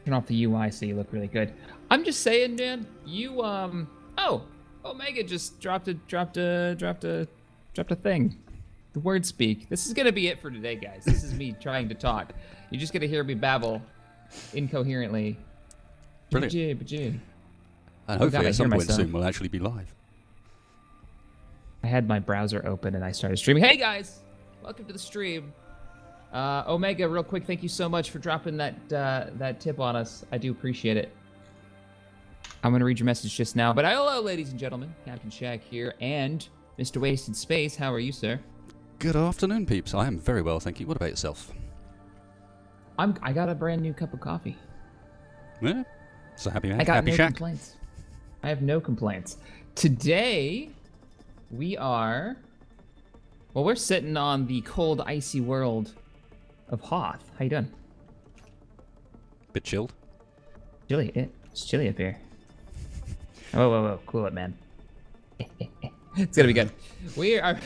Turn off the UI so you look really good. I'm just saying, man. You oh, Omega just dropped a thing. The word speak. This is gonna be it for today, guys. This is me trying to talk. You're just gonna hear me babble incoherently. Brilliant. Bajay. And hopefully at some point soon we'll actually be live. I had my browser open and I started streaming. Hey guys, welcome to the stream. Omega, real quick, thank you so much for dropping that tip on us. I do appreciate it. I'm gonna read your message just now. But hello, ladies and gentlemen, CaptainShack here, and Mr. Wasted Space. How are you, sir? Good afternoon, peeps. I am very well, thank you. What about yourself? I got a brand new cup of coffee. Yeah. So happy man. I got Happy no Shack. complaints. I have no complaints. Today, we are... Well, we're sitting on the cold, icy world of Hoth. How you doing? Bit chilled. Chilly. It's chilly up here. Whoa. Cool it, man. It's gonna be good. We are...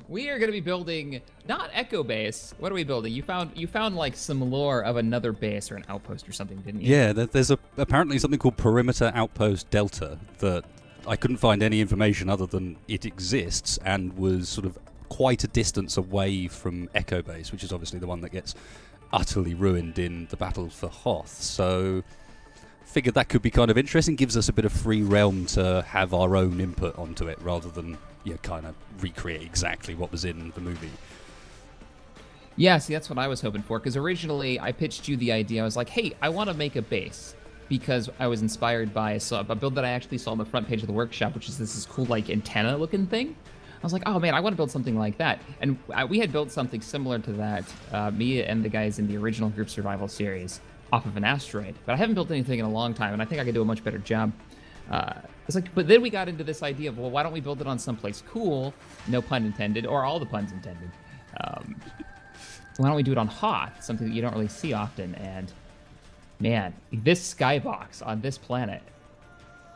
We are gonna be building not Echo Base. What are we building? You found like some lore of another base or an outpost or something, didn't you? Yeah, there's apparently something called Perimeter Outpost Delta that I couldn't find any information other than it exists and was sort of quite a distance away from Echo Base, which is obviously the one that gets utterly ruined in the battle for Hoth. So figured that could be kind of interesting, gives us a bit of free realm to have our own input onto it rather than kind of recreate exactly what was in the movie. Yeah, see, that's what I was hoping for, because originally I pitched you the idea. I was like, hey, I want to make a base, because I was inspired by a build that I actually saw on the front page of the workshop, which is this cool, like, antenna-looking thing. I was like, oh, man, I want to build something like that. And we had built something similar to that, me and the guys in the original group survival series, off of an asteroid. But I haven't built anything in a long time, and I think I could do a much better job. It's like, but then we got into this idea of, well, why don't we build it on someplace cool, no pun intended, or all the puns intended. Why don't we do it on Hoth, something that you don't really see often? And man, this skybox on this planet.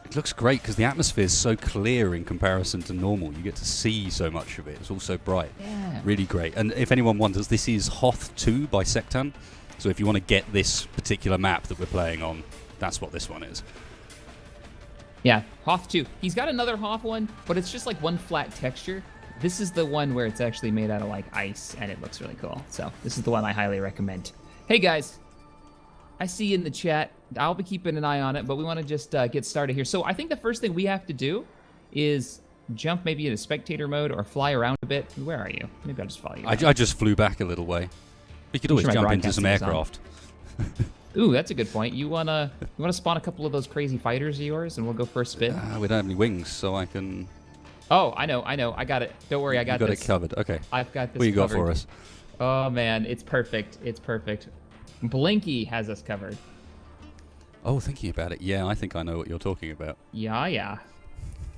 It looks great because the atmosphere is so clear in comparison to normal. You get to see so much of it. It's all so bright. Yeah. Really great. And if anyone wonders, this is Hoth 2 by Sectan. So if you want to get this particular map that we're playing on, that's what this one is. Yeah, Hoth 2. He's got another Hoth one, but it's just like one flat texture. This is the one where it's actually made out of like ice, and it looks really cool. So this is the one I highly recommend. Hey guys, I see you in the chat. I'll be keeping an eye on it, but we want to just get started here. So I think the first thing we have to do is jump maybe into spectator mode or fly around a bit. Where are you? Maybe I'll just follow you. I just flew back a little way. We could always jump into some aircraft. Ooh, that's a good point. You wanna spawn a couple of those crazy fighters of yours, and we'll go for a spin? We don't have any wings, so I can... Oh, I know. I got it. Don't worry, I got this. You got it covered. Okay. I've got this What you got covered. for us? Oh, man, it's perfect. It's perfect. Blinky has us covered. Oh, thinking about it. Yeah, I think I know what you're talking about. Yeah.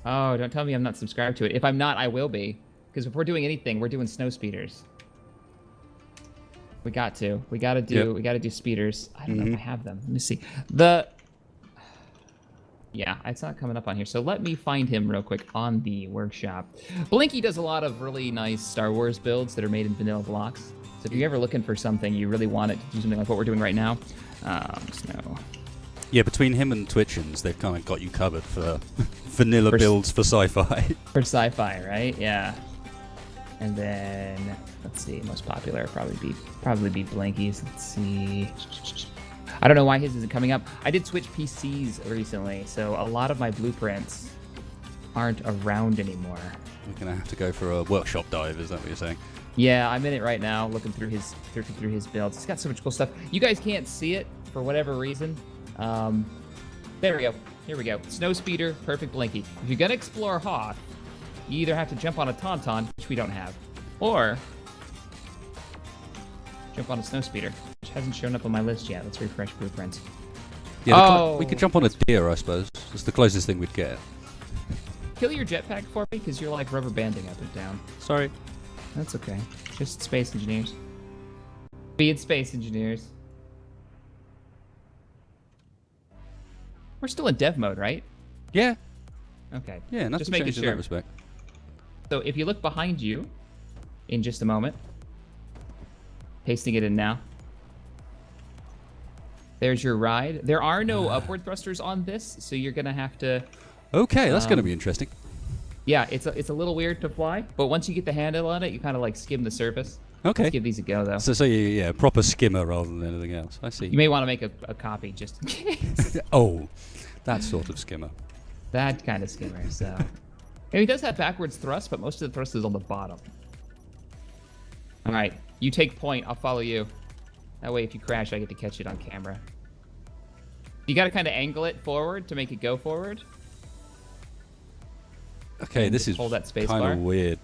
Oh, don't tell me I'm not subscribed to it. If I'm not, I will be. Because if we're doing anything, we're doing snow speeders. We got to. We gotta do speeders. I don't know if I have them. Let me see. Yeah, it's not coming up on here. So let me find him real quick on the workshop. Blinky does a lot of really nice Star Wars builds that are made in vanilla blocks. So if you're ever looking for something, you really want it to do something like what we're doing right now. Snow. Yeah, between him and Twitchins, they've kind of got you covered for vanilla builds for sci-fi. For sci-fi, right? Yeah. And then let's see, most popular probably be Blinky's. Let's see. I don't know why his isn't coming up. I did switch PCs recently, so a lot of my blueprints aren't around anymore. We're gonna have to go for a workshop dive. Is that what you're saying? Yeah, I'm in it right now, looking through his builds. He's got so much cool stuff. You guys can't see it for whatever reason. There we go. Here we go. Snow speeder, perfect Blinky. If you're gonna explore Hoth, you either have to jump on a Tauntaun, which we don't have, or jump on a snow speeder, which hasn't shown up on my list yet. Let's refresh blueprints. Yeah, we could jump on a deer, I suppose. It's the closest thing we'd get. Kill your jetpack for me, because you're like rubber banding up and down. Sorry. That's okay. Just space engineers. Be space engineers. We're still in dev mode, right? Yeah. Okay. Yeah, nothing just making changed in that respect. So if you look behind you, in just a moment, pasting it in now. There's your ride. There are no upward thrusters on this, so you're gonna have to. Okay, that's going to be interesting. Yeah, it's a little weird to fly, but once you get the handle on it, you kind of like skim the surface. Okay. Let's give these a go though. So yeah, proper skimmer rather than anything else. I see. You may want to make a copy just in case. Oh, that sort of skimmer. That kind of skimmer. So, and he does have backwards thrust, but most of the thrust is on the bottom. All right, you take point. I'll follow you. That way, if you crash, I get to catch it on camera. You got to kind of angle it forward to make it go forward. Okay, And this just is hold that space kind bar. of weird.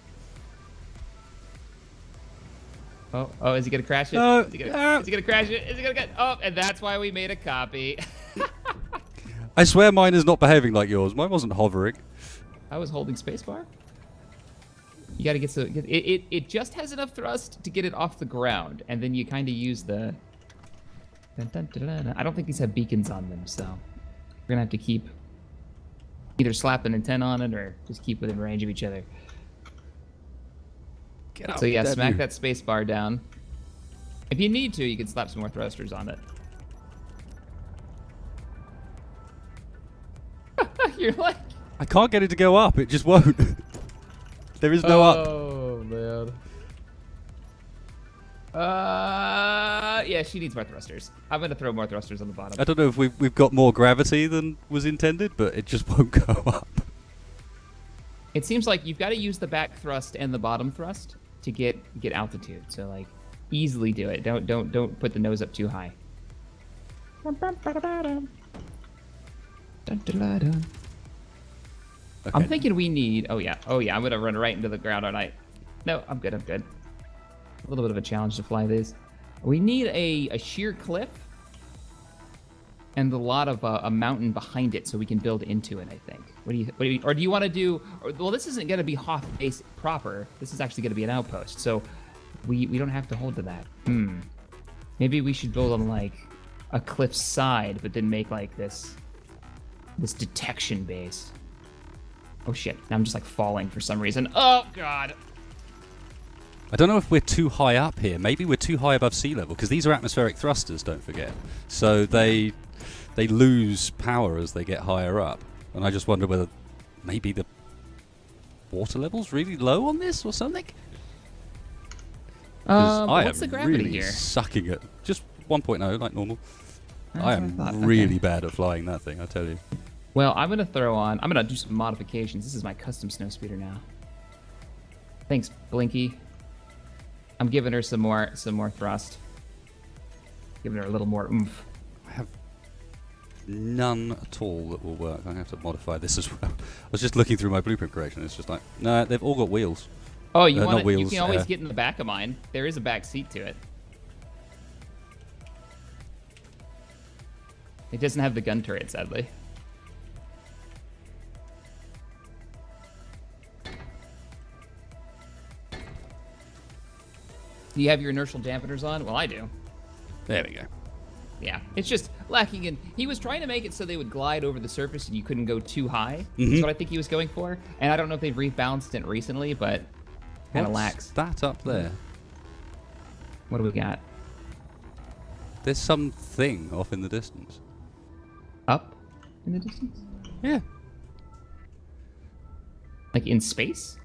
Oh, is he gonna crash it? Is he gonna crash it? Is he gonna get? Oh, and that's why we made a copy. I swear mine is not behaving like yours. Mine wasn't hovering. I was holding spacebar. You gotta get it just has enough thrust to get it off the ground, and then you kind of use the. Dun, dun, dun, dun, dun. I don't think these have beacons on them, so we're gonna have to keep either slap an antenna on it or just keep within range of each other. Get up, So yeah, damn smack you. that space bar down. If you need to, you can slap some more thrusters on it. You're like... I can't get it to go up. It just won't. There is no up. Oh, man. Yeah, she needs more thrusters. I'm going to throw more thrusters on the bottom. I don't know if we've got more gravity than was intended, but it just won't go up. It seems like you've got to use the back thrust and the bottom thrust to get altitude. So like easily do it. Don't put the nose up too high. Okay. I'm thinking we need. Oh yeah. I'm gonna run right into the ground, aren't I? No, I'm good. A little bit of a challenge to fly these. We need a sheer cliff and a lot of a mountain behind it, so we can build into it. I think. What do you? Or do you want to do? Well, this isn't gonna be Hoth base proper. This is actually gonna be an outpost, so we don't have to hold to that. Maybe we should build on like a cliff side, but then make like this detection base. Oh shit! Now I'm just like falling for some reason. Oh god! I don't know if we're too high up here. Maybe we're too high above sea level because these are atmospheric thrusters. Don't forget. So they lose power as they get higher up, and I just wonder whether maybe the water level's really low on this or something. 'Cause I what's am the gravity really here? sucking at just 1.0 like normal. That's I what am thought. really Okay. bad at flying that thing. I tell you. Well, I'm gonna do some modifications. This is my custom snowspeeder now. Thanks, Blinky. I'm giving her some more thrust. Giving her a little more oomph. I have none at all that will work. I have to modify this as well. I was just looking through my blueprint correction. It's just like, no, they've all got wheels. Oh, you not want You wheels, can always get in the back of mine. There is a back seat to it. It doesn't have the gun turret, sadly. Do you have your inertial dampeners on? Well, I do. There we go. Yeah, it's just lacking in. He was trying to make it so they would glide over the surface and you couldn't go too high. That's what I think he was going for. And I don't know if they've rebalanced it recently, but kind of What's lacks. that up there? What do we got? There's something off in the distance. Up in the distance? Yeah. Like in space?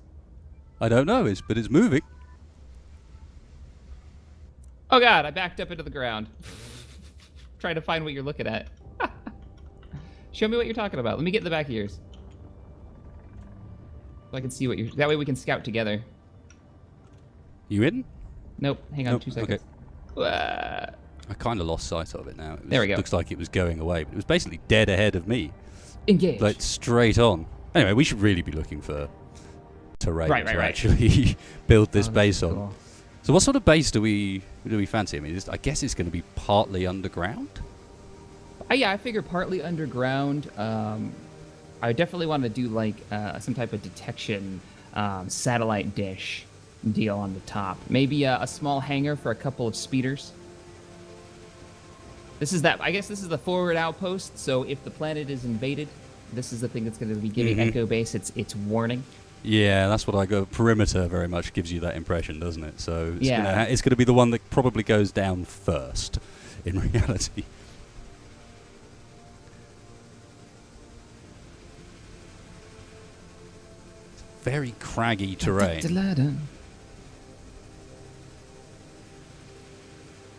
I don't know, but it's moving. Oh god, I backed up into the ground. Trying to find what you're looking at. Show me what you're talking about. Let me get in the back of yours. So I can see what you're... That way we can scout together. You in? Nope, hang on Nope, 2 seconds. I kind of lost sight of it now. There we go. Looks like it was going away, but it was basically dead ahead of me. Engage. Like straight on. Anyway, we should really be looking for terrain Right. to actually build this base on. Cool. So what sort of base do we fancy? I mean, I guess it's going to be partly underground. Yeah, I figure partly underground. I definitely want to do like some type of detection satellite dish deal on the top. Maybe a small hangar for a couple of speeders. I guess this is the forward outpost. So if the planet is invaded, this is the thing that's going to be giving Echo Base its warning. Yeah, that's what I go. Perimeter very much gives you that impression, doesn't it? So it's Yeah. it's going to be the one that probably goes down first, in reality. very craggy terrain.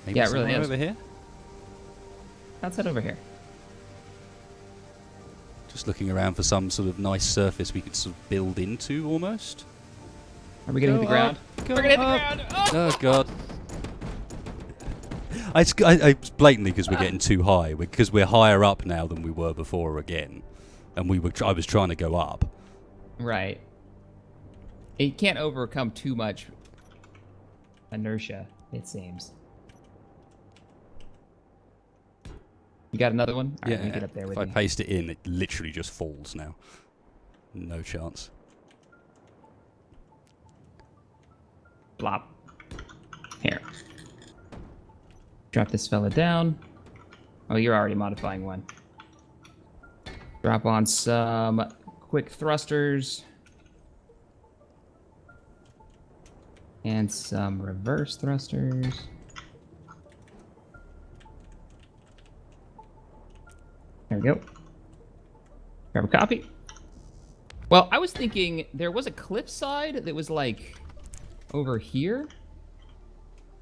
Maybe Yeah, it really somewhere is. over here? Outside over here. Just looking around for some sort of nice surface we could sort of build into, almost. Are we gonna hit the ground? Go We're gonna hit the up. ground! Oh, God. It's blatantly because we're getting too high. Because we're higher up now than we were before again. And I was trying to go up. Right. It can't overcome too much inertia, it seems. You got another one? All right, let me get up there with if you. I paste it in, it literally just falls now. No chance. Blop. Here. Drop this fella down. Oh, you're already modifying one. Drop on some quick thrusters. And some reverse thrusters. There we go. Grab a copy. Well, I was thinking there was a cliffside that was like over here.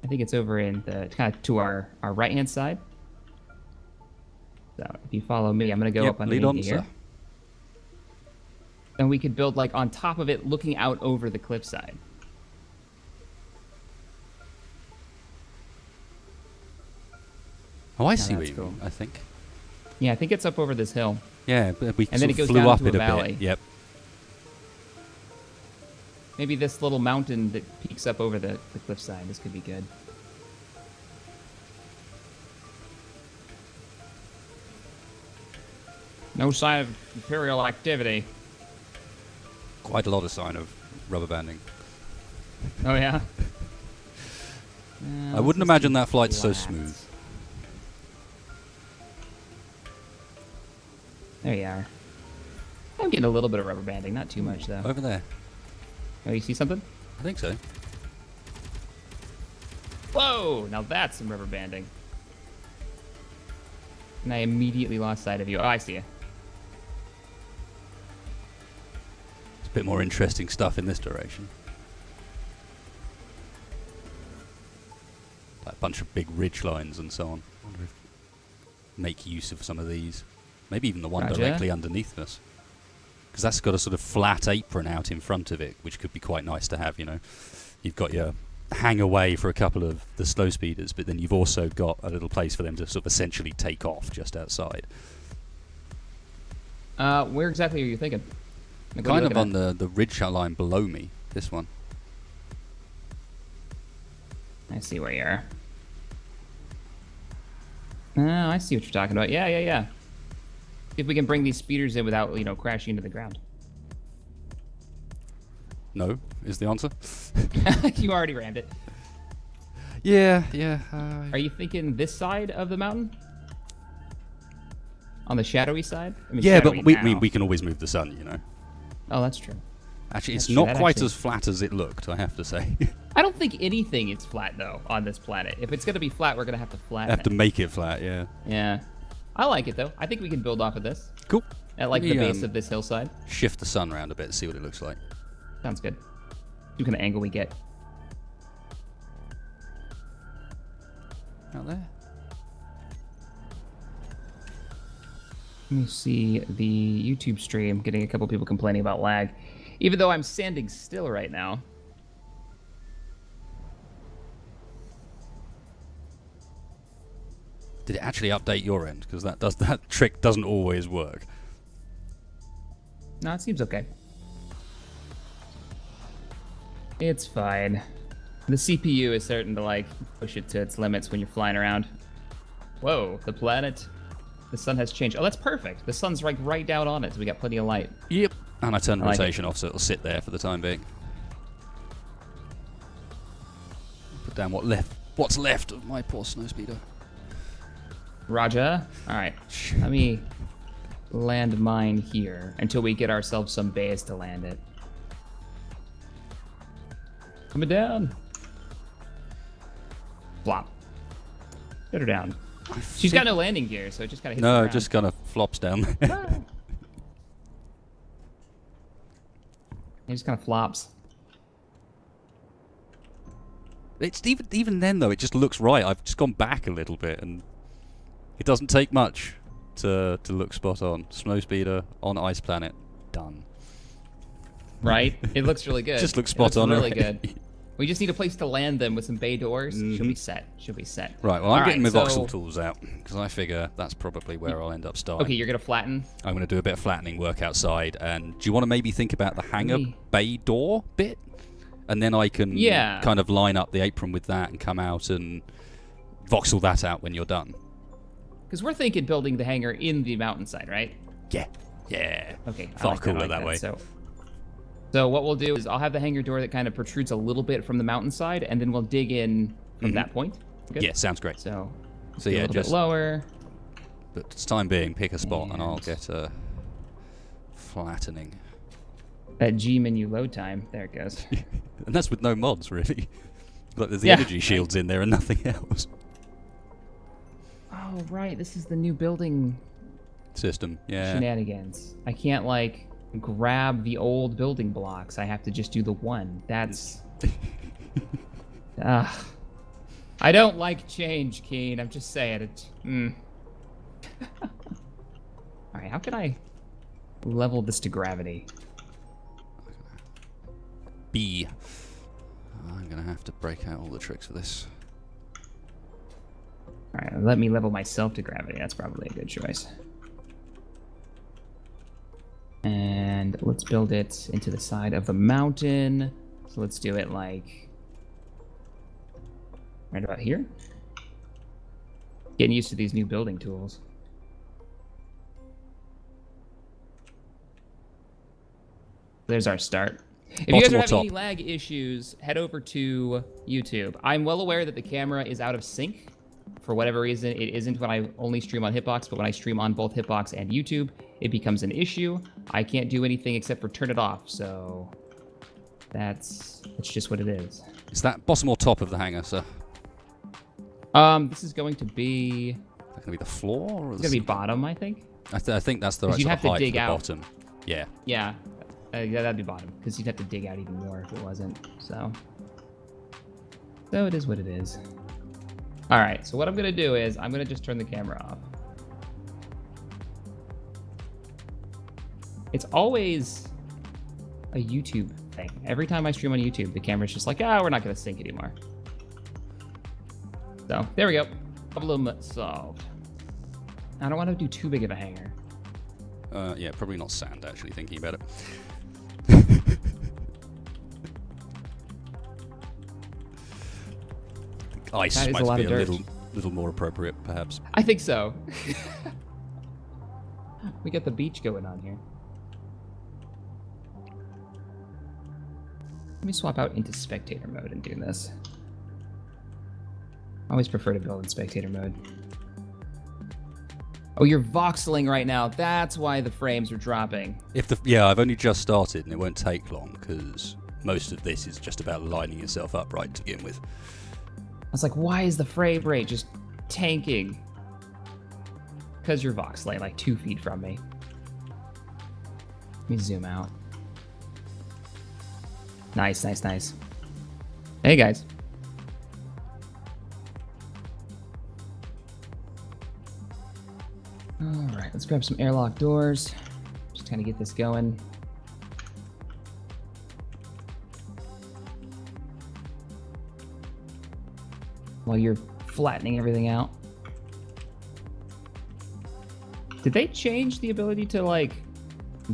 I think it's over in the kind of to our right-hand side. So if you follow me, I'm gonna go up underneath here. Sir. And we could build like on top of it, looking out over the cliffside. Oh, I see what you mean, I think. Yeah, I think it's up over this hill. Yeah, but we and then it goes flew down up into it a valley. bit. Yep. Maybe this little mountain that peeks up over the cliffside. This could be good. No sign of Imperial activity. Quite a lot of sign of rubber banding. Oh, yeah? I wouldn't imagine that flight's so smooth. There you are. I'm getting a little bit of rubber banding, not too much, though. Over there. Oh, you see something? I think so. Whoa! Now that's some rubber banding. And I immediately lost sight of you. Oh, I see you. It's a bit more interesting stuff in this direction. Like a bunch of big ridge lines and so on. I wonder if make use of some of these. Maybe even the one directly underneath us. Because that's got a sort of flat apron out in front of it, which could be quite nice to have, you know. You've got your hang away for a couple of the slow speeders, but then you've also got a little place for them to sort of essentially take off just outside. Where exactly are you thinking? Like, kind of on the ridge line below me, this one. I see where you are. Oh, I see what you're talking about. Yeah. If we can bring these speeders in without, you know, crashing into the ground. No, is the answer. You already rammed it. Yeah. Are you thinking this side of the mountain? On the shadowy side? I mean, yeah, but we can always move the sun, you know. Oh, that's true. Actually, it's not quite as flat as it looked, I have to say. I don't think anything is flat, though, on this planet. If it's going to be flat, we're going to have to flatten it. Have to make it flat, yeah. Yeah. I like it, though. I think we can build off of this. Cool. At, like, the base of this hillside. Shift the sun around a bit, see what it looks like. Sounds good. See what kind of angle we get. Out there. Let me see the YouTube stream. Getting a couple people complaining about lag. Even though I'm standing still right now. Did it actually update your end? Because that trick doesn't always work. No, it seems okay. It's fine. The CPU is starting to, like, push it to its limits when you're flying around. Whoa, the planet. The sun has changed. Oh, that's perfect. The sun's like right down on it, so we got plenty of light. Yep. And I turned rotation off, so it'll sit there for the time being. Put down what's left of my poor snowspeeder. Roger. All right. Let me land mine here until we get ourselves some bays to land it. Coming down. Flop. Get her down. She's got no landing gear, so it just kind of hits the ground. No, it just kind of flops down there. It just kind of flops. It's even then though, it just looks right. I've just gone back a little bit, and it doesn't take much to look spot on. Snow speeder on ice planet, done. Right? It looks really good. Just looks spot on. Really good. We just need a place to land them with some bay doors. She'll be set. She'll be set. Right, well, I'm getting my voxel tools out, because I figure that's probably where I'll end up starting. Okay, you're going to flatten? I'm going to do a bit of flattening work outside, and do you want to maybe think about the hangar bay door bit? And then I can kind of line up the apron with that and come out and voxel that out when you're done. Because we're thinking building the hangar in the mountainside, right? Yeah. Yeah. Okay. Far cooler that way. So what we'll do is I'll have the hangar door that kind of protrudes a little bit from the mountainside, and then we'll dig in from that point. Good? Yeah, sounds great. So yeah, a little bit lower. But it's time being, pick a spot, and I'll get flattening. That G menu load time. There it goes. And that's with no mods, really. Like there's the energy shields in there and nothing else. Oh, right. This is the new building system. Yeah. Shenanigans. I can't, like, grab the old building blocks. I have to just do the one. That's... I don't like change, Keen. I'm just saying it. Alright, how can I level this to gravity? B. I'm going to have to break out all the tricks for this. Alright, let me level myself to gravity. That's probably a good choice. And let's build it into the side of the mountain. So let's do it like right about here. Getting used to these new building tools. There's our start. If you guys are having any lag issues, head over to YouTube. I'm well aware that the camera is out of sync. For whatever reason, it isn't when I only stream on Hitbox, but when I stream on both Hitbox and YouTube, it becomes an issue. I can't do anything except for turn it off, so that's just what it is. Is that bottom or top of the hangar, sir? This is going to be... Is that going to be the floor? Or it's going to be bottom, I think. I think that's the right sort of height for the bottom. Yeah. Yeah. Yeah, that'd be bottom, because you'd have to dig out even more if it wasn't, so it is what it is. All right, so what I'm gonna do is I'm gonna just turn the camera off. It's always a YouTube thing. Every time I stream on YouTube, the camera's just like, we're not gonna sync anymore. So there we go, problem solved. I don't want to do too big of a hangar. Yeah, probably not sand, actually, thinking about it. Ice might be a little more appropriate, perhaps. I think so. We got the beach going on here. Let me swap out into spectator mode and do this. I always prefer to build in spectator mode. Oh, you're voxeling right now. That's why the frames are dropping. Yeah, I've only just started, and it won't take long, because most of this is just about lining yourself up right to begin with. I was like, why is the frame rate just tanking? Because you're voxeling like 2 feet from me. Let me zoom out. Nice, nice, nice. Hey, guys. All right, let's grab some airlock doors. Just kind of get this going. While you're flattening everything out. Did they change the ability to, like,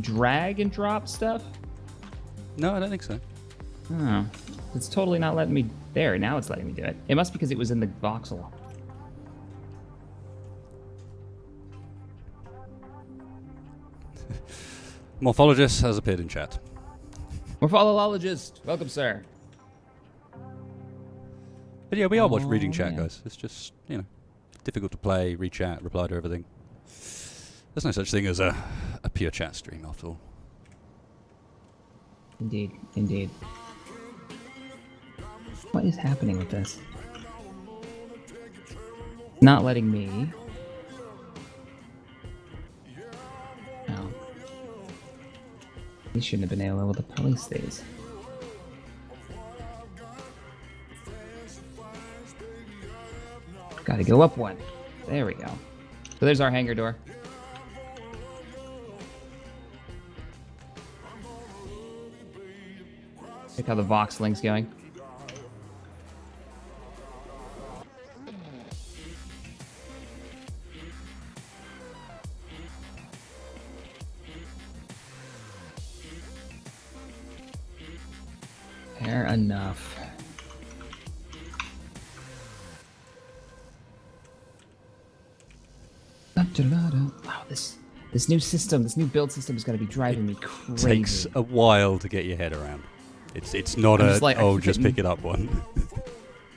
drag and drop stuff? No, I don't think so. Oh, it's totally not letting me... There, now it's letting me do it. It must be because it was in the voxel. Morphologist has appeared in chat. Morphologist, welcome, sir. But yeah, we are reading chat, guys. It's just, you know, difficult to play, read chat, reply to everything. There's no such thing as a pure chat stream, after all. Indeed, indeed. What is happening with this? Not letting me... Oh. He shouldn't have been able to police these. Gotta go up one. There we go. So there's our hangar door. Check how the Voxeling's going. Fair enough. Wow, this new system, this new build system is going to be driving me crazy. Takes a while to get your head around. It's not just pick it up one.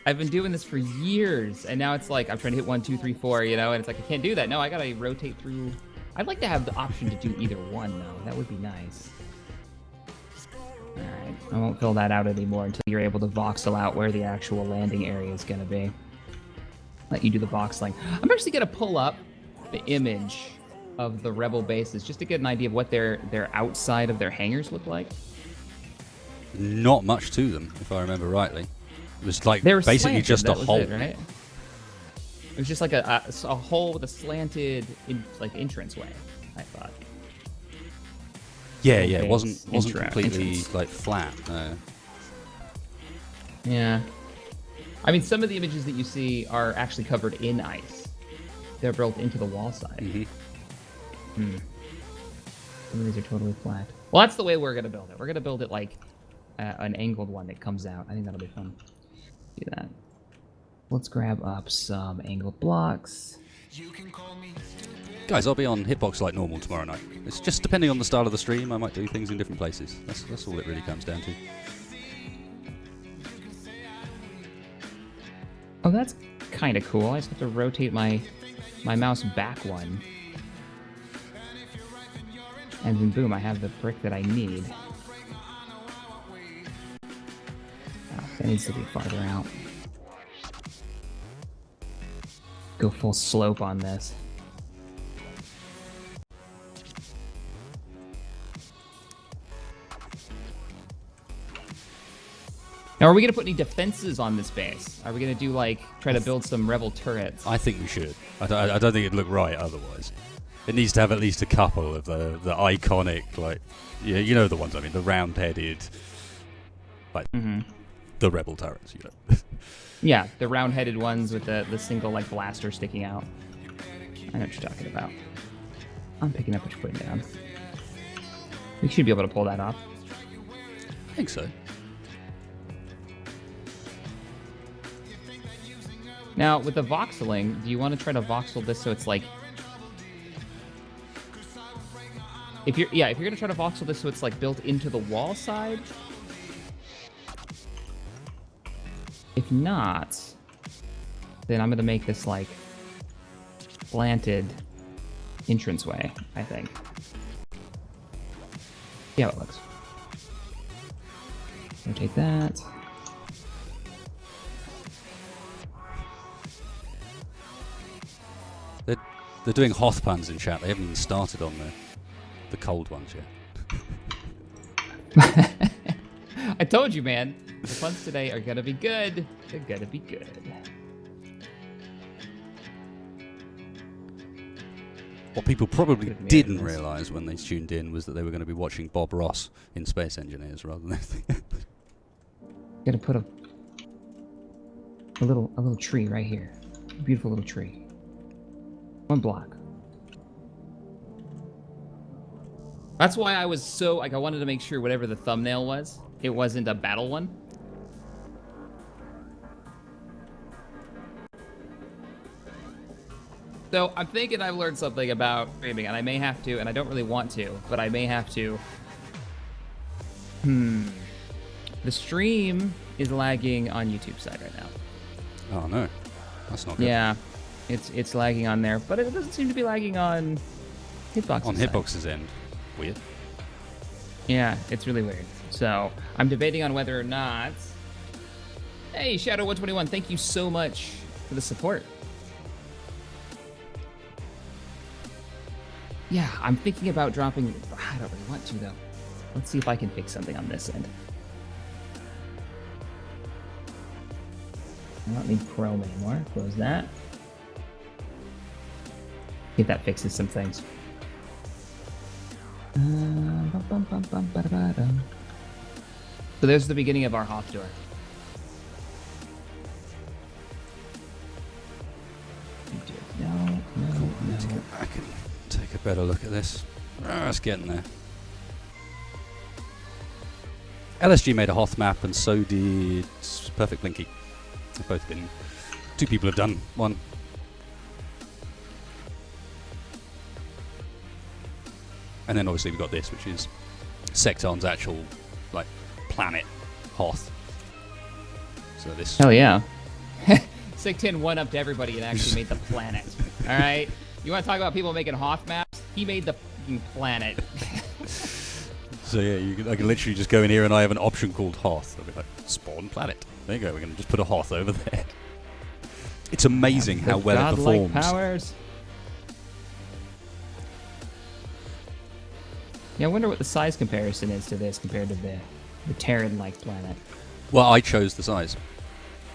I've been doing this for years, and now it's like I'm trying to hit 1, 2, 3, 4, you know, and it's like I can't do that. No, I gotta rotate through. I'd like to have the option to do either one, though. That would be nice. All right, I won't fill that out anymore until you're able to voxel out where the actual landing area is gonna be. Let you do the voxeling. I'm actually gonna pull up the image of the rebel bases just to get an idea of what their outside of their hangars look like. Not much to them, if I remember rightly. It was like they were basically slanted, just a hole, right? It was just like a hole with a slanted entranceway, I thought. Yeah, it wasn't completely like flat. No. Yeah, I mean, some of the images that you see are actually covered in ice. They're built into the wall side. Mm-hmm. Some of these are totally flat. Well, that's the way we're gonna build it. We're gonna build it like an angled one that comes out. I think that'll be fun. Do that. Let's grab up some angled blocks. Guys, I'll be on Hitbox like normal tomorrow night. It's just depending on the start of the stream. I might do things in different places. That's all it really comes down to. Oh, that's kind of cool. I just have to rotate my mouse back one. And then boom, I have the brick that I need. Oh, that needs to be farther out. Go full slope on this. Now, are we going to put any defenses on this base? Are we going to do, like, try to build some rebel turrets? I think we should. I don't think it'd look right otherwise. It needs to have at least a couple of the iconic, like, you know the ones I mean, the round-headed, like, the rebel turrets, you know. Yeah, the round-headed ones with the single, like, blaster sticking out. I know what you're talking about. I'm picking up what you're putting down. We should be able to pull that off. I think so. Now, with the voxeling, do you want to try to voxel this so it's like... If you're gonna try to voxel this so it's like built into the wall side. If not, then I'm gonna make this like slanted entranceway, I think. See how it looks. Rotate that. They're doing Hoth puns in chat. They haven't even started on the cold ones yet. I told you, man. The puns today are gonna be good. They're gonna be good. What people probably didn't realise when they tuned in was that they were going to be watching Bob Ross in Space Engineers rather than anything else. Gonna put a little tree right here. A beautiful little tree. One block. That's why I was so, like, I wanted to make sure whatever the thumbnail was, it wasn't a battle one. So I'm thinking I've learned something about streaming, and I may have to, and I don't really want to, but I may have to. The stream is lagging on YouTube side right now. Oh no, that's not good. Yeah, it's lagging on there, but it doesn't seem to be lagging on Hitbox's On side. Hitbox's end. Weird. Yeah, it's really weird. So I'm debating on whether or not... Hey, Shadow121, thank you so much for the support. Yeah, I'm thinking about dropping... I don't really want to, though. Let's see if I can fix something on this end. I don't need chrome anymore. Close that. See if that fixes some things. So there's the beginning of our Hoth door. No. I can take a better look at this. It's getting there. LSG made a Hoth map, and so did Perfect Blinky. They've both been... 2 people have done one. And then obviously we've got this, which is Secton's actual, like, planet Hoth. So this... Hell yeah. Secton one-upped everybody and actually made the planet. All right? You want to talk about people making Hoth maps? He made the fucking planet. So yeah, I can literally just go in here and I have an option called Hoth. I'll be like, spawn planet. There you go, we're going to just put a Hoth over there. It's amazing how well it performs. Powers. Yeah, I wonder what the size comparison is to this compared to the Terran-like planet. Well, I chose the size.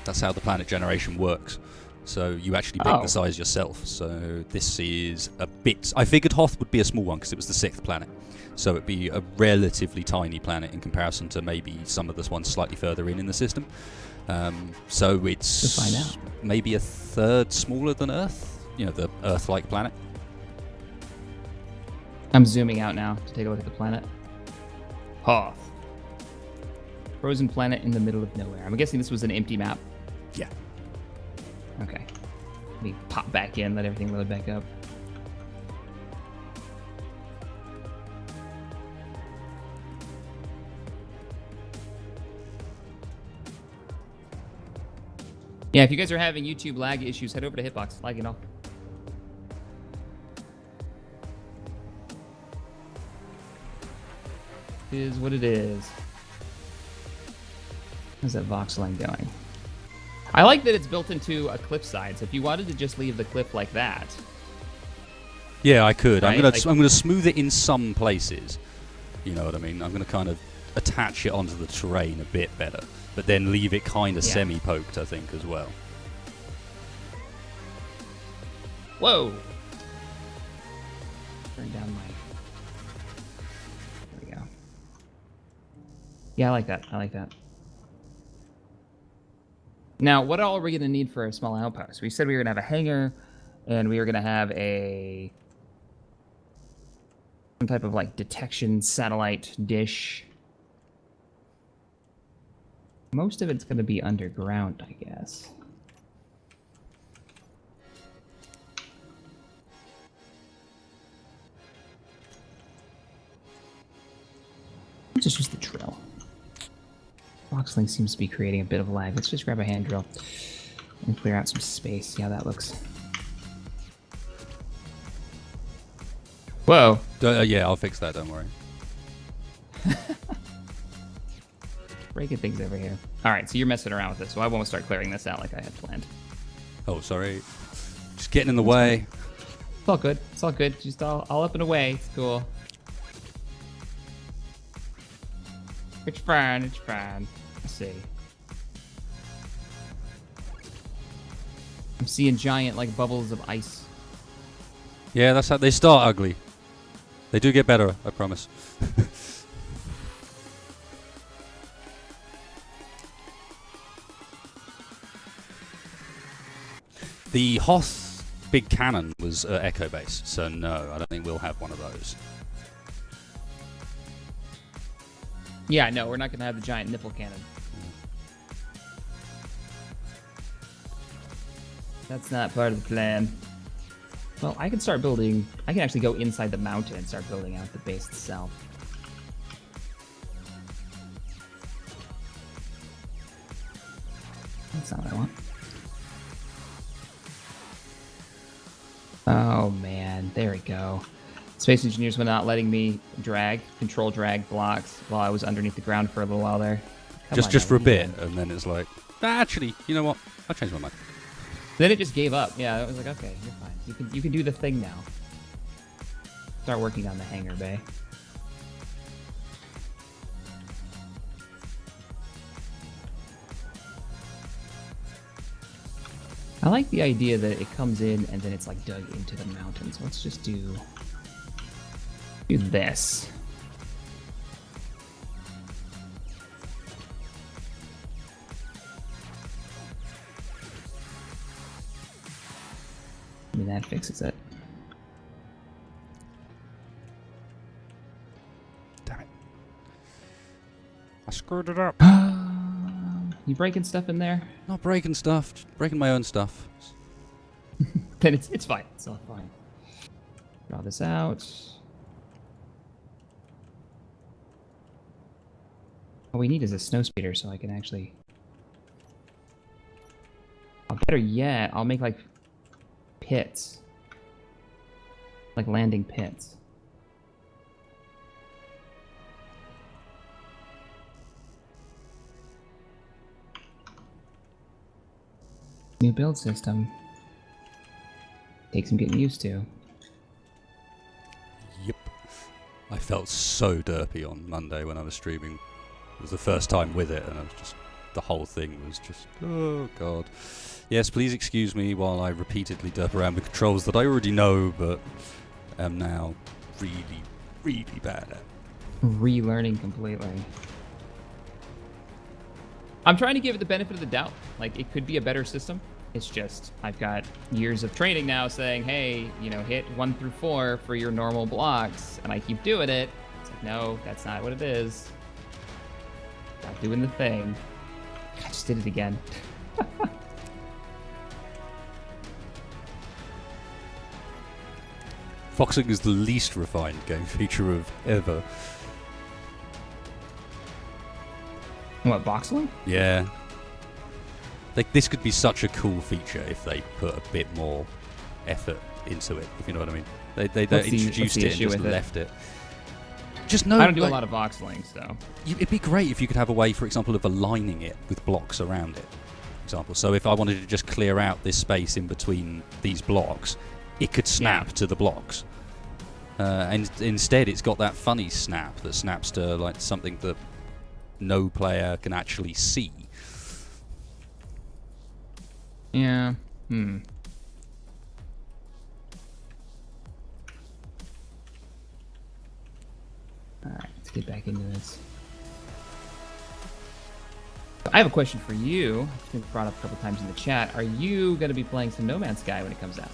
That's how the planet generation works. So you actually pick the size yourself. So this is a bit... I figured Hoth would be a small one because it was the 6th planet. So it'd be a relatively tiny planet in comparison to maybe some of the ones slightly further in the system. So it's find out. Maybe a third smaller than Earth. You know, the Earth-like planet. I'm zooming out now to take a look at the planet. Hoth. Frozen planet in the middle of nowhere. I'm guessing this was an empty map. Yeah. Okay. Let me pop back in, let everything load back up. Yeah, if you guys are having YouTube lag issues, head over to Hitbox. Lagging off. Is what it is. How's that voxeling going? I like that it's built into a cliffside, so if you wanted to just leave the cliff like that... Yeah, I could. Right? I'm gonna smooth it in some places. You know what I mean? I'm gonna kind of attach it onto the terrain a bit better, but then leave it kind of semi-poked, I think, as well. Whoa! Turn down my... There we go. Yeah, I like that. I like that. Now, what all are we going to need for a small outpost? We said we were going to have a hangar, and we were going to have some type of, like, detection satellite dish. Most of it's going to be underground, I guess. Let's just use the drill. Voxeling seems to be creating a bit of lag. Let's just grab a hand drill and clear out some space. See how that looks. Whoa. Yeah, I'll fix that, don't worry. Breaking things over here. All right, so you're messing around with this, so I won't start clearing this out like I had planned. Oh, sorry. Just getting in the way. It's all good. It's all good. Just all up and away. It's cool. It's fine. It's fine. Let's see. I'm seeing giant, like, bubbles of ice. Yeah, that's how they start ugly. They do get better, I promise. The Hoth big cannon was Echo base, so no, I don't think we'll have one of those. Yeah, no, we're not going to have the giant nipple cannon. That's not part of the plan. Well, I can start building... I can actually go inside the mountain and start building out the base itself. That's not what I want. Oh, man. There we go. Space engineers were not letting me control drag blocks while I was underneath the ground for a little while there. Just for a bit, and then it's like, actually, you know what? I'll change my mind. Then it just gave up. Yeah, it was like, okay, you're fine. You can do the thing now. Start working on the hangar bay. I like the idea that it comes in and then it's like dug into the mountain. So let's just do this. Maybe that fixes it. Damn it. I screwed it up. You breaking stuff in there? Not breaking stuff, just breaking my own stuff. Then it's fine. It's all fine. Draw this out. What we need is a snow speeder so I can actually... Oh, better yet, I'll make like pits. Like landing pits. New build system. Takes some getting used to. Yep. I felt so derpy on Monday when I was streaming. It was the first time with it, and I was just... The whole thing was just... Oh, God. Yes, please excuse me while I repeatedly derp around with controls that I already know, but am now really, really bad at. Relearning completely. I'm trying to give it the benefit of the doubt. Like, it could be a better system. It's just, I've got years of training now saying, hey, you know, hit 1 through 4 for your normal blocks, and I keep doing it. It's like, no, that's not what it is. Not doing the thing. I just did it again. Foxing is the least refined game feature of ever. What, voxeling? Yeah. Like, this could be such a cool feature if they put a bit more effort into it, if you know what I mean. They introduced it and just left it. Just no. I don't do a lot of voxeling, so. It'd be great if you could have a way, for example, of aligning it with blocks around it. For example, so if I wanted to just clear out this space in between these blocks, it could snap to the blocks. And instead, it's got that funny snap that snaps to like something that no player can actually see. Yeah. Alright, let's get back into this. I have a question for you. It's been brought up a couple times in the chat. Are you going to be playing some No Man's Sky when it comes out?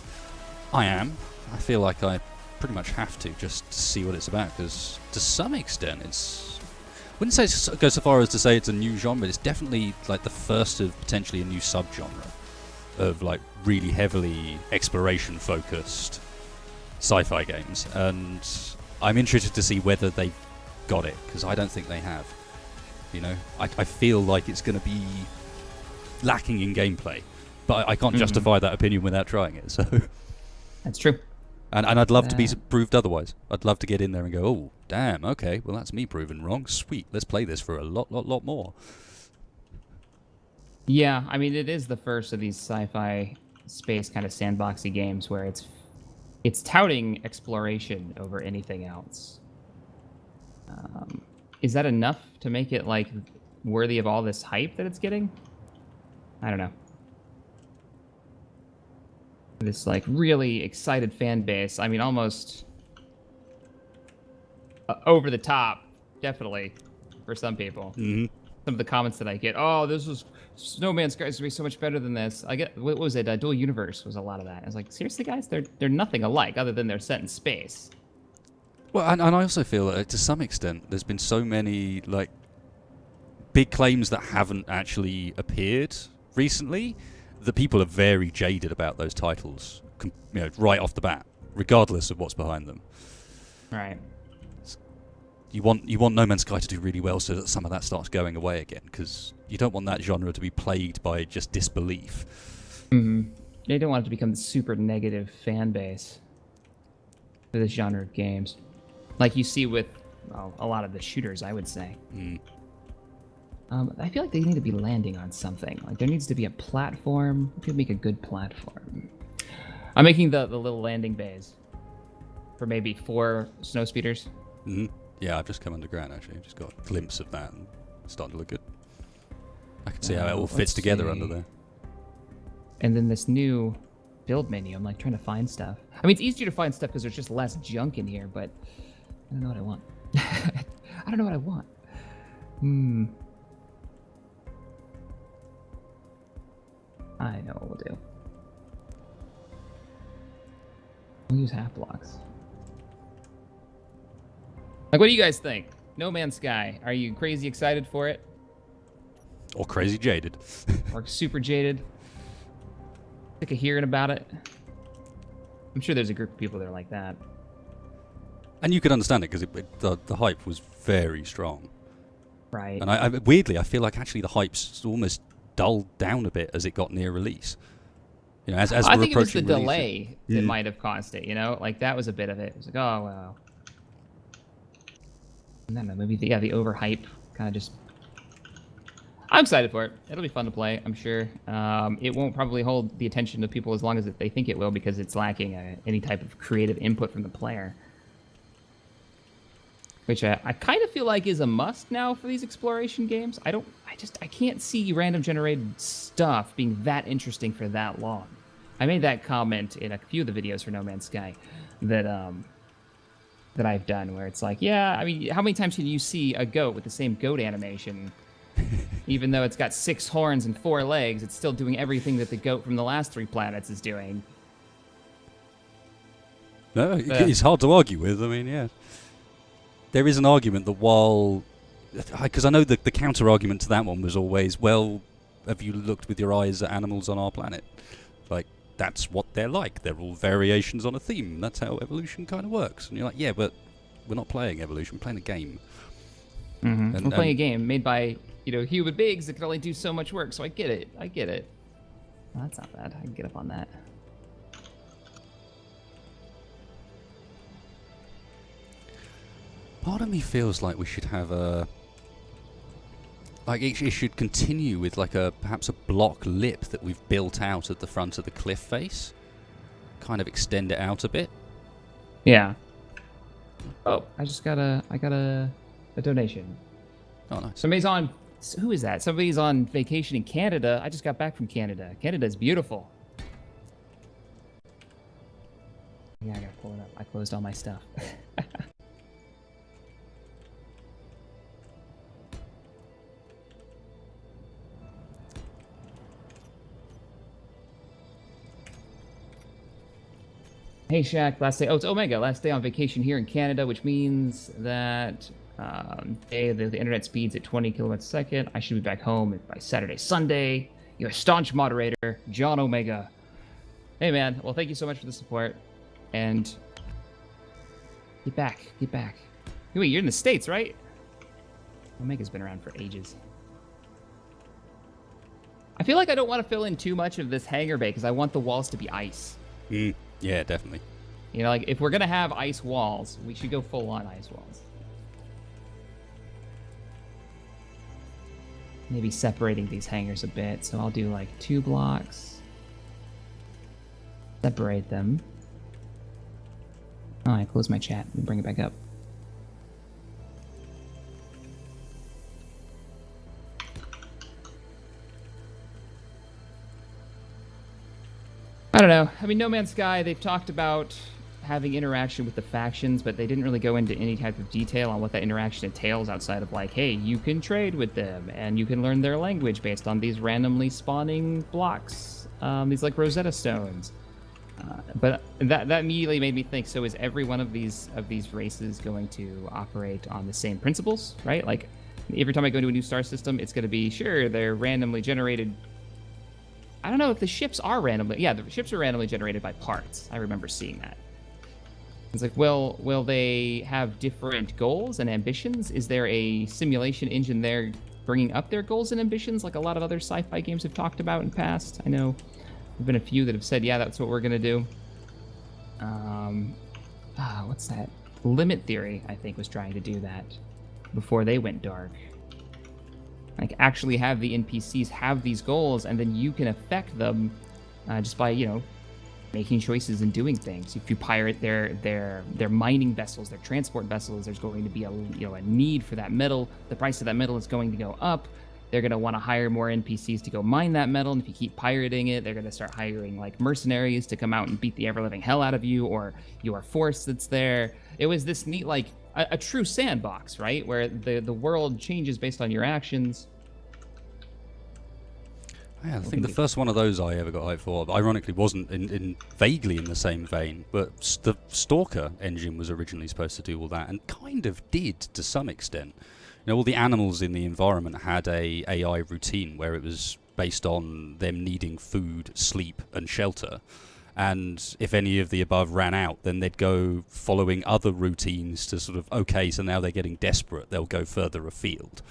I am. I feel like I pretty much have to just to see what it's about, because to some extent it's... I wouldn't say go so far as to say it's a new genre, but it's definitely like the first of potentially a new subgenre of like really heavily exploration-focused sci-fi games, and I'm interested to see whether they've got it, because I don't think they have. You know, I feel like it's going to be lacking in gameplay, but I can't justify that opinion without trying it. So that's true. And I'd love to be proved otherwise. I'd love to get in there and go, oh, damn, okay, well, that's me proven wrong. Sweet, let's play this for a lot more. Yeah, I mean, it is the first of these sci-fi space kind of sandboxy games where it's touting exploration over anything else. Is that enough to make it like worthy of all this hype that it's getting? I don't know. This like really excited fan base. I mean, almost over the top, definitely, for some people. Mm-hmm. Some of the comments that I get, oh, this was No Man's Sky is gonna be so much better than this. I get, what was it? Dual Universe was a lot of that. I was like, seriously, guys, they're nothing alike other than they're set in space. Well, and I also feel that to some extent there's been so many like big claims that haven't actually appeared recently that people are very jaded about those titles, right off the bat, regardless of what's behind them. Right. You want No Man's Sky to do really well so that some of that starts going away again, because you don't want that genre to be plagued by just disbelief. Mm-hmm. They don't want it to become the super negative fan base for this genre of games, like you see with a lot of the shooters, I would say. I feel like they need to be landing on something. Like there needs to be a platform. We could make a good platform. I'm making the little landing bays for maybe 4 snow speeders. Mm-hmm. Yeah, I've just come underground actually. Just got a glimpse of that and it's starting to look good. I can see how it all fits together under there. And then this new build menu, I'm like trying to find stuff. I mean, it's easier to find stuff because there's just less junk in here, but I don't know what I want. I don't know what I want. I know what we'll do. We'll use half blocks. Like, what do you guys think? No Man's Sky. Are you crazy excited for it? Or crazy jaded. Or super jaded? Sick of hearing about it? I'm sure there's a group of people that are like that. And you could understand it because the hype was very strong. Right. And weirdly, I feel like actually the hype's almost dulled down a bit as it got near release. You know, as I we're think it was the approaching delay that might have caused it, you know? Like, that was a bit of it. It was like, oh, wow. I don't know, maybe the overhype kind of just... I'm excited for it. It'll be fun to play, I'm sure. It won't probably hold the attention of people as long as they think it will because it's lacking any type of creative input from the player. Which I kind of feel like is a must now for these exploration games. I can't see random generated stuff being that interesting for that long. I made that comment in a few of the videos for No Man's Sky that I've done where it's like, yeah, I mean, how many times can you see a goat with the same goat animation? Even though it's got 6 horns and 4 legs, it's still doing everything that the goat from the last 3 planets is doing. No, it's hard to argue with. I mean, yeah. There is an argument that while... Because I know the counter-argument to that one was always, well, have you looked with your eyes at animals on our planet? Like, that's what they're like. They're all variations on a theme. That's how evolution kind of works. And you're like, yeah, but we're not playing evolution. We're playing a game. Mm-hmm. We're playing a game made by, human beings that can only do so much work. So I get it. Well, that's not bad. I can get up on that. Part of me feels like we should have a... Like, it should continue with, like, perhaps a block lip that we've built out at the front of the cliff face. Kind of extend it out a bit. Yeah. Oh, I got a donation. Oh, nice. Somebody's on... Who is that? Somebody's on vacation in Canada. I just got back from Canada. Canada's beautiful. Yeah, I gotta pull it up. I closed all my stuff. Hey Shaq, last day. Oh, it's Omega. Last day on vacation here in Canada, which means that the internet speed's at 20 kilobits a second. I should be back home by Saturday, Sunday. Your staunch moderator, John Omega. Hey man, well thank you so much for the support, and get back. Wait, you're in the States, right? Omega's been around for ages. I feel like I don't want to fill in too much of this hangar bay because I want the walls to be ice. Yeah, definitely. Like, if we're going to have ice walls, we should go full-on ice walls. Maybe separating these hangars a bit. So I'll do, like, 2 blocks. Separate them. Oh, I closed my chat. Let me bring it back up. I don't know. I mean, No Man's Sky, they've talked about having interaction with the factions, but they didn't really go into any type of detail on what that interaction entails outside of like, hey, you can trade with them, and you can learn their language based on these randomly spawning blocks, these like Rosetta Stones. But that immediately made me think, so is every one of these races going to operate on the same principles, right? Like, every time I go into a new star system, it's going to be, sure, they're randomly generated. I don't know if the ships are randomly... Yeah, the ships are randomly generated by parts. I remember seeing that. It's like, well, will they have different goals and ambitions? Is there a simulation engine there bringing up their goals and ambitions like a lot of other sci-fi games have talked about in the past? I know there've been a few that have said, yeah, that's what we're going to do. What's that? Limit Theory, I think, was trying to do that before they went dark. Like, actually have the NPCs have these goals, and then you can affect them just by, making choices and doing things. If you pirate their mining vessels, their transport vessels, there's going to be a need for that metal. The price of that metal is going to go up. They're going to want to hire more NPCs to go mine that metal, and if you keep pirating it, they're going to start hiring like mercenaries to come out and beat the ever-living hell out of you, or your force that's there. It was this neat, like, a true sandbox, right? Where the world changes based on your actions. Yeah, I think the first one of those I ever got hyped for, ironically, wasn't in vaguely in the same vein, but the Stalker engine was originally supposed to do all that, and kind of did to some extent. You know, all the animals in the environment had a AI routine where it was based on them needing food, sleep, and shelter. And if any of the above ran out, then they'd go following other routines to sort of, okay, so now they're getting desperate, they'll go further afield.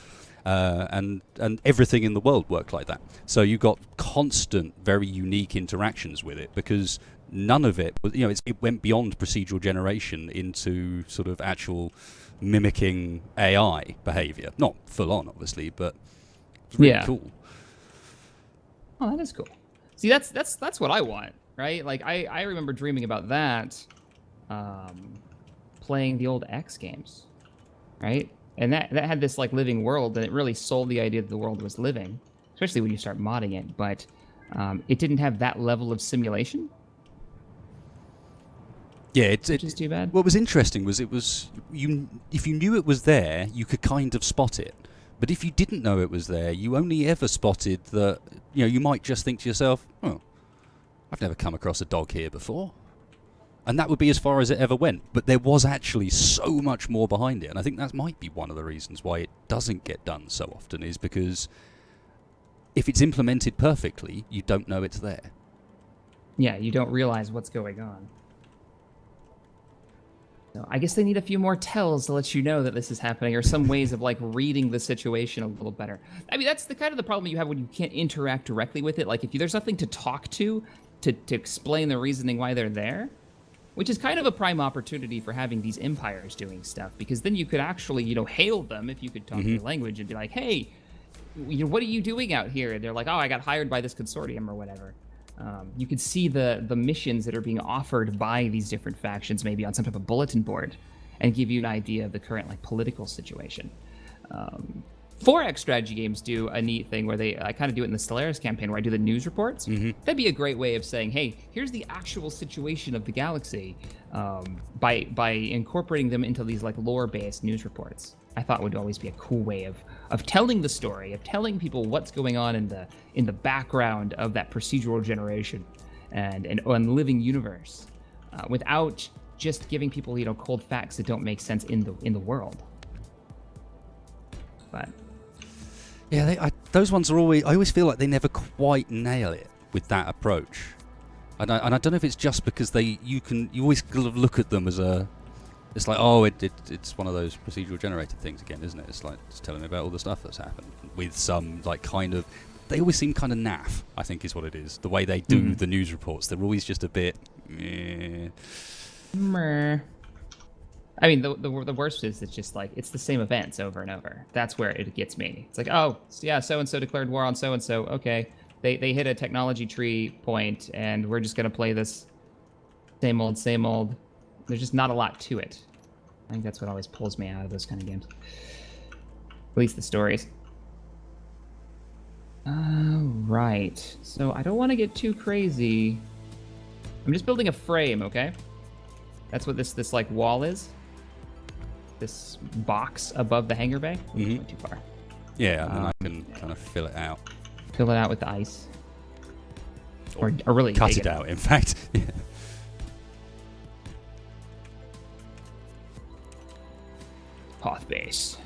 And everything in the world worked like that. So you got constant, very unique interactions with it, because none of it was, you know, it went beyond procedural generation into sort of actual mimicking AI behavior. Not full on, obviously, but it's really cool. Oh, that is cool. See, that's what I want, right? Like I remember dreaming about that, playing the old X games, right? And that had this like living world, and it really sold the idea that the world was living, especially when you start modding it. But it didn't have that level of simulation. Yeah, which is too bad. What was interesting was if you knew it was there, you could kind of spot it. But if you didn't know it was there, you only ever spotted that, you know, you might just think to yourself, oh, I've never come across a dog here before. And that would be as far as it ever went. But there was actually so much more behind it. And I think that might be one of the reasons why it doesn't get done so often, is because if it's implemented perfectly, you don't know it's there. Yeah, you don't realize what's going on. So I guess they need a few more tells to let you know that this is happening, or some ways of like reading the situation a little better. I mean, that's the kind of the problem you have when you can't interact directly with it. Like if there's nothing to talk to explain the reasoning why they're there, which is kind of a prime opportunity for having these empires doing stuff, because then you could actually, you know, hail them if you could talk their language and be like, hey, you know, what are you doing out here? And they're like, oh, I got hired by this consortium or whatever. You could see the missions that are being offered by these different factions, maybe on some type of bulletin board, and give you an idea of the current like political situation. 4X strategy games do a neat thing where I kind of do it in the Stellaris campaign, where I do the news reports. That'd be a great way of saying, hey, here's the actual situation of the galaxy, by incorporating them into these like lore-based news reports. I thought would always be a cool way of telling the story, of telling people what's going on in the background of that procedural generation and living universe, without just giving people, you know, cold facts that don't make sense in the world. But yeah, those ones are always. I always feel like they never quite nail it with that approach, and I don't know if it's just because you always kind of look at them as a. It's like, oh, it's one of those procedural generated things again, isn't it? It's like it's telling me about all the stuff that's happened with some like kind of. They always seem kind of naff, I think is what it is. The way they do the news reports, they're always just a bit. Meh. I mean, the worst is it's just like, it's the same events over and over. That's where it gets me. It's like, oh, yeah, so-and-so declared war on so-and-so. Okay, they hit a technology tree point, and we're just going to play this same old. There's just not a lot to it. I think that's what always pulls me out of those kind of games. At least the stories. Right. So I don't want to get too crazy. I'm just building a frame, okay? That's what this like wall is. This box above the hangar bay. Went too far. Yeah, and then I can kind of fill it out. Fill it out with the ice. Or really cut it out, in fact. Hoth base.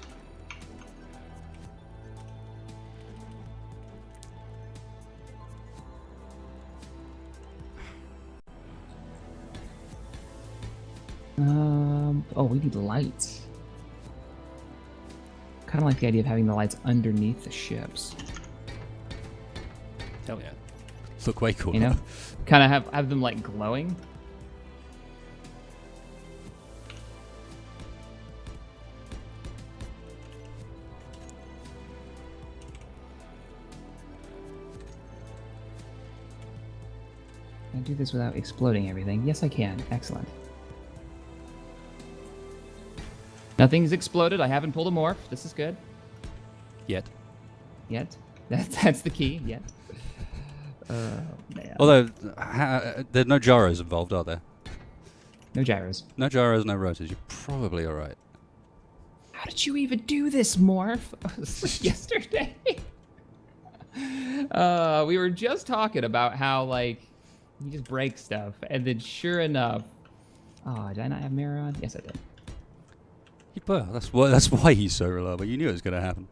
Oh, we need lights. Kind of like the idea of having the lights underneath the ships. Hell yeah. Look way cool. You know? Kind of have them like glowing. Can I do this without exploding everything? Yes, I can. Excellent. Nothing's exploded. I haven't pulled a morph. This is good. Yet. Yet. That's the key. Yet. Oh man. Although there are no gyros involved, are there? No gyros. No gyros, no rotors. You're probably all right. How did you even do this, Morph? Yesterday. We were just talking about how like you just break stuff, and then sure enough, oh, did I not have mirror on? Yes, I did. Well, that's why he's so reliable. You knew it was going to happen.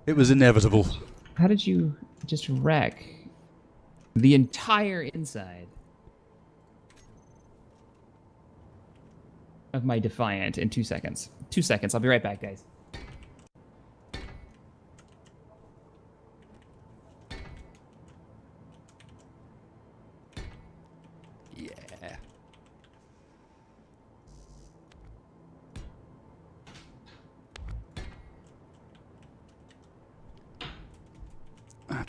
It was inevitable. How did you just wreck the entire inside of my Defiant in 2 seconds? 2 seconds. I'll be right back, guys. Yeah.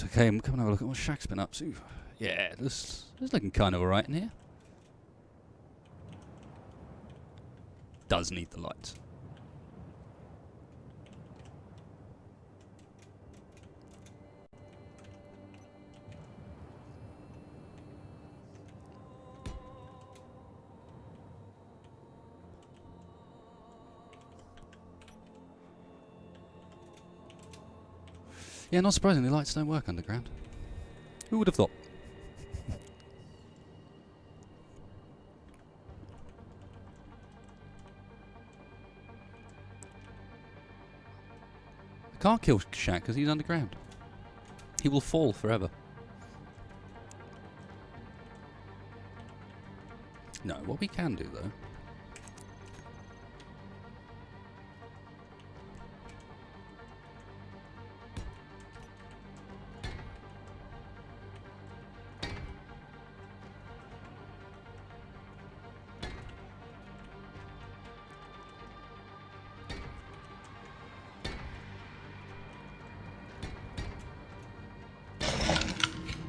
Okay, I'm coming to have a look at what Shack's been up to. Yeah, this is looking kind of alright in here. Does need the lights. Yeah, not surprisingly, lights don't work underground. Who would have thought? I can't kill Shack because he's underground. He will fall forever. No, what we can do though.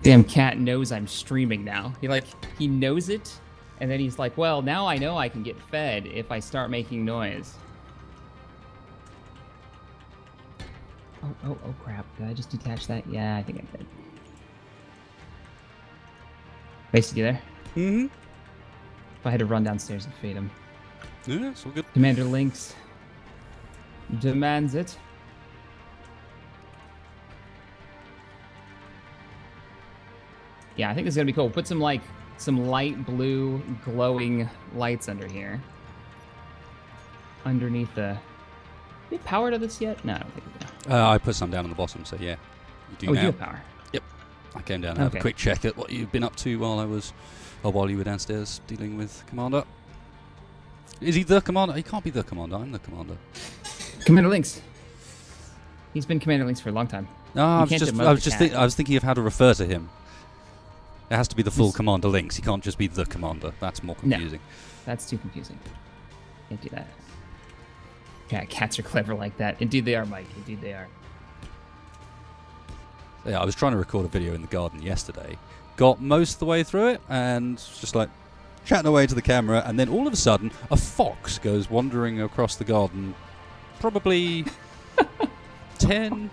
Damn cat knows I'm streaming now. He knows it, and then he's like, well, now I know I can get fed if I start making noise. Oh crap. Did I just detach that? Yeah, I think I did. Basically there. Mm-hmm. If I had to run downstairs and feed him. Yeah, it's all good. Commander Lynx demands it. Yeah, I think this is gonna be cool. Put some light blue glowing lights under here. Underneath the... Do you have power to this yet? No, I don't think we do. I put some down on the bottom, so yeah. You do now. You do have power. Yep. I came down and have a quick check at what you've been up to while you were downstairs dealing with Commander. Is he the Commander? He can't be the Commander. I'm the Commander. Commander Lynx. He's been Commander Lynx for a long time. No, I was thinking of how to refer to him. It has to be the full Commander Lynx. He can't just be the Commander. That's more confusing. No, that's too confusing. Can't do that. Yeah, cats are clever like that. Indeed they are, Mike. Indeed they are. Yeah, I was trying to record a video in the garden yesterday. Got most of the way through it, and just like chatting away to the camera, and then all of a sudden, a fox goes wandering across the garden, probably 10,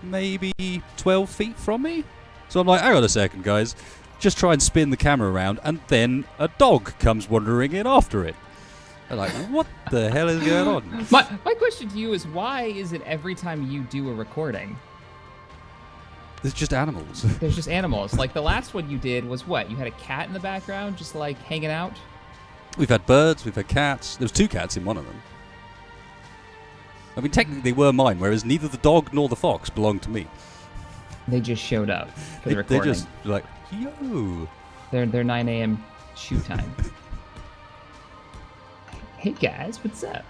maybe 12 feet from me. So I'm like, hang on a second, guys. Just try and spin the camera around, and then a dog comes wandering in after it. I'm like, what the hell is going on? My question to you is, why is it every time you do a recording? There's just animals. There's just animals. Like the last one you did was what? You had a cat in the background just like hanging out? We've had birds, we've had cats. There was 2 cats in one of them. I mean, technically they were mine, whereas neither the dog nor the fox belonged to me. They just showed up for the recording. They're just like, yo. They're 9 a.m. shoot time. Hey guys, what's up?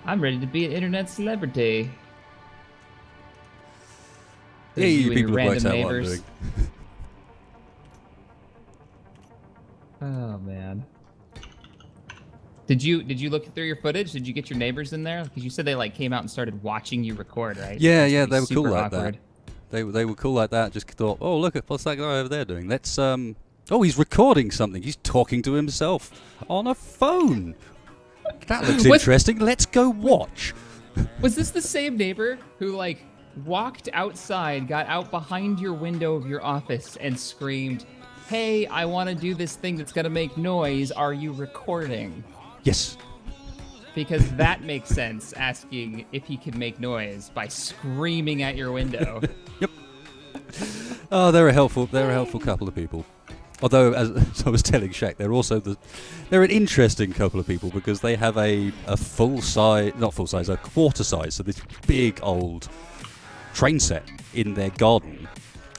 I'm ready to be an internet celebrity. Hey, you people have worked out what I'm doing. Oh man. Did you look through your footage? Did you get your neighbors in there? Because you said they like came out and started watching you record, right? Yeah, they were cool like awkward. that. They were cool like that. Just thought, oh look at what's that guy over there doing? Let's oh, he's recording something. He's talking to himself on a phone. That looks interesting. Let's go watch. Was this the same neighbor who like walked outside, got out behind your window of your office, and screamed, "Hey, I want to do this thing that's gonna make noise. Are you recording?" Yes. Because that makes sense, asking if he can make noise by screaming at your window. Yep. Oh, they're a helpful couple of people. Although, as I was telling Shaq, they're an interesting couple of people because they have a quarter size, so this big old train set in their garden,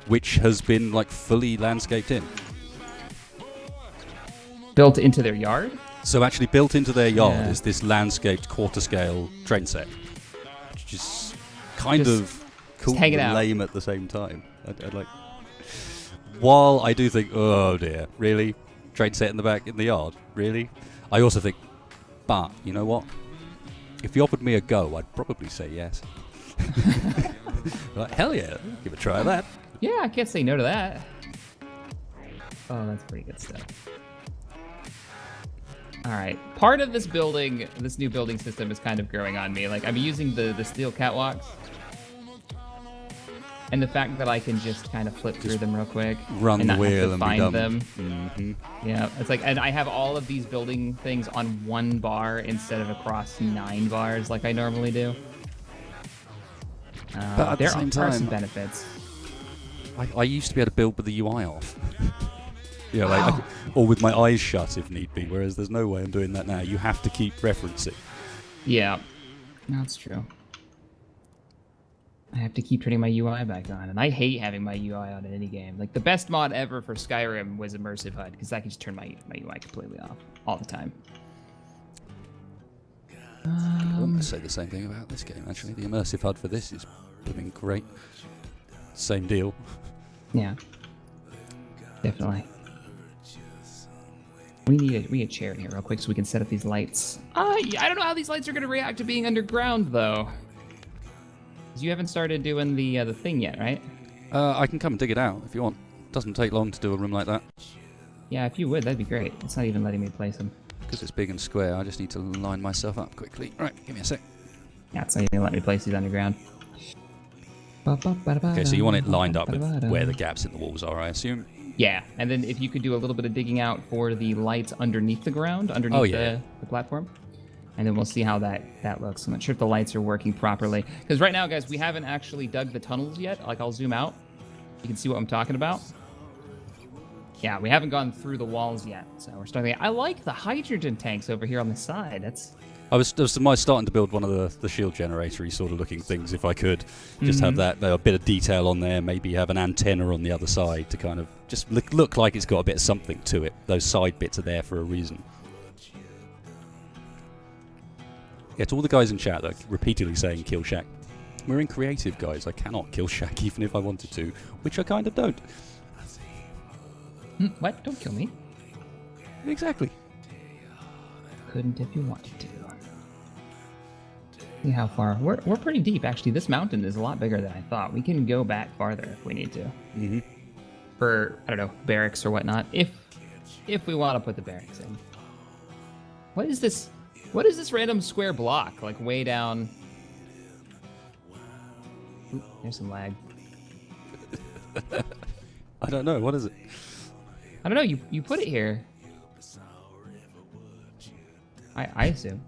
which has been like fully landscaped in. Built into their yard? So actually built into their yard is this landscaped quarter-scale train set, which is kind of cool and lame at the same time. I'd like. While I do think, oh dear, really? Train set in the yard? Really? I also think, but, you know what? If you offered me a go, I'd probably say yes. Like, hell yeah, give a try at that. Yeah, I can't say no to that. Oh, that's pretty good stuff. All right, part of this new building system is kind of growing on me. Like, I'm using the steel catwalks. And the fact that I can just kind of flip through them real quick, run and the not wheel have to and be find done. them. Mm-hmm. Yeah, it's like, and I have all of these building things on one bar instead of across 9 bars like I normally do. But at there the same are time, some benefits. I used to be able to build with the UI off. Yeah, like, or with my eyes shut if need be. Whereas there's no way I'm doing that now. You have to keep referencing. Yeah, that's true. I have to keep turning my UI back on, and I hate having my UI on in any game. Like, the best mod ever for Skyrim was Immersive HUD, because I can just turn my UI completely off all the time. I wouldn't say the same thing about this game, actually. The Immersive HUD for this is blooming great. Same deal. Yeah, definitely. We need a chair in here real quick so we can set up these lights. I don't know how these lights are going to react to being underground, though. You haven't started doing the thing yet, right? I can come and dig it out if you want. Doesn't take long to do a room like that. Yeah, if you would, that'd be great. It's not even letting me place them. Because it's big and square, I just need to line myself up quickly. Right, give me a sec. Yeah, it's not even let me place these underground. Okay, so you want it lined up with where the gaps in the walls are, I assume? Yeah, and then if you could do a little bit of digging out for the lights underneath the ground, underneath the platform. And then we'll see how that looks. I'm not sure if the lights are working properly. Because right now, guys, we haven't actually dug the tunnels yet. Like, I'll zoom out. You can see what I'm talking about. Yeah, we haven't gone through the walls yet. So we're starting. I like the hydrogen tanks over here on the side. I was starting to build one of the shield generatory sort of looking things if I could. Just have that a bit of detail on there. Maybe have an antenna on the other side to kind of just look like it's got a bit of something to it. Those side bits are there for a reason. Yeah, to all the guys in chat that are repeatedly saying kill Shaq. We're in creative, guys. I cannot kill Shaq even if I wanted to, which I kind of don't. What? Don't kill me. Exactly. Couldn't if you wanted to. See how far. We're pretty deep, actually. This mountain is a lot bigger than I thought. We can go back farther if we need to. Mm-hmm. For, I don't know, barracks or whatnot. If we want to put the barracks in. What is this? What is this random square block, like way down? Ooh, there's some lag. I don't know. What is it? I don't know. You put it here. I assume.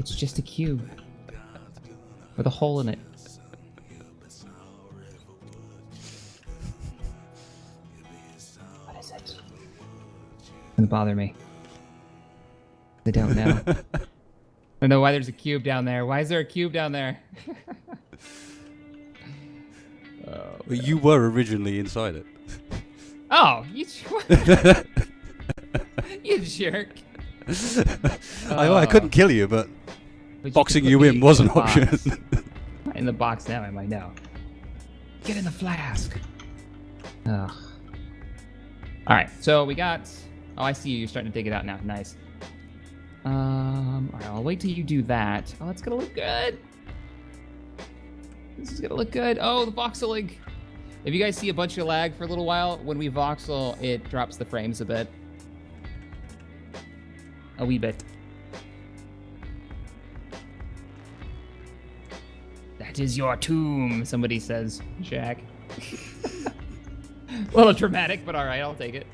It's just a cube. With a hole in it. What is it? It's gonna bother me. I don't know. I don't know why there's a cube down there. Why is there a cube down there? Well, you were originally inside it. Oh, you you jerk. I couldn't kill you, but boxing you in was an option. In the box now, am I know? Get in the flask. Ugh. All right, so we got. Oh, I see you. You're starting to dig it out now. Nice. All right, I'll wait till you do that. Oh, that's gonna look good. This is gonna look good. Oh, the voxeling. If you guys see a bunch of lag for a little while, when we voxel, it drops the frames a bit. A wee bit. It is your tomb, somebody says, Jack. A little dramatic, but all right, I'll take it.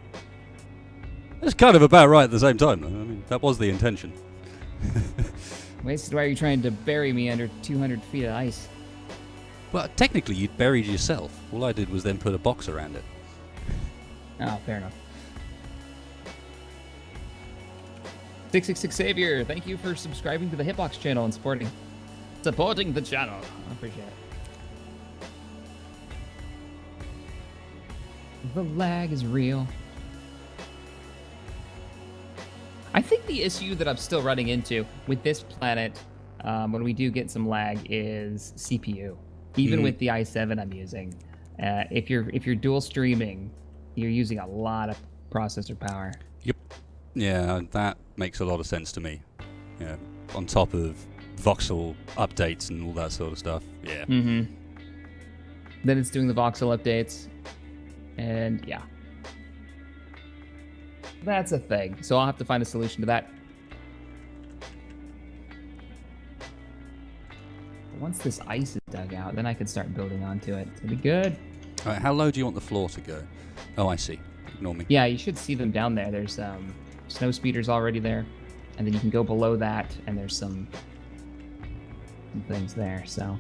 It's kind of about right at the same time, though. I mean, that was the intention. Wasted, why are you trying to bury me under 200 feet of ice? Well, technically, you'd buried yourself. All I did was then put a box around it. Oh, fair enough. 666 Savior, thank you for subscribing to the Hitbox channel and supporting the channel. I appreciate it. The lag is real. I think the issue that I'm still running into with this planet, when we do get some lag, is CPU. Even with the i7 I'm using, if you're dual streaming, you're using a lot of processor power. Yep. Yeah, that makes a lot of sense to me. Yeah, on top of Voxel updates and all that sort of stuff. Yeah. Mm-hmm. Then it's doing the Voxel updates, and yeah. That's a thing. So I'll have to find a solution to that. Once this ice is dug out, then I can start building onto it. It'll be good. All right, how low do you want the floor to go? Oh, I see. Ignore me. Yeah, you should see them down there. There's snow speeders already there. And then you can go below that, and there's some things there, so.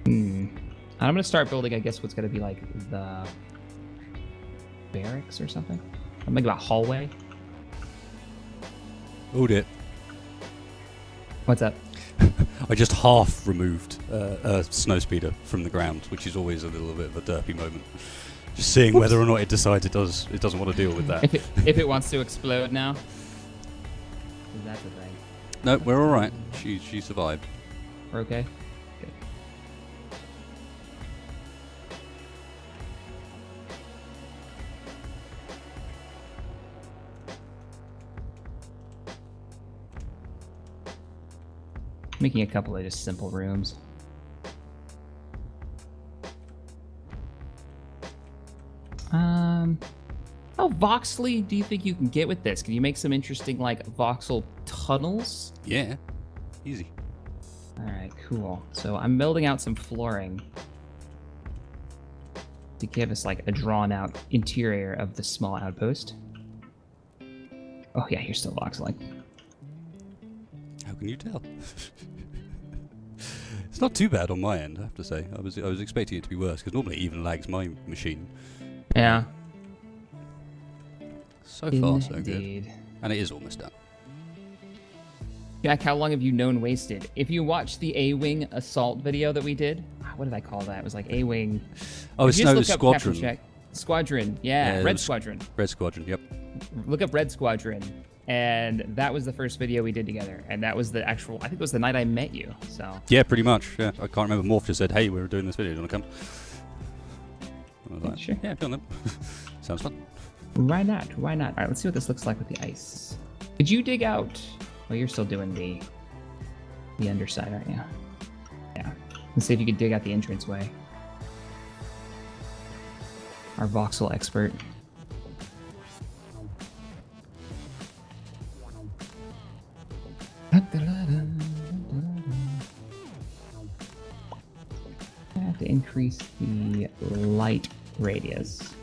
I'm going to start building, I guess, what's going to be like the barracks or something. I'm thinking about hallway. Oh dear. What's up? I just half removed a snow speeder from the ground, which is always a little bit of a derpy moment. Just seeing whether or not it decides it doesn't want to deal with that. If it wants to explode now. That's the thing. No, we're all right. She survived. We're okay. Good. Making a couple of just simple rooms. How voxely do you think you can get with this? Can you make some interesting, like, voxel tunnels? Yeah, easy. All right, cool. So I'm building out some flooring to give us, like, a drawn-out interior of the small outpost. Oh yeah, you're still voxeling. How can you tell? It's not too bad on my end, I have to say. I was expecting it to be worse, because normally it even lags my machine. Yeah. So far, so good. Indeed. And it is almost done. Jack, how long have you known Wasted? If you watch the A-Wing assault video that we did, what did I call that? It was like A-Wing. Oh, it's no Squadron. CaptainShack. Squadron, yeah. Red Squadron. Red Squadron, yep. Look up Red Squadron. And that was the first video we did together. And that was the actual, I think it was the night I met you, so. Yeah, pretty much, yeah. I can't remember. Morph just said, hey, we were doing this video, do you want to come? I was like, sure. Yeah, come on then. Sounds fun. Why not? Why not? All right, let's see what this looks like with the ice. Did you dig out? Well, you're still doing the underside, aren't you? Yeah. Let's see if you could dig out the entranceway. Our voxel expert. I have to increase the light radius.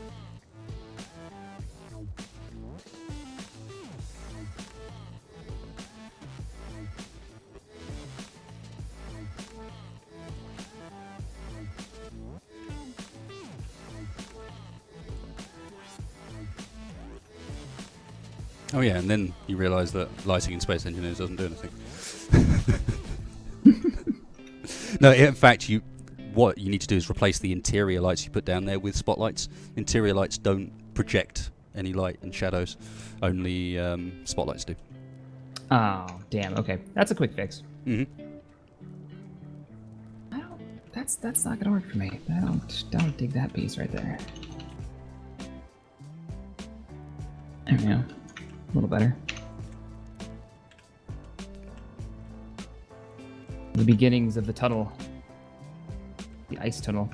Oh yeah, and then you realise that lighting in Space Engineers doesn't do anything. No, in fact, what you need to do is replace the interior lights you put down there with spotlights. Interior lights don't project any light and shadows, only spotlights do. Oh, damn. Okay, that's a quick fix. Mm-hmm. That's not gonna work for me. I don't dig that piece right there. There we go. A little better. The beginnings of the tunnel. The ice tunnel.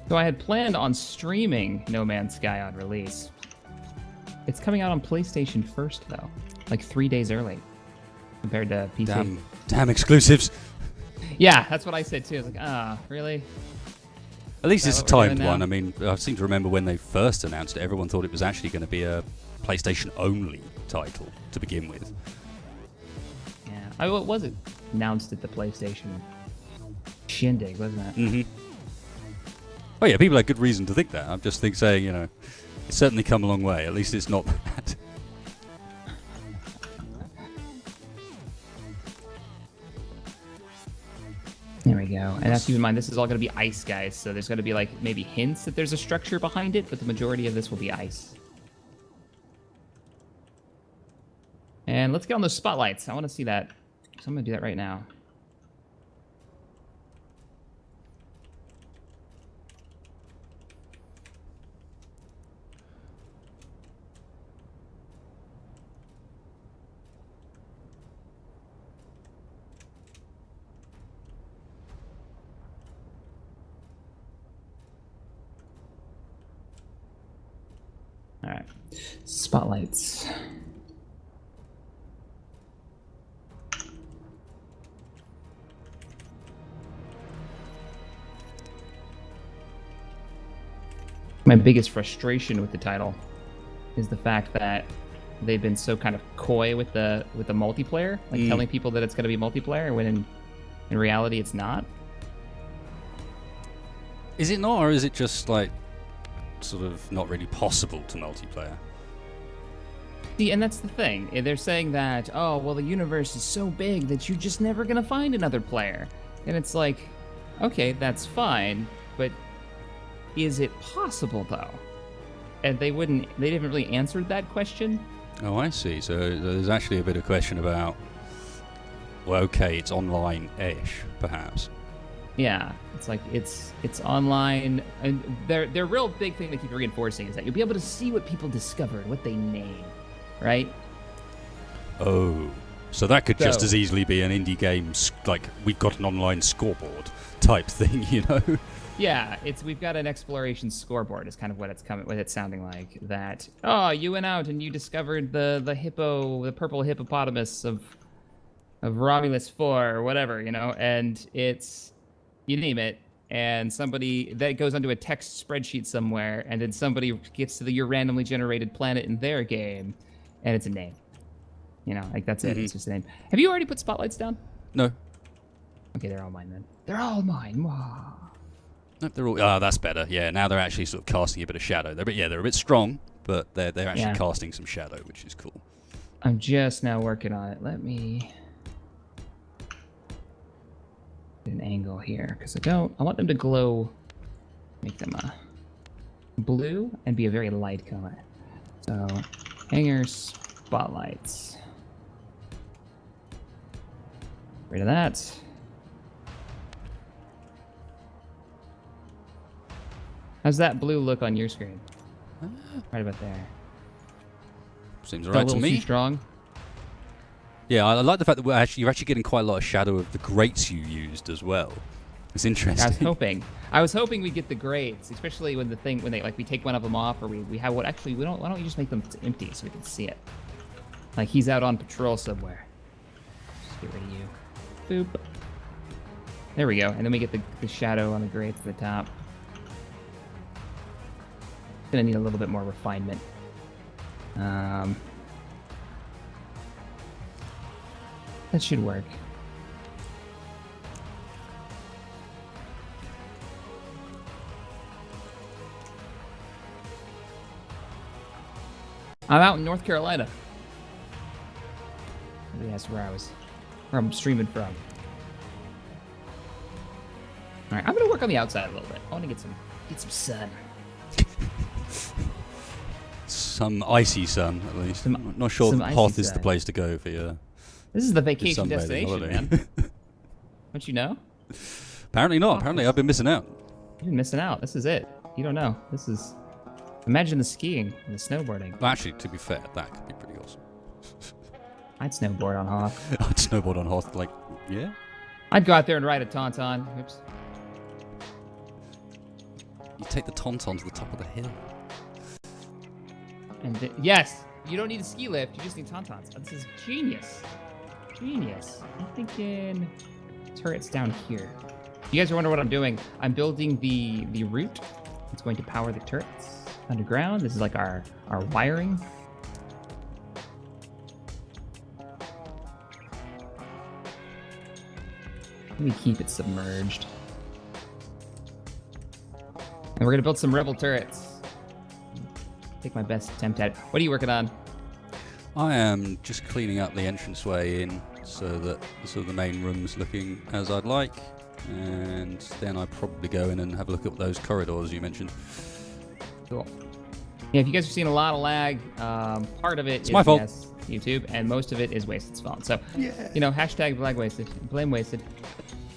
So I had planned on streaming No Man's Sky on release. It's coming out on PlayStation first, though. Like 3 days early compared to PC. Damn exclusives. Yeah, that's what I said too. I was like, really? At least it's a timed one. I mean, I seem to remember when they first announced it, everyone thought it was actually going to be a PlayStation-only title to begin with. Yeah. What was it? Announced at the PlayStation shindig, wasn't it? Mm-hmm. Oh yeah, people had good reason to think that. I'm just saying, you know, it's certainly come a long way. At least it's not bad. There we go. And have to keep in mind, this is all going to be ice, guys. So there's going to be like maybe hints that there's a structure behind it, but the majority of this will be ice. And let's get on those spotlights. I want to see that. So I'm going to do that right now. All right, spotlights. My biggest frustration with the title is the fact that they've been so kind of coy with the multiplayer, like telling people that it's going to be multiplayer when in reality it's not. Is it not, or is it just like sort of not really possible to multiplayer? See, and that's the thing. They're saying that, oh, well, the universe is so big that you're just never going to find another player. And it's like, okay, that's fine, but is it possible, though? And they didn't really answer that question. Oh, I see. So there's actually a bit of question about, well, okay, it's online-ish, perhaps. Yeah, it's like it's online, and their real big thing they keep reinforcing is that you'll be able to see what people discovered, what they name, right? Oh, so that could just as easily be an indie game, like we've got an online scoreboard type thing, you know? Yeah, we've got an exploration scoreboard is kind of what it's sounding like. That, oh, you went out and you discovered the purple hippopotamus of Romulus 4 or whatever, you know, and it's, you name it, and somebody that goes onto a text spreadsheet somewhere, and then somebody gets to your randomly generated planet in their game, and it's a name. You know, like that's it. It's just a name. Have you already put spotlights down? No. Okay, they're all mine then. They're all mine. Wow. Nope, they're all. Ah, that's better. Yeah, now they're actually sort of casting a bit of shadow. They're a bit strong, but they're actually casting some shadow, which is cool. I'm just now working on it. Let me get an angle here, because I want them to glow, make them blue and be a very light color. So, hanger spotlights. Rid of that. How's that blue look on your screen? Right about there. Seems alright to me. Too strong. Yeah, I like the fact that you're actually getting quite a lot of shadow of the grates you used as well. It's interesting. I was hoping we'd get the grates, especially when we take one of them off, or we have what. Actually, why don't you just make them empty so we can see it? Like he's out on patrol somewhere. Just get rid of you. Boop. There we go. And then we get the shadow on the grates at the top. Gonna need a little bit more refinement. That should work. I'm out in North Carolina. Maybe that's where I'm streaming from. All right, I'm gonna work on the outside a little bit. I want to get some sun. Some icy sun, at least. Not sure that Hoth is the place to go for your. This is the vacation destination, man. Don't you know? Apparently not. Apparently I've been missing out. You've been missing out. This is it. You don't know. This is. Imagine the skiing and the snowboarding. Well, actually, to be fair, that could be pretty awesome. I'd snowboard on Hoth. I'd snowboard on Hoth, like, yeah? I'd go out there and ride a tauntaun. Oops. You take the Tauntaun to the top of the hill. And yes, you don't need a ski lift. You just need tauntauns. This is genius. Genius. I'm thinking turrets down here. You guys are wondering what I'm doing. I'm building the route. It's going to power the turrets underground. This is like our wiring. Let me keep it submerged. And we're gonna build some rebel turrets. Take my best attempt at it. What are you working on? I am just cleaning up the entranceway in so that the main room's looking as I'd like. And then I probably go in and have a look at those corridors you mentioned. Cool. Yeah, if you guys are seeing a lot of lag, part of it is my fault. Yes, YouTube, and most of it is Wasted's fault. So, Yeah. you know, hashtag Blag Wasted. Blame Wasted.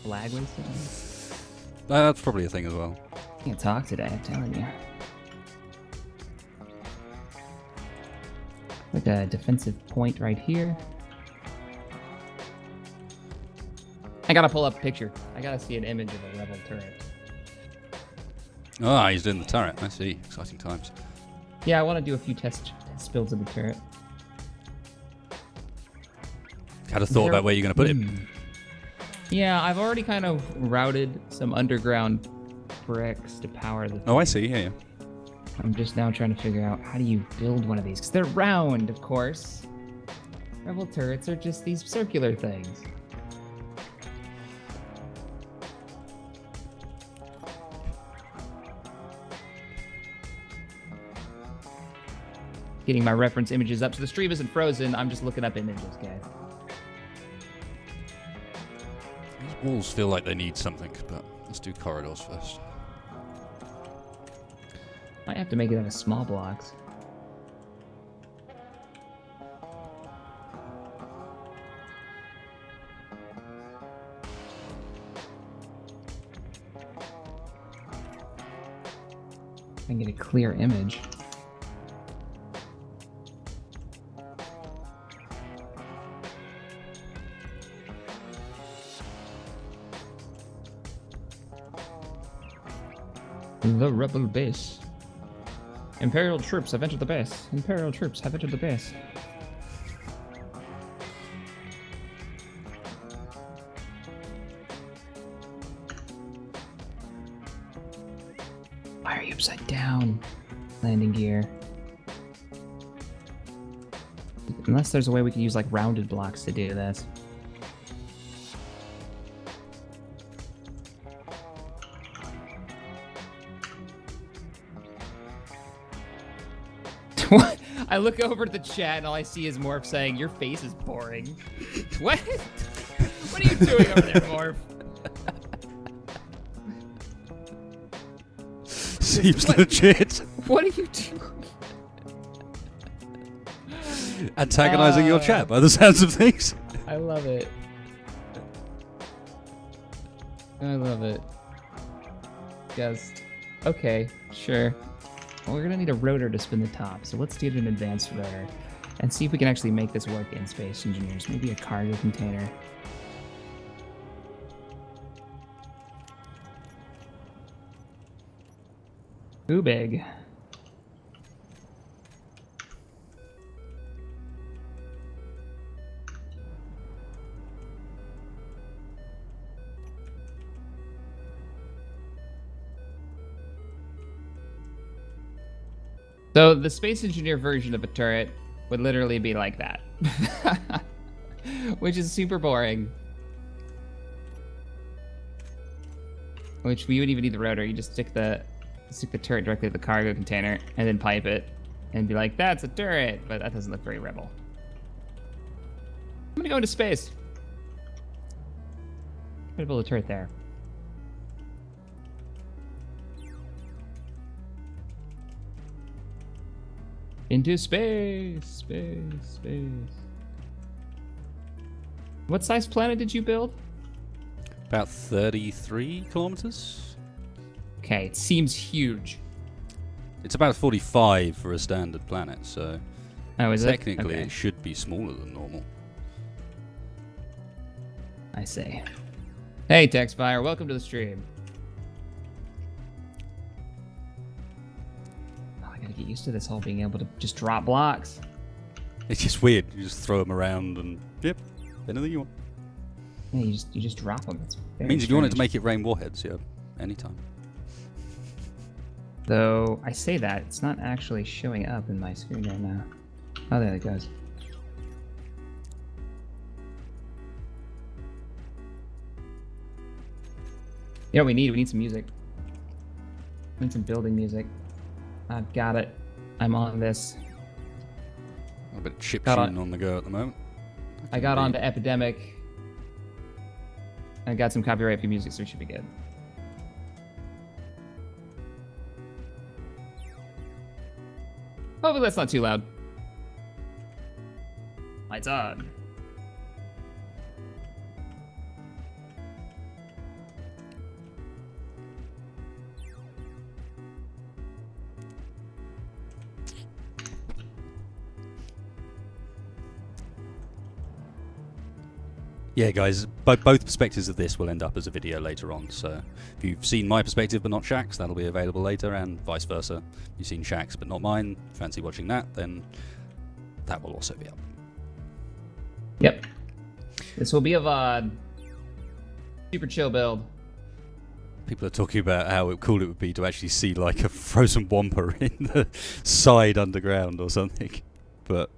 Blag Wasted? That's probably a thing as well. Can't talk today, I'm telling you. Like a defensive point right here. I gotta pull up a picture. I gotta see an image of a rebel turret. Ah, he's doing the turret. I see. Exciting times. Yeah, I want to do a few test builds of the turret. Had a thought about where you're going to put him. Yeah, I've already kind of routed some underground bricks to power the... Oh, I see. Yeah, yeah. I'm just now trying to figure out how do you build one of these, because they're round, of course. Rebel turrets are just these circular things. Getting my reference images up, so the stream isn't frozen. I'm just looking up images, guys. These walls feel like they need something, but let's do corridors first. Might have to make it out of small blocks. I can get a clear image. The rebel base. Imperial troops have entered the base. Imperial troops have entered the base. Why are you upside down? Landing gear. Unless there's a way we can use like rounded blocks to do this. What? I look over to the chat and all I see is Morph saying, "Your face is boring." What? What are you doing over there, Morph? Seems legit. What are you doing? Antagonizing your chat by the sounds of things. I love it. I love it. Yes. Okay, sure. Well, we're gonna need a rotor to spin the top, so let's do an advanced rotor and see if we can actually make this work in Space Engineers. Maybe a cargo container. Too big. So the Space Engineer version of a turret would literally be like that, which is super boring. Which we would even need the rotor. You just stick the turret directly to the cargo container and then pipe it and be like, that's a turret, but that doesn't look very rebel. I'm gonna go into space. I'm gonna build a turret there. Into space, space. What size planet did you build? About 33 kilometers. Okay, it seems huge. It's about 45 for a standard planet, so Oh, is technically it it should be smaller than normal. I see. Hey, Textfire, welcome to the stream. used to this whole being able to just drop blocks. It's just weird. You just throw them around and, yep, anything you want. Yeah, you just drop them. It's It means if you wanted to make it rain warheads, yeah, anytime. Though, I say that, it's not actually showing up in my screen right now. Oh, there it goes. You know what we need? We need some music. We need some building music. I've got it. I'm on this. A bit of chiptune on the go at the moment. I got onto Epidemic. I got some copyright-free music, so we should be good. Hopefully that's not too loud. Lights on. Yeah, guys, both perspectives of this will end up as a video later on, so if you've seen my perspective but not Shack's, that'll be available later, and vice versa. If you've seen Shack's but not mine, fancy watching that, then that will also be up. Yep. This will be a VOD. Super chill build. People are talking about how cool it would be to actually see like a frozen wampa in the side underground or something, but...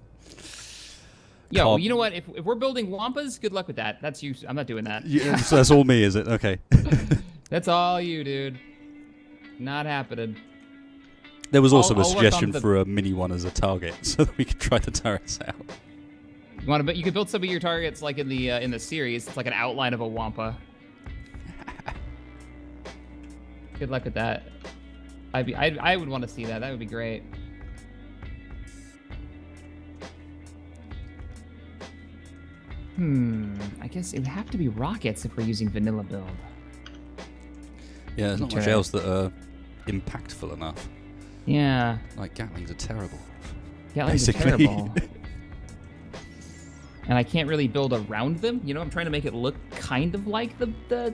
Yo, well, you know what? If we're building wampas, good luck with that. That's you. I'm not doing that. Yeah, so that's all me, is it? Okay. That's all you, dude. Not happening. There was also a suggestion for a mini one as a target, so that we could try the turrets out. You want to? But you could build some of your targets like in the series. It's like an outline of a wampa. Good luck with that. I would want to see that. That would be great. I guess it would have to be rockets if we're using vanilla build. Yeah, there's not much else that are impactful enough. Yeah. Like, Gatlings are terrible. Gatlings are terrible. And I can't really build around them. You know, I'm trying to make it look kind of like the... Da,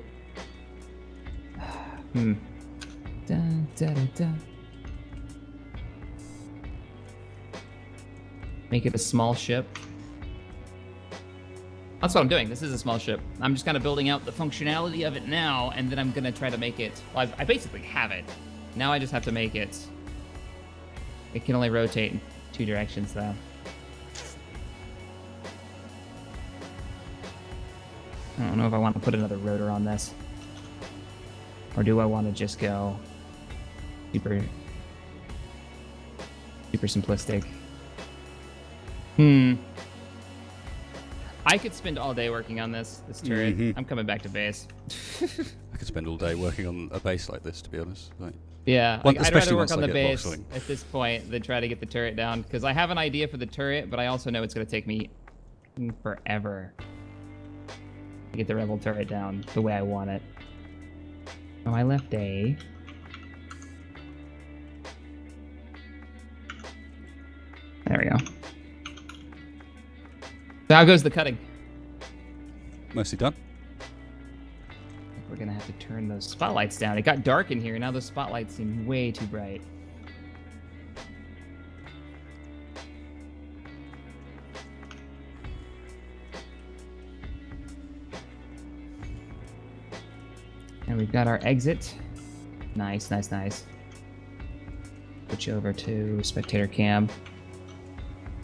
da, da, da. Make it a small ship. That's what I'm doing. This is a small ship. I'm just kind of building out the functionality of it now, and then I'm going to try to make it... Well, I basically have it. Now I just have to make it... It can only rotate in 2 directions, though. I don't know if I want to put another rotor on this. Or do I want to just go... Super simplistic? I could spend all day working on this turret. I'm coming back to base. I could spend all day working on a base like this, to be honest. Like, yeah, I'd rather work on the base voxeling at this point than try to get the turret down, because I have an idea for the turret, but I also know it's going to take me forever to get the rebel turret down the way I want it. Oh, I left A. There we go. So how goes the cutting? Mostly done. I think we're gonna have to turn those spotlights down. It got dark in here, now those spotlights seem way too bright. And we've got our exit. Nice, nice, nice. Switch over to spectator cam.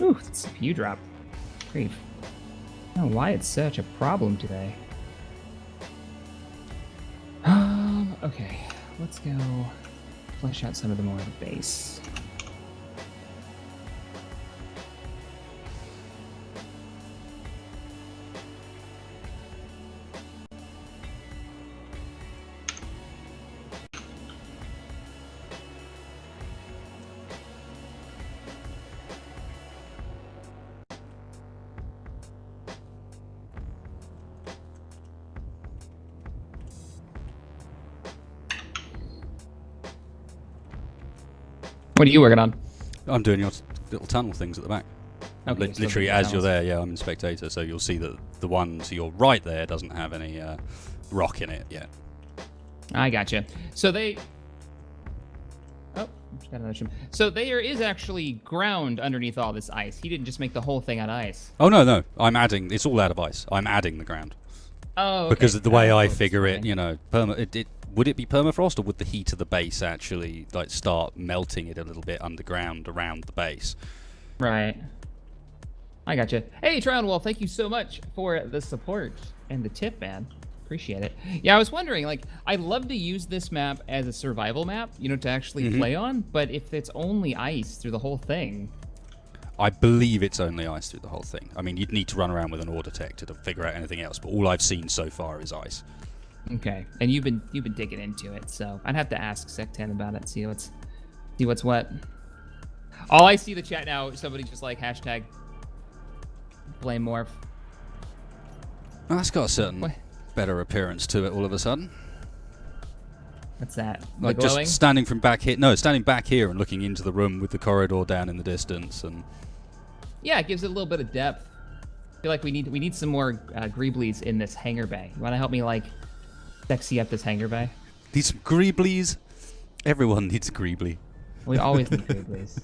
Ooh, the CPU drop. Grief. I don't know why it's such a problem today. Okay, let's go flesh out some of the more of the base. What are you working on? I'm doing your little tunnel things at the back. Okay, Literally, as you're there, yeah, I'm in spectator, so you'll see that the one to your right there doesn't have any rock in it yet. I gotcha. So Just got another shim. So there is actually ground underneath all this ice. He didn't just make the whole thing out of ice. Oh, no. I'm adding... It's all out of ice. I'm adding the ground. Oh, okay. Because of the way I that's figure fine. it, you know, would it be permafrost, or would the heat of the base actually like start melting it a little bit underground around the base? Right. I gotcha. Hey, Trial Wolf, thank you so much for the support and the tip, man. Appreciate it. Yeah, I was wondering, like, I'd love to use this map as a survival map, you know, to actually play on, but if it's only ice through the whole thing... I believe it's only ice through the whole thing. I mean, you'd need to run around with an ore detector to figure out anything else, but all I've seen so far is ice. Okay, and you've been digging into it, so I'd have to ask Sec10 about it, see what's what. All I see the chat now, somebody just like hashtag blame Morph. Well, that's got a certain better appearance to it all of a sudden. What's that? Like glowing? just standing from back here. No, standing back here and looking into the room with the corridor down in the distance, and yeah, it gives it a little bit of depth. I feel like we need some more greeblies in this hangar bay. You want to help me like sexy up this hangar bay? need some greeblies. Everyone needs a greebly. We always need greeblies.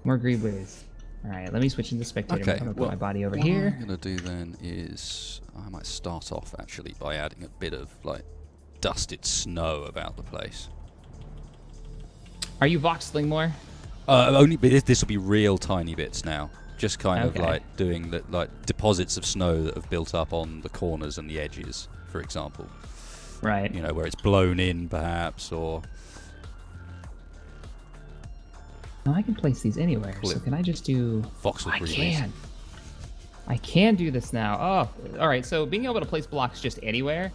More greeblies. All right, let me switch into spectator. Okay, I'm gonna put my body over what here. I'm gonna do then is I might start off actually by adding a bit of like dusted snow about the place. Are you voxeling more? Only this will be real tiny bits now. Just kind of Okay. like doing the like deposits of snow that have built up on the corners and the edges, for example. Right. You know, where it's blown in perhaps, or No, I can place these anywhere. Cool. So can I just do... voxel I greeblies. can do this now. Oh, all right. So being able to place blocks just anywhere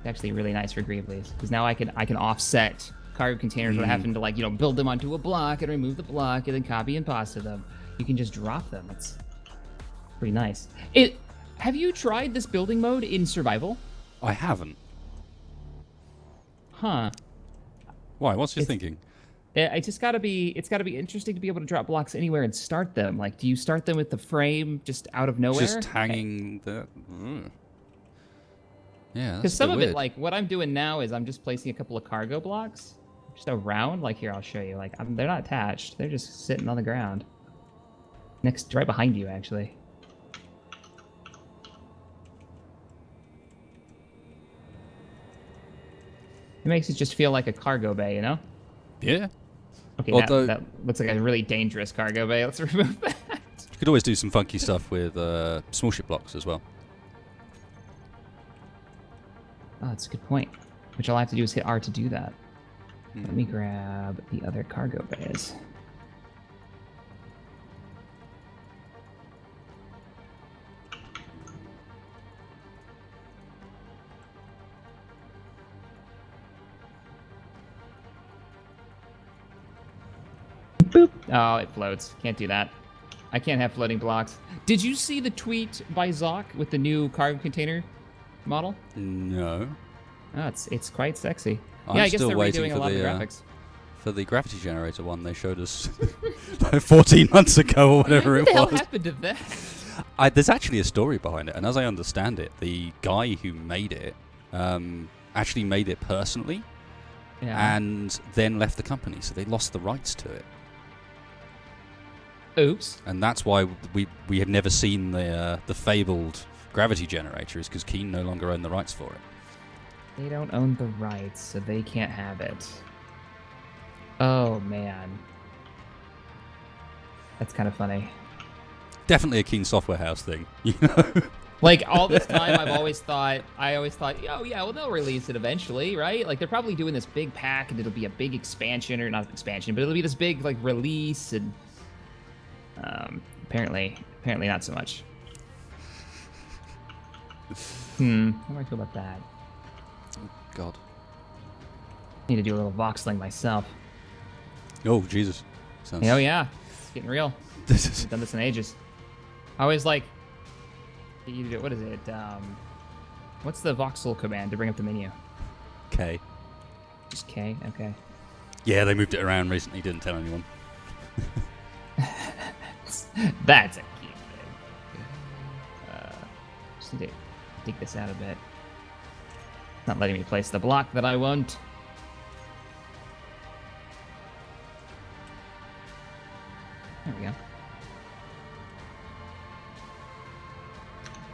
is actually really nice for greeblies, because now I can offset cargo containers without having to like build them onto a block and remove the block and then copy and pasta them. You can just drop them. It's pretty nice. Have you tried this building mode in survival? I haven't. Huh. Why? What's your thinking? It's just gotta be interesting to be able to drop blocks anywhere and start them. Like, do you start them with the frame just out of nowhere? Just hanging the. Yeah, Because that's some of weird. it, like what I'm doing now, is I'm just placing a couple of cargo blocks just around. Like here, I'll show you. Like they're not attached; they're just sitting on the ground, right behind you, actually. It makes it just feel like a cargo bay, you know? Yeah. Okay, Although- that looks like a really dangerous cargo bay. Let's remove that. You could always do some funky stuff with small ship blocks as well. Oh, that's a good point. Which all I have to do is hit R to do that. Let me grab the other cargo bays. Boop. Oh, it floats. Can't do that. I can't have floating blocks. Did you see the tweet by Zoc with the new cargo container model? No. Oh, it's quite sexy. I'm Yeah, I guess still they're waiting redoing for a lot of the the, graphics. For the gravity generator one they showed us like 14 months ago or whatever What the it hell was. happened to that? There's actually a story behind it, and as I understand it, the guy who made it actually made it personally Yeah. and then left the company, so they lost the rights to it. Oops. And that's why we have never seen the fabled gravity generator, is because Keen no longer own the rights for it. They don't own the rights, so they can't have it. Oh, man. That's kind of funny. Definitely a Keen Software House thing, you know? Like, all this time, I always thought, oh, yeah, well, they'll release it eventually, right? Like, they're probably doing this big pack, and it'll be a big expansion, or not expansion, but it'll be this big, like, release, and apparently not so much. How do I feel about that? God. Need to do a little voxeling myself. Oh, Jesus. Sounds... Oh, yeah. It's getting real. This is... I've done this in ages. I always like... What is it? What's the voxel command to bring up the menu? K. Just K? Okay. Yeah, they moved it around recently, didn't tell anyone. That's a cute thing. Just need to dig this out a bit. Not letting me place the block that I want. There we go.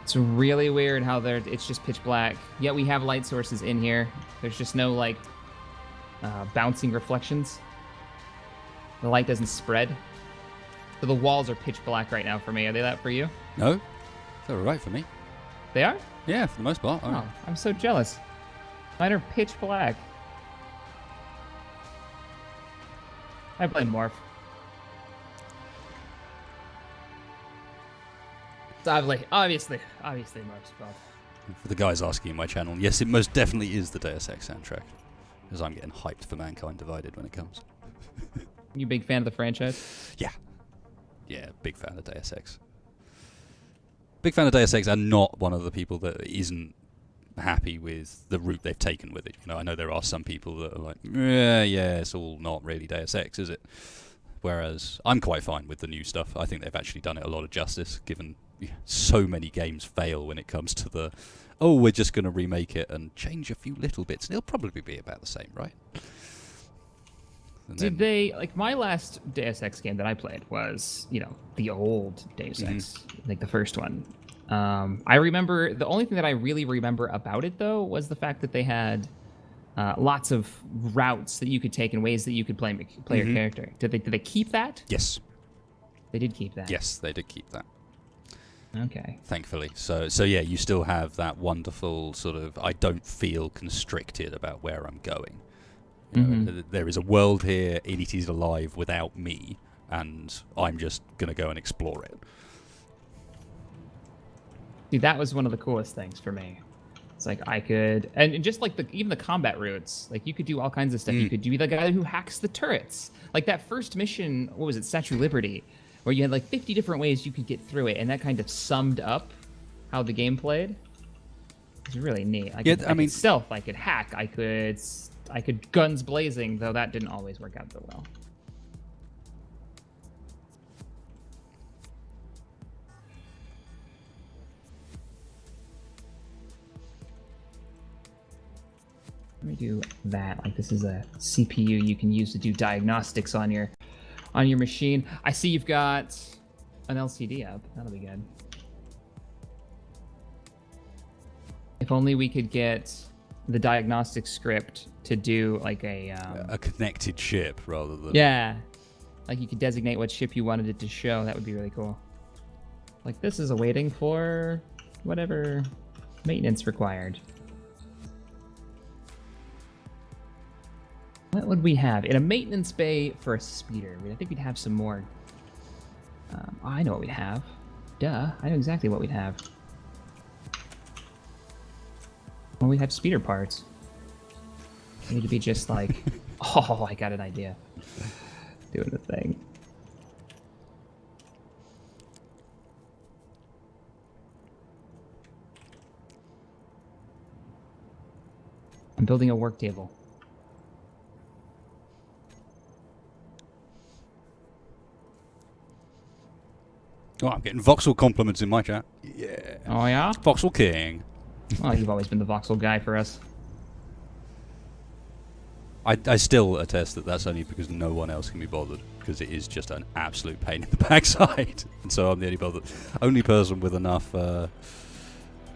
It's really weird how it's just pitch black. Yet we have light sources in here. There's just no, like, bouncing reflections. The light doesn't spread. So the walls are pitch black right now for me. Are they that for you? No, they're all right for me. They are? Yeah, for the most part. Oh, I'm so jealous. Mine are pitch black. I blame Morph. It's obviously Morph's fault. For the guys asking in my channel, yes, it most definitely is the Deus Ex soundtrack. Because I'm getting hyped for Mankind Divided when it comes. You big fan of the franchise? Yeah. Yeah, big fan of Deus Ex. Big fan of Deus Ex, and not one of the people that isn't happy with the route they've taken with it. You know, I know there are some people that are like, yeah, it's all not really Deus Ex, is it? Whereas I'm quite fine with the new stuff. I think they've actually done it a lot of justice, given so many games fail when it comes to the, oh, we're just going to remake it and change a few little bits, and it'll probably be about the same, right? Did they, like, my last Deus Ex game that I played was, you know, the old Deus Ex, like the first one. I remember, the only thing that I really remember about it, though, was the fact that they had lots of routes that you could take and ways that you could play your character. Did they keep that? Yes. They did keep that. Yes, they did keep that. Okay. Thankfully. So yeah, you still have that wonderful sort of, I don't feel constricted about where I'm going. You know, there is a world here, and it is alive without me, and I'm just going to go and explore it. See, that was one of the coolest things for me. It's like I could, and just like even the combat routes, like you could do all kinds of stuff. You could be the guy who hacks the turrets. Like that first mission, what was it, Statue of Liberty, where you had like 50 different ways you could get through it, and that kind of summed up how the game played. It's really neat. I could stealth, I could hack, I could guns blazing, though that didn't always work out so well. Let me do that. Like this is a CPU you can use to do diagnostics on your machine. I see you've got an LCD up. That'll be good. If only we could get the diagnostic script to do like a connected ship rather than... Yeah. Like you could designate what ship you wanted it to show. That would be really cool. Like this is awaiting for whatever maintenance required. What would we have? In a maintenance bay for a speeder, I think we'd have some more. I know what we'd have. Duh, I know exactly what we'd have. Well, we have speeder parts. We need to be just like, oh, I got an idea. Doing the thing. I'm building a work table. Oh, I'm getting Voxel compliments in my chat. Yeah. Oh, yeah? Voxel King. Well, you've always been the Voxel guy for us. I still attest that that's only because no one else can be bothered, because it is just an absolute pain in the backside. And so I'm the only person with enough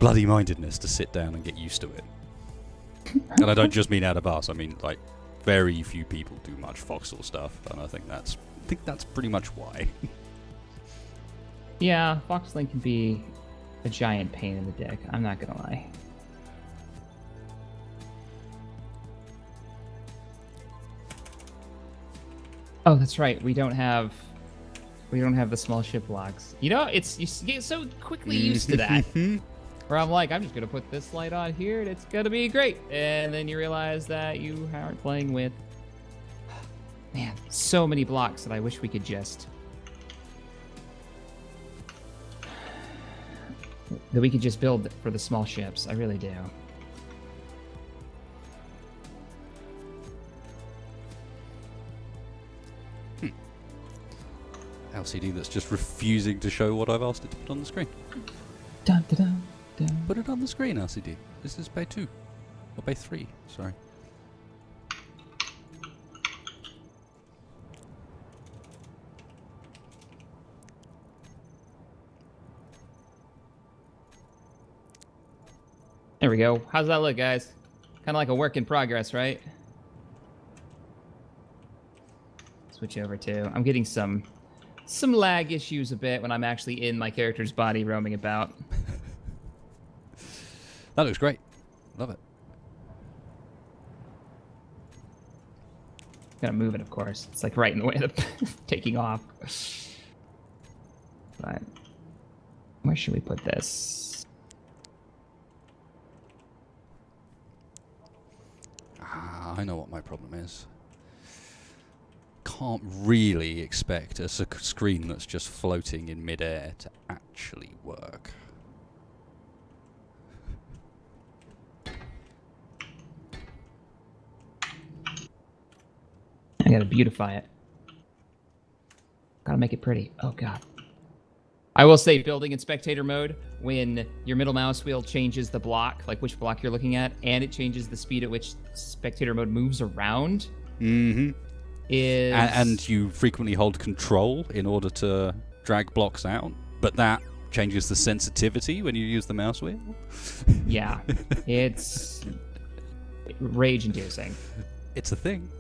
bloody-mindedness to sit down and get used to it. And I don't just mean out of us. I mean, like, very few people do much Voxel stuff, and I think that's pretty much why. Yeah, Voxeling can be a giant pain in the dick. I'm not gonna lie. Oh, that's right. We don't have the small ship locks. You know, you get so quickly used to that. Where I'm like, I'm just gonna put this light on here and it's gonna be great. And then you realize that you aren't playing with, man, so many blocks that I wish we could just build for the small ships. I really do. LCD that's just refusing to show what I've asked it to put on the screen. Dun, dun, dun, dun. Put it on the screen, LCD. This is bay 2. Or bay 3, sorry. There we go. How's that look, guys? Kind of like a work in progress, right? Switch over to... I'm getting some lag issues a bit when I'm actually in my character's body roaming about. That looks great. Love it. Gotta move it, of course. It's like right in the way of taking off. But where should we put this? I know what my problem is. Can't really expect a screen that's just floating in midair to actually work. I gotta beautify it. Gotta make it pretty. Oh, God. I will say, building in spectator mode, when your middle mouse wheel changes the block, like which block you're looking at, and it changes the speed at which spectator mode moves around, is... And you frequently hold control in order to drag blocks out, but that changes the sensitivity when you use the mouse wheel. Yeah. It's rage-inducing. It's a thing.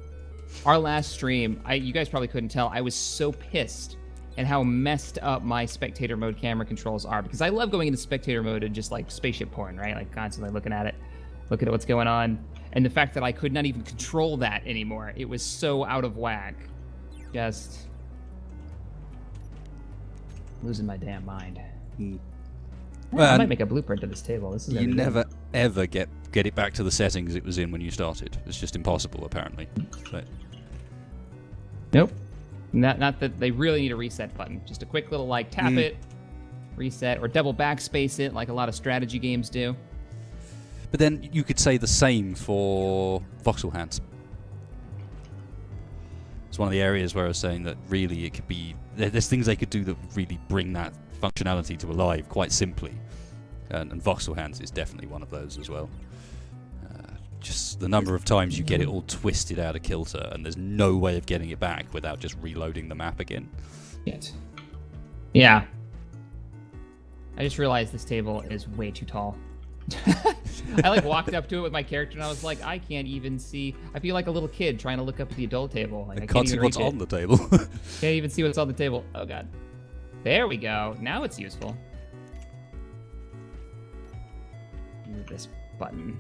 Our last stream, you guys probably couldn't tell, I was so pissed at how messed up my spectator mode camera controls are, because I love going into spectator mode and just like spaceship porn, right? Like constantly looking at it, looking at what's going on. And the fact that I could not even control that anymore, it was so out of whack. Just losing my damn mind. Well, I might make a blueprint of this table. This is you never ever get it back to the settings it was in when you started. It's just impossible, apparently. But nope. Not that they really need a reset button. Just a quick little like tap it, reset, or double backspace it like a lot of strategy games do. But then you could say the same for voxel hands. It's one of the areas where I was saying that really it could be... There's things they could do that would really bring that functionality to alive quite simply. And voxel hands is definitely one of those as well. Just the number of times you get it all twisted out of kilter and there's no way of getting it back without just reloading the map again. Shit. Yeah. I just realized this table is way too tall. I like walked up to it with my character and I was like, I can't even see. I feel like a little kid trying to look up at the adult table. Like, I can't see what's on the table. Can't even see what's on the table. Oh, God. There we go. Now it's useful. Move this button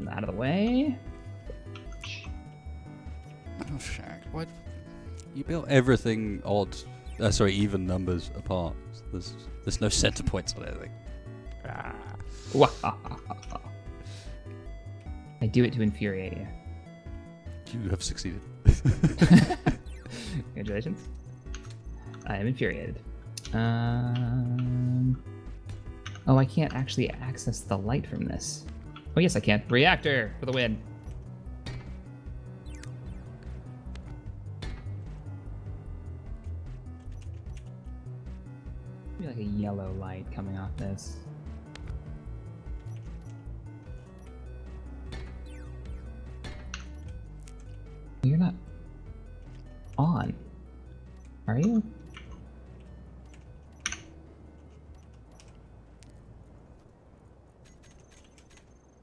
out of the way. Oh, Shack. What? You built everything odd. Even numbers apart. There's no center points on anything. I do it to infuriate you. You have succeeded. Congratulations. I am infuriated. Oh, I can't actually access the light from this. Oh, yes, I can. Reactor for the win. Maybe like a yellow light coming off this. You're not on, are you?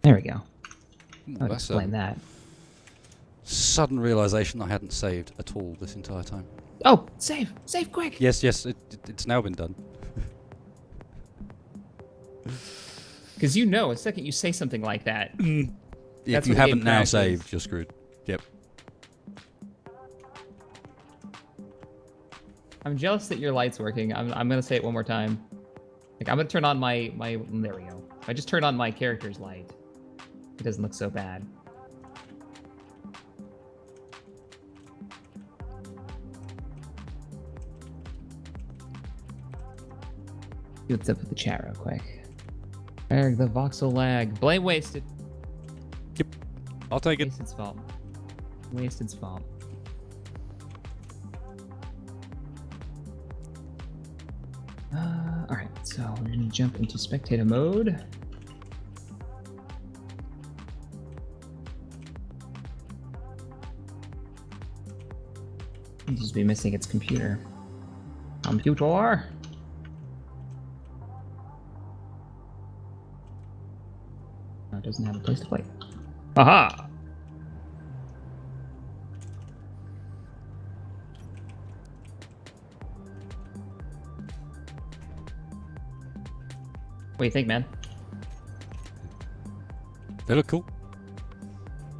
There we go. I'll explain that. Sudden realization I hadn't saved at all this entire time. Oh, save! Save quick! Yes, it's now been done. Because you know, the second you say something like that... If you haven't now saved, you're screwed. Yep. I'm jealous that your light's working. I'm going to say it one more time. Like, I'm going to turn on my... There we go. If I just turn on my character's light, it doesn't look so bad. See what's up with the chat real quick. Eric, the voxel lag. Blame Wasted. Yep. I'll take it. Wasted's fault. Wasted's fault. Alright, so we're going to jump into spectator mode. It'll just be missing its computer. Computer! It doesn't have a place to play. Aha! What do you think, man? They look cool.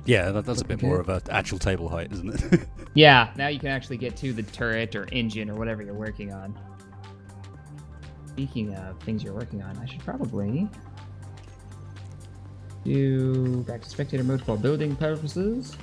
Yeah, that's a bit more of an actual table height, isn't it? Yeah, now you can actually get to the turret or engine or whatever you're working on. Speaking of things you're working on, I should probably do back to spectator mode for building purposes.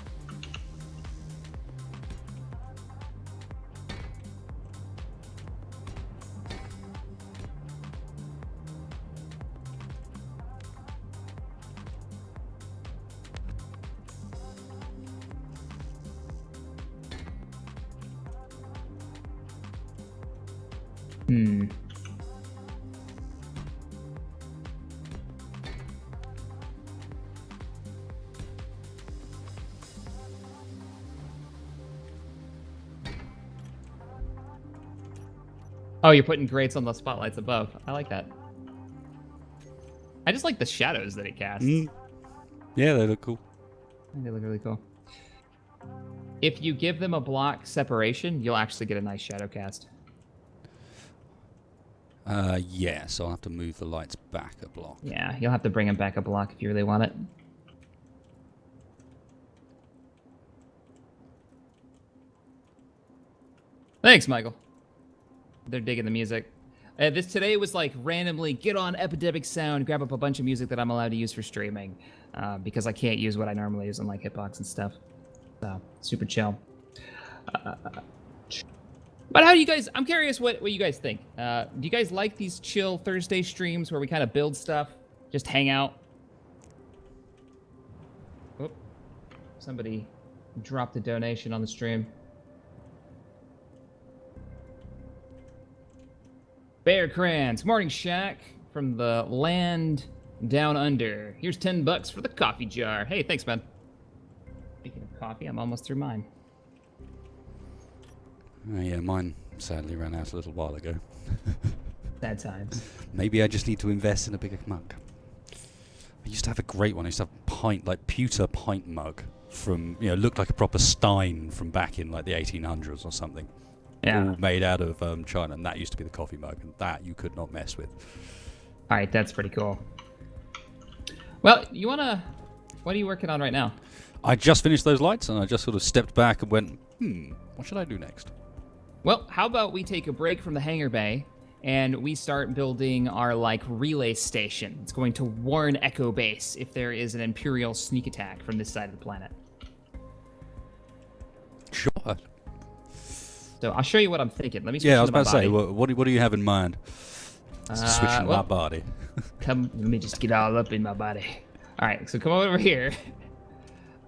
Oh, you're putting grates on the spotlights above. I like that. I just like the shadows that it casts. Yeah, they look cool. They look really cool. If you give them a block separation, you'll actually get a nice shadow cast. Yeah, so I'll have to move the lights back a block. Yeah, you'll have to bring them back a block if you really want it. Thanks, Michael. They're digging the music. Today was like randomly get on Epidemic Sound, grab up a bunch of music that I'm allowed to use for streaming, because I can't use what I normally use on like Hitbox and stuff. So super chill. But how do you guys? I'm curious what you guys think. Do you guys like these chill Thursday streams where we kind of build stuff, just hang out? Oop. Somebody dropped a donation on the stream. Bear Crans, morning shack from the land down under. Here's $10 for the coffee jar. Hey, thanks, man. Speaking of coffee, I'm almost through mine. Yeah, mine sadly ran out a little while ago. Sad times. Maybe I just need to invest in a bigger mug. I used to have a great one. I used to have a pint, like pewter pint mug from, looked like a proper stein from back in like the 1800s or something. Yeah. All made out of China, and that used to be the coffee mug, and that you could not mess with. All right, that's pretty cool. Well, what are you working on right now? I just finished those lights, and I just sort of stepped back and went, what should I do next? Well, how about we take a break from the hangar bay, and we start building our, relay station. It's going to warn Echo Base if there is an Imperial sneak attack from this side of the planet. Sure. So I'll show you what I'm thinking. Let me switch Yeah, I was to my about to say, body. what do you have in mind? Switching my body. Let me just get all up in my body. All right, so come over here.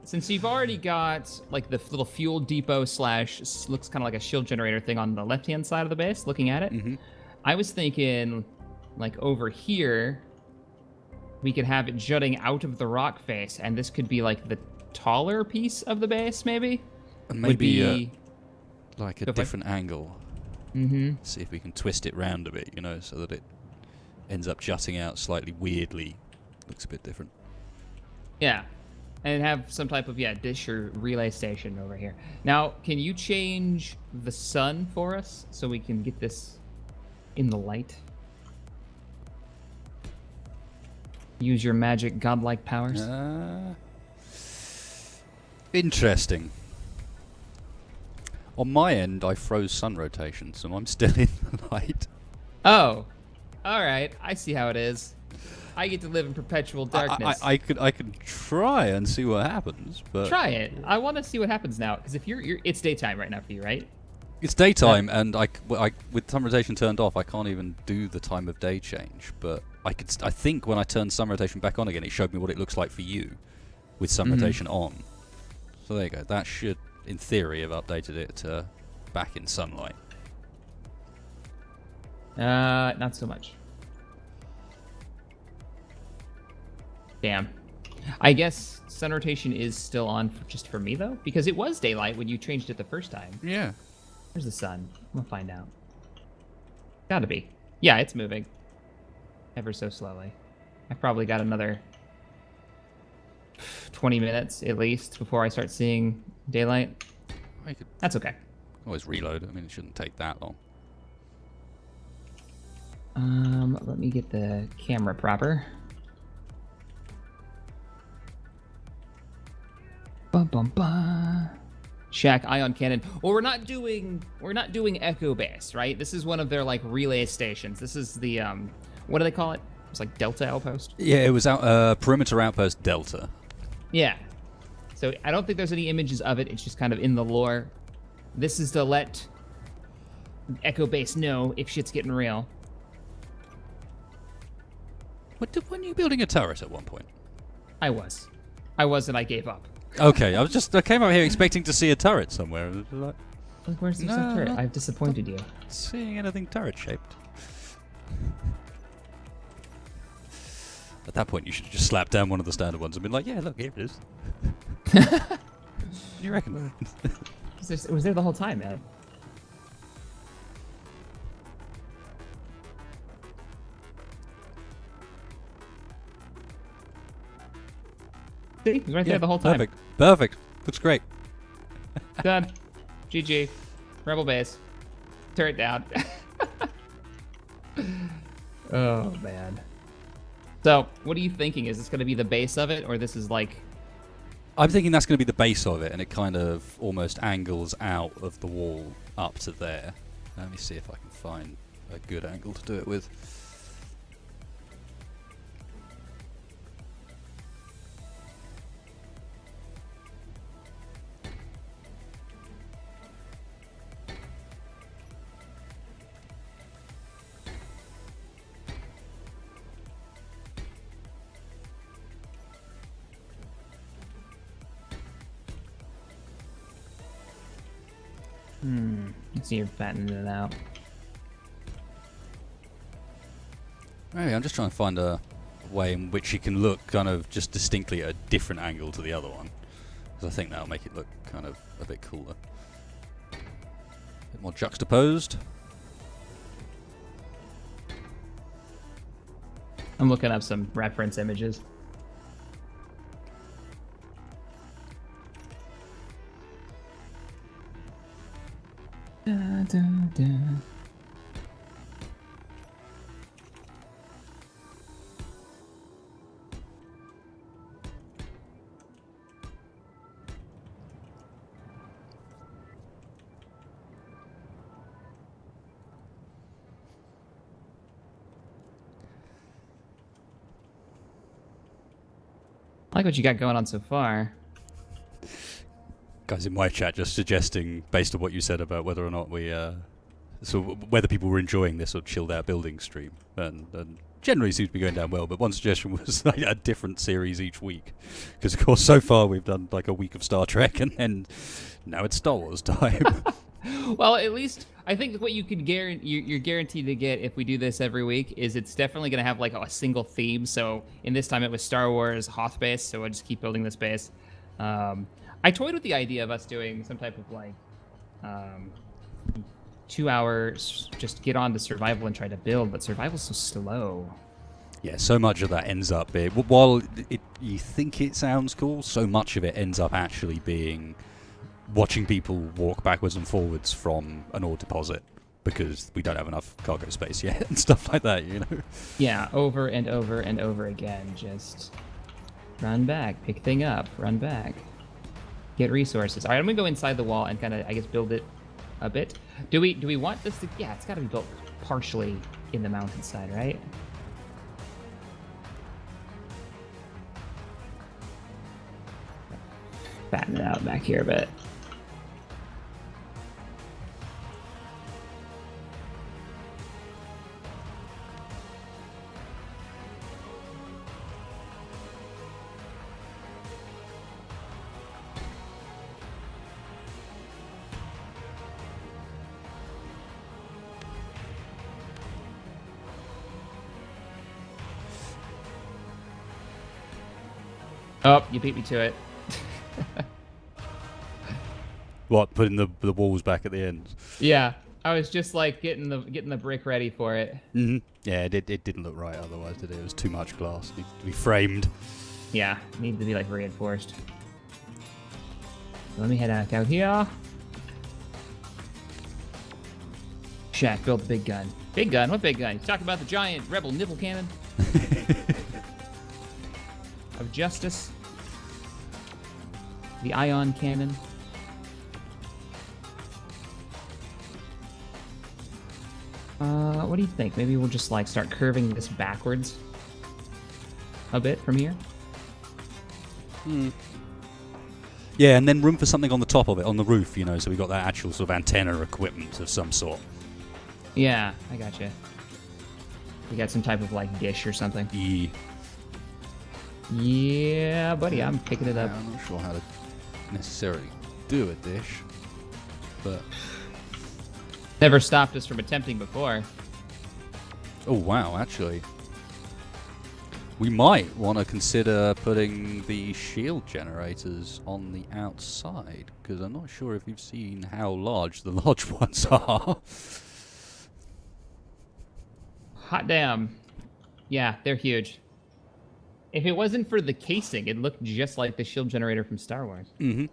Since you've already got the little fuel depot / looks kind of like a shield generator thing on the left-hand side of the base, looking at it, I was thinking over here, we could have it jutting out of the rock face, and this could be the taller piece of the base, maybe? And maybe like a different angle. See if we can twist it round a bit, so that it ends up jutting out slightly weirdly. Looks a bit different. Yeah. And have some type of, dish or relay station over here. Now, can you change the sun for us so we can get this in the light? Use your magic godlike powers. Interesting. On my end, I froze sun rotation, so I'm still in the light. Oh. All right. I see how it is. I get to live in perpetual darkness. I could try and see what happens, but try it. I want to see what happens now, because if it's daytime right now for you, right? It's daytime, and I with sun rotation turned off, I can't even do the time of day change. But I think when I turned sun rotation back on again, it showed me what it looks like for you with sun rotation on. So there you go. That should, in theory, have updated it to back in sunlight. Not so much. Damn. I guess sun rotation is still on just for me, though? Because it was daylight when you changed it the first time. Yeah. Where's the sun? I'm gonna find out. Gotta be. Yeah, it's moving. Ever so slowly. I've probably got another 20 minutes at least before I start seeing daylight. I could That's okay. always reload. I mean, it shouldn't take that long. Let me get the camera proper. Bum bum bum. Shack ion cannon. Well, we're not doing Echo Base, right? This is one of their like relay stations. This is the what do they call it? It's like Delta Outpost. Yeah, it was Perimeter Outpost Delta. Yeah. So I don't think there's any images of it. It's just kind of in the lore. This is to let Echo Base know if shit's getting real. Weren't you building a turret at one point? I was, and I gave up. Okay, I came out here expecting to see a turret somewhere. Like, Like, where's the No, turret? not- I've disappointed you. seeing anything turret shaped. At that point, you should just slap down one of the standard ones and be like, "Yeah, look, here it is." What do you reckon? It was there the whole time, man. See, it was right there the whole time. Perfect. Looks great. Done. GG. Rebel base. Turret down. Oh, man. So, what are you thinking? Is this going to be the base of it, or this is like... I'm thinking that's going to be the base of it, and it kind of almost angles out of the wall up to there. Let me see if I can find a good angle to do it with. Let's see, you're fattening it out. Maybe I'm just trying to find a way in which you can look kind of just distinctly at a different angle to the other one. Because I think that'll make it look kind of a bit cooler. A bit more juxtaposed. I'm looking up some reference images. Da, da, da. I like what you got going on so far. Guys in my chat just suggesting, based on what you said about whether or not whether people were enjoying this sort of chilled out building stream, and generally seems to be going down well. But one suggestion was like a different series each week, because of course so far we've done like a week of Star Trek, and then now it's Star Wars time. Well, at least I think what you could you're guaranteed to get if we do this every week is it's definitely going to have like a single theme. So in this time it was Star Wars Hoth base, so I just keep building this base. I toyed with the idea of us doing some type of like 2 hours just get on to survival and try to build, but survival's so slow. Yeah, so much of that ends up being, while you think it sounds cool, so much of it ends up actually being watching people walk backwards and forwards from an ore deposit because we don't have enough cargo space yet and stuff like that, you know? Yeah, over and over and over again. Just run back, pick thing up, run back, get resources. All right, I'm gonna go inside the wall and kind of, I guess, build it a bit. Do we want this to? Yeah, it's got to be built partially in the mountainside, right? Fatten it out back here a bit. Oh, you beat me to it. What, putting the walls back at the end? Yeah, I was just like getting the brick ready for it. Mm-hmm. Yeah, it didn't look right otherwise, did it? It was too much glass. It needs to be framed. Yeah, need to be like reinforced. Let me head out here. Shack, build the big gun. Big gun? What big gun? You talking about the giant rebel nipple cannon? Of justice? The ion cannon? What do you think? Maybe we'll just like start curving this backwards a bit from here. Yeah, and then room for something on the top of it, on the roof, you know, so we got that actual sort of antenna equipment of some sort. Yeah, I gotcha. We got some type of like dish or something. Yeah. Yeah, buddy, I'm picking it up. I'm not sure how to necessarily do a dish, but... Never stopped us from attempting before. Oh, wow, actually. We might want to consider putting the shield generators on the outside, because I'm not sure if you've seen how large the large ones are. Hot damn. Yeah, they're huge. If it wasn't for the casing, it looked just like the shield generator from Star Wars. Mm-hmm.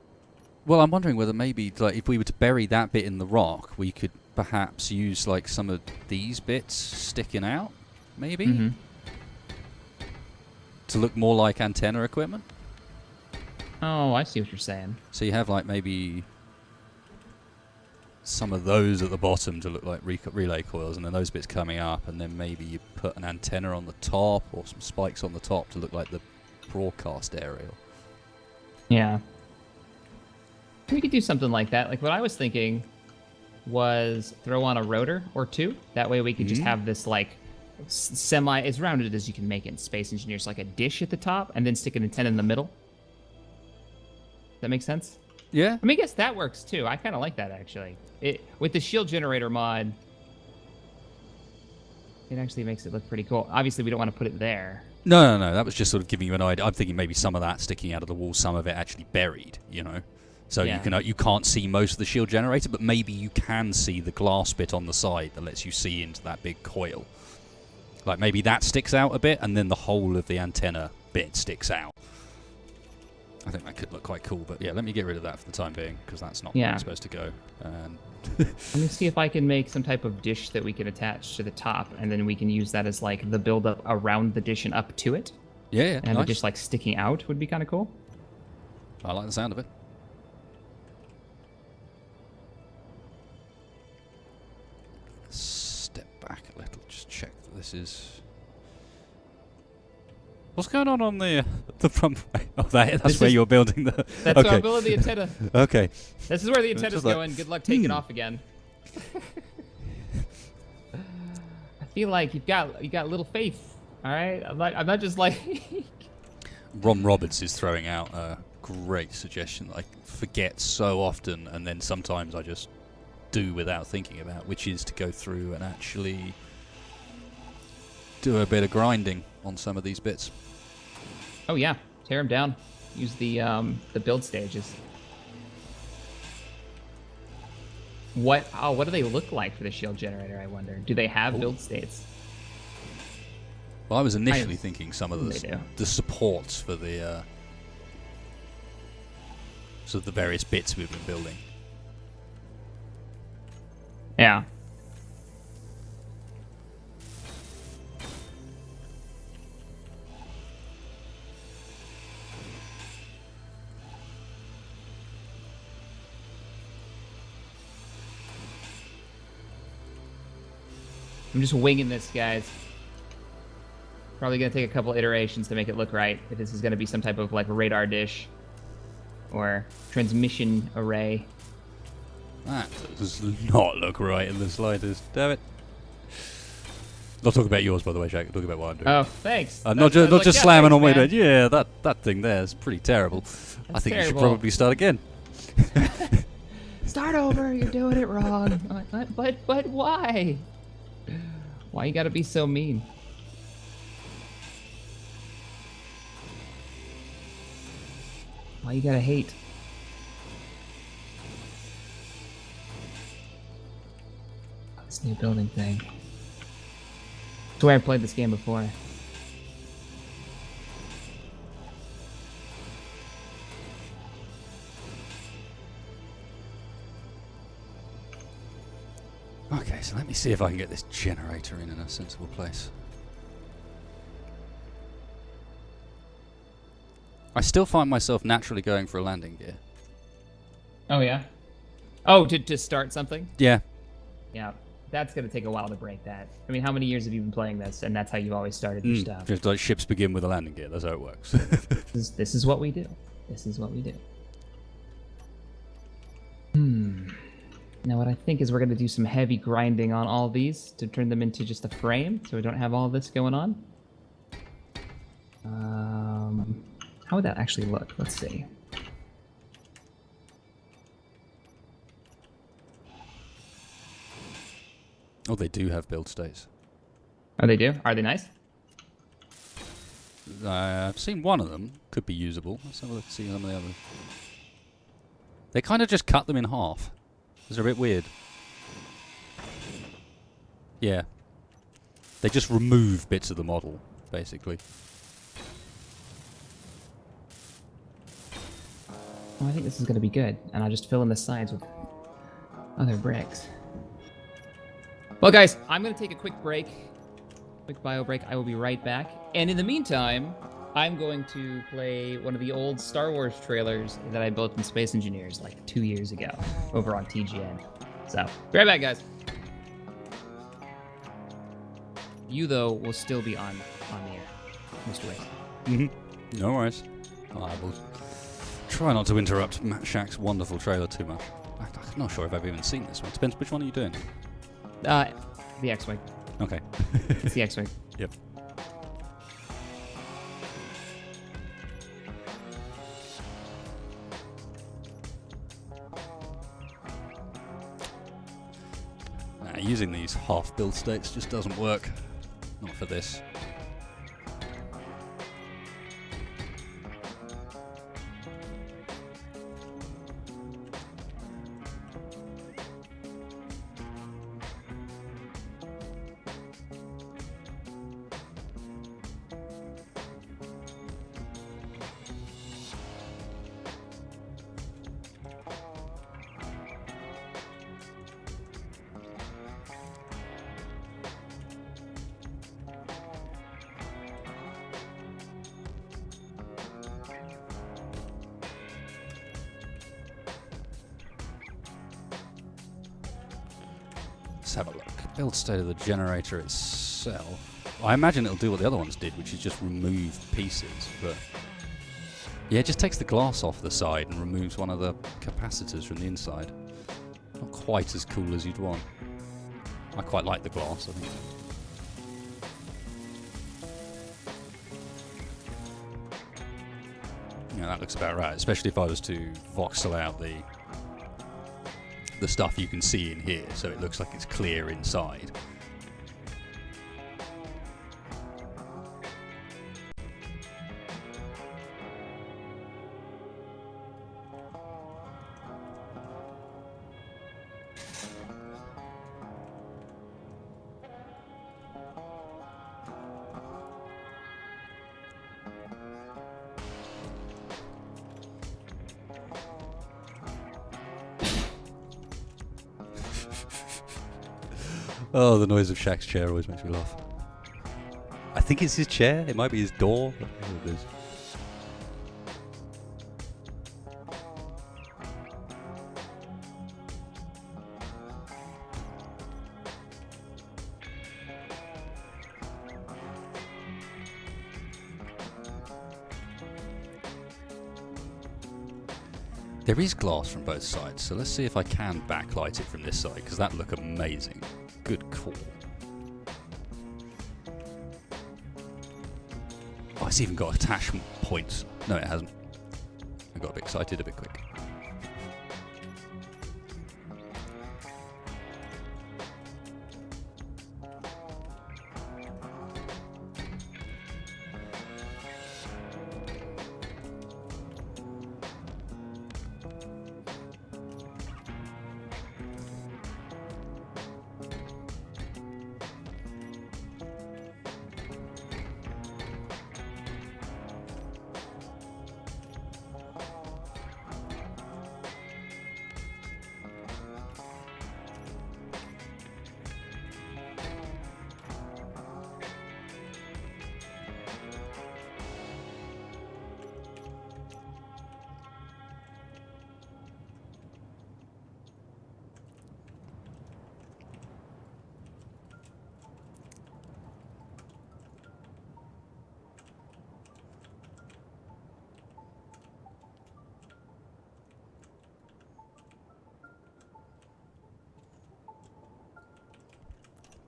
Well, I'm wondering whether maybe, like, if we were to bury that bit in the rock, we could perhaps use, like, some of these bits sticking out, maybe? Mm-hmm. To look more like antenna equipment. Oh, I see what you're saying. So you have, like, maybe some of those at the bottom to look like relay coils, and then those bits coming up, and then maybe you put an antenna on the top or some spikes on the top to look like the broadcast aerial. Yeah. We could do something like that. Like what I was thinking was throw on a rotor or two. That way we could just have this like as rounded as you can make it in Space Engineers, like a dish at the top and then stick an antenna in the middle. That makes sense? Yeah. I mean, I guess that works too. I kind of like that actually. With the shield generator mod, it actually makes it look pretty cool. Obviously, we don't want to put it there. No. That was just sort of giving you an idea. I'm thinking maybe some of that sticking out of the wall, some of it actually buried, you know. So Yeah. you can't see most of the shield generator, but maybe you can see the glass bit on the side that lets you see into that big coil. Like maybe that sticks out a bit, and then the whole of the antenna bit sticks out. I think that could look quite cool, but yeah, let me get rid of that for the time being, because that's not where it's supposed to go. And let me see if I can make some type of dish that we can attach to the top, and then we can use that as like the build-up around the dish and up to it. Yeah, and nice. it just like sticking out would be kind of cool. I like the sound of it. Step back a little, just check that this is... What's going on the front? Oh, that's where you're building the... That's okay. where I'm building the antenna. Okay. This is where the antenna's going. Good luck taking off again. I feel like you got little faith. All right, I'm not just like. Ron Roberts is throwing out a great suggestion that I forget so often, and then sometimes I just do without thinking about, which is to go through and actually do a bit of grinding on some of these bits. Oh yeah, tear them down. Use the build stages. What do they look like for the shield generator? I wonder. Do they have build states? Well, I was initially thinking some of They do. the supports for the sort of the various bits we've been building. Yeah. I'm just winging this, guys. Probably gonna take a couple iterations to make it look right. If this is gonna be some type of like radar dish or transmission array. That does not look right in the slightest. Damn it. Not talking about yours, by the way, Shaq. I'm talking about what I'm doing. Oh, thanks. I'm not just slamming on my head. Yeah, that thing there is pretty terrible. I think you should probably start again. Start over. You're doing it wrong. But why? Why you gotta be so mean? Why you gotta hate? Oh, this new building thing. It's where I played this game before. Okay, so let me see if I can get this generator in a sensible place. I still find myself naturally going for a landing gear. Oh, yeah? Oh, to start something? Yeah. Yeah. That's going to take a while to break that. I mean, how many years have you been playing this, and that's how you've always started your stuff? Just like ships begin with a landing gear. That's how it works. This is what we do. This is what we do. Now what I think is we're going to do some heavy grinding on all these to turn them into just a frame, so we don't have all this going on. How would that actually look? Let's see. Oh, they do have build states. Oh, they do? Are they nice? I've seen one of them. Could be usable. Let's have a look and see some of the others. They kind of just cut them in half. It's a bit weird. Yeah. They just remove bits of the model, basically. Oh, I think this is going to be good, and I'll just fill in the sides with other bricks. Well, guys, I'm going to take a quick break. Quick bio break. I will be right back. And in the meantime, I'm going to play one of the old Star Wars trailers that I built in Space Engineers like 2 years ago over on TGN. So, be right back, guys. You, though, will still be on the air, Mr. Waste. No worries. I will try not to interrupt Matt Shack's wonderful trailer too much. I'm not sure if I've even seen this one. Depends which one are you doing? The X-Wing. Okay. It's the X-Wing. Yep. Using these half build states just doesn't work. Not for this. Let's have a look. Build state of the generator itself. I imagine it'll do what the other ones did, which is just remove pieces, but yeah, it just takes the glass off the side and removes one of the capacitors from the inside. Not quite as cool as you'd want. I quite like the glass, I think. Yeah, that looks about right, especially if I was to voxel out the stuff you can see in here, so it looks like it's clear inside. Oh, the noise of Shaq's chair always makes me laugh. I think it's his chair. It might be his door. I don't know what it is. There is glass from both sides, so let's see if I can backlight it from this side, because that'd look amazing. Good call. Oh, it's even got attachment points. No, it hasn't. I got a bit excited a bit quick.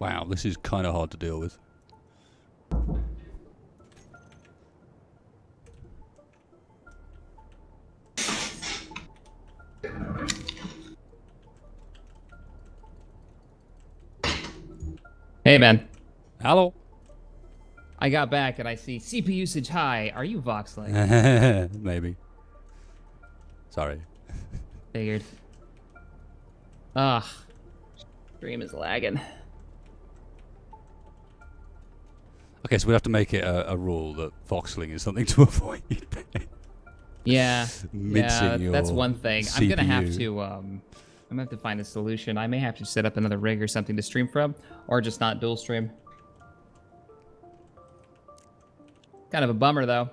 Wow, this is kind of hard to deal with. Hey, man. Hello. I got back and I see CPU usage high. Are you Voxeling? Maybe. Sorry. Figured. Ugh. Stream is lagging. Okay, so we have to make it a rule that voxeling is something to avoid. Yeah. Mincing your that's one thing. CPU. I'm gonna have to find a solution. I may have to set up another rig or something to stream from, or just not dual stream. Kind of a bummer, though.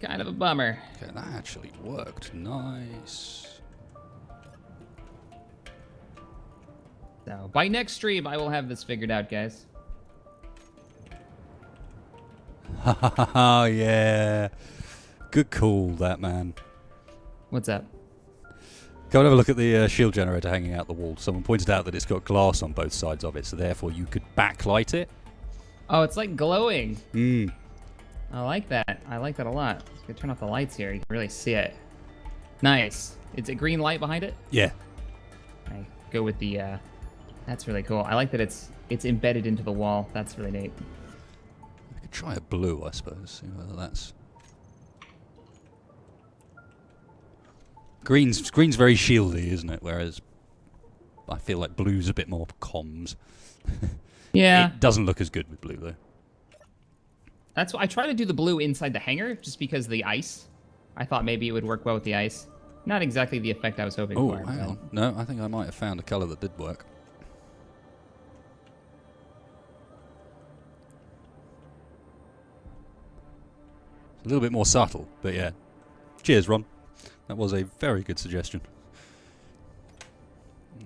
Kind of a bummer. Okay, that actually worked. Nice. So, by next stream, I will have this figured out, guys. Oh, yeah. Good call, that man. What's up? Go and have a look at the shield generator hanging out the wall. Someone pointed out that it's got glass on both sides of it, so therefore you could backlight it. Oh, it's like glowing. Hmm. I like that. I like that a lot. Let's go turn off the lights here. You can really see it. Nice. It's a green light behind it? Yeah. I go with the, that's really cool. I like that it's embedded into the wall. That's really neat. I could try a blue, I suppose. See whether that's... Green's very shieldy, isn't it? Whereas I feel like blue's a bit more comms. Yeah. It doesn't look as good with blue, though. That's why I try to do the blue inside the hangar, just because of the ice. I thought maybe it would work well with the ice. Not exactly the effect I was hoping Oh, for. hang on. No, I think I might have found a colour that did work. It's a little bit more subtle, but yeah. Cheers, Ron. That was a very good suggestion.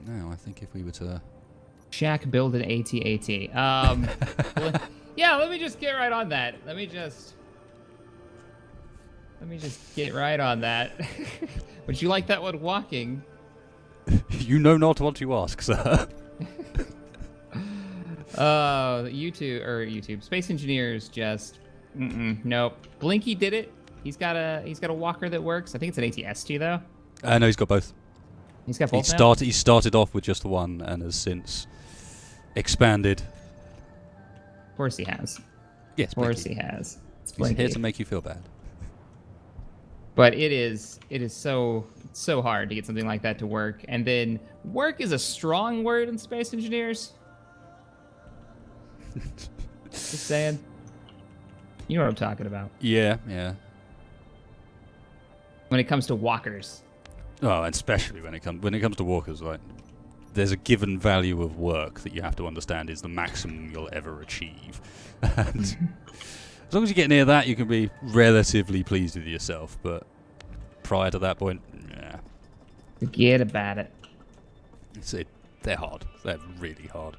Now, I think if we were to... Shack build an AT-AT. Yeah, let me just get right on that. Let me just get right on that. Would you like that one walking? You know not what you ask, sir. YouTube. Space Engineers just nope. Blinky did it. He's got a walker that works. I think it's an AT-ST though. No, he's got both. He's got both now? He started off with just the one and has since expanded. Of course he has. Yes, of course he has. It's He's here to make you feel bad. But it is so hard to get something like that to work. And then work is a strong word in Space Engineers. Just saying. You know what I'm talking about. Yeah, yeah. When it comes to walkers. Oh, and especially when it comes to walkers, like there's a given value of work that you have to understand is the maximum you'll ever achieve. And as long as you get near that, you can be relatively pleased with yourself. But prior to that point, yeah. Forget about it. They're hard. They're really hard.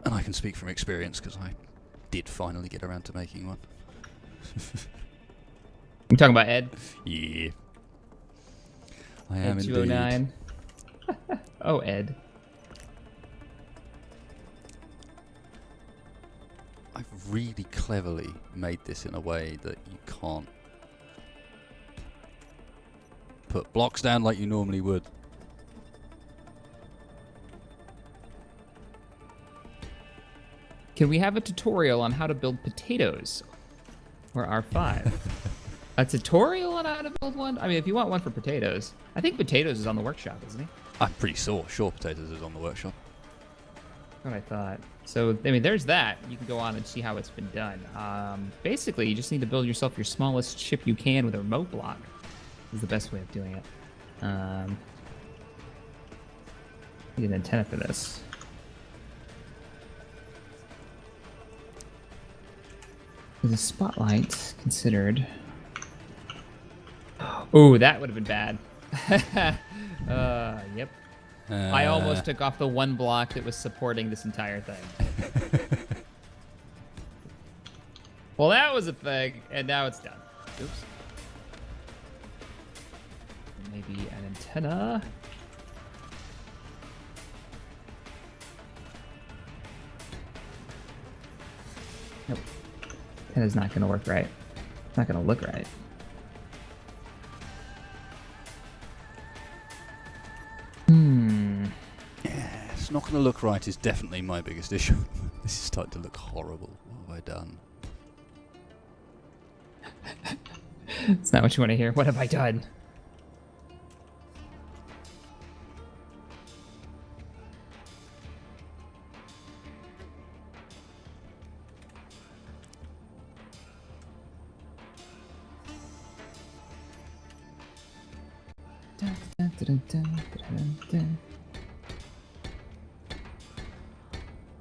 And I can speak from experience because I did finally get around to making one. You talking about Ed? Yeah. I am Ed indeed. 209. Oh, Ed. I've really cleverly made this in a way that you can't put blocks down like you normally would. Can we have a tutorial on how to build potatoes? Or R5? A tutorial on how to build one? I mean, if you want one for potatoes. I think potatoes is on the workshop, isn't he? I'm pretty sure potatoes is on the workshop. That's what I thought. So, I mean, there's that. You can go on and see how it's been done. Basically, you just need to build yourself your smallest ship you can with a remote block. Is the best way of doing it. Need an antenna for this. There's a spotlight considered. Oh, that would have been bad. Yep. I almost took off the one block that was supporting this entire thing. Well, that was a thing, and now it's done. Oops. Maybe an antenna. Nope. That is not going to work right. It's not going to look right. Yeah, it's not going to look right is definitely my biggest issue. This is starting to look horrible. What have I done? It's not what you want to hear. What have I done?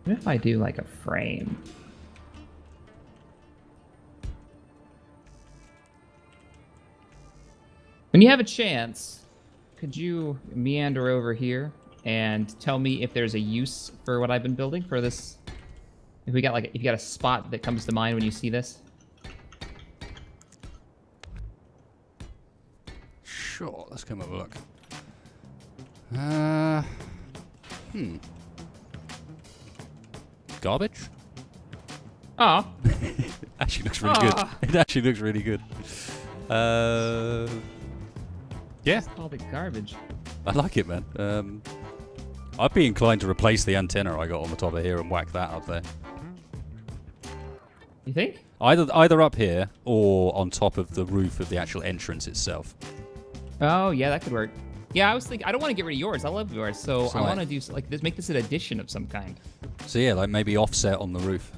What if I do like a frame? When you have a chance, could you meander over here and tell me if there's a use for what I've been building for this? If we got like, if you got a spot that comes to mind when you see this? Sure, let's come have a look. Garbage? Oh. Actually looks really good. It actually looks really good. Yeah. It's called it garbage. I like it, man. I'd be inclined to replace the antenna I got on the top of here and whack that up there. You think? Either up here or on top of the roof of the actual entrance itself. Oh, yeah, that could work. Yeah, I was thinking, I don't want to get rid of yours. I love yours. So I like- want to do like this, make this an addition of some kind. So yeah, like maybe offset on the roof.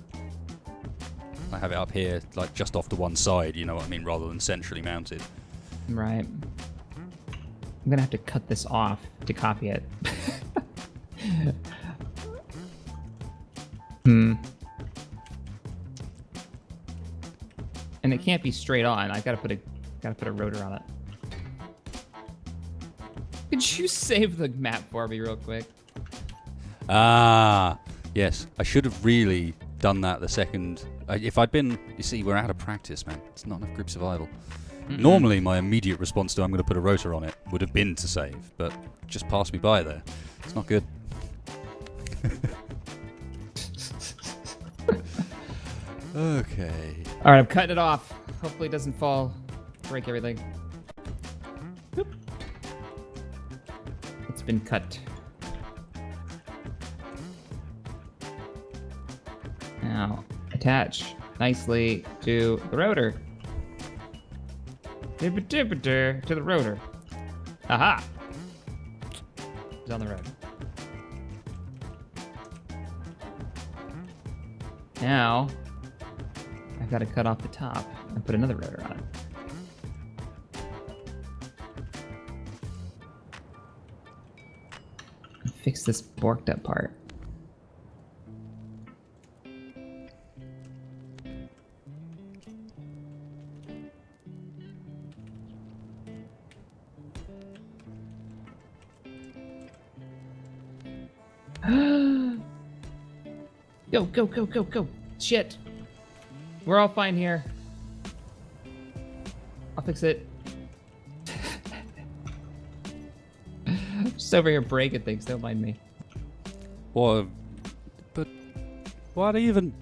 I have it up here, like just off to one side, you know what I mean, rather than centrally mounted. Right. I'm gonna have to cut this off to copy it. And it can't be straight on. I gotta put a rotor on it. Could you save the map for me real quick? Ah, yes. I should have really done that the second. If I'd been, you see, we're out of practice, man. It's not enough group survival. Normally, my immediate response to I'm going to put a rotor on it would have been to save, but just passed me by there. It's not good. Okay. All right, I'm cutting it off. Hopefully it doesn't fall, break everything. Boop. It's been cut. Now, attach nicely to the rotor. To the rotor. Aha! It's on the rotor. Now, I've got to cut off the top and put another rotor on it. Fix this borked up part. Go, go, go, go, go. Shit. We're all fine here. I'll fix it. Just over here breaking things, don't mind me. What? But what even?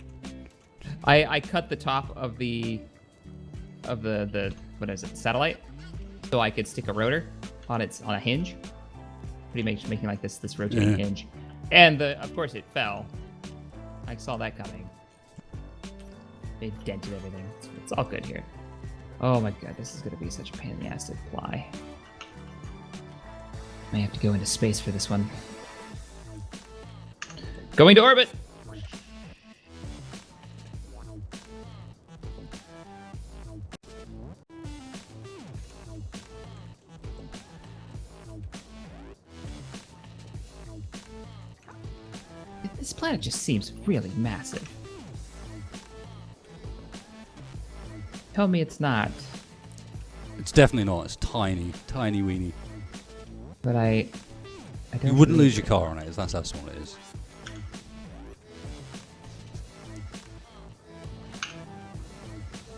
I cut the top of the what is it, satellite, so I could stick a rotor on a hinge. Making like this rotating hinge, and of course it fell. I saw that coming. It dented everything. It's all good here. Oh my god, this is gonna be such a pain in the ass to fly. May have to go into space for this one. Going to orbit! This planet just seems really massive. Tell me it's not. It's definitely not. It's tiny, tiny weeny. But I don't. You wouldn't believe lose your car on it. That's how small it is.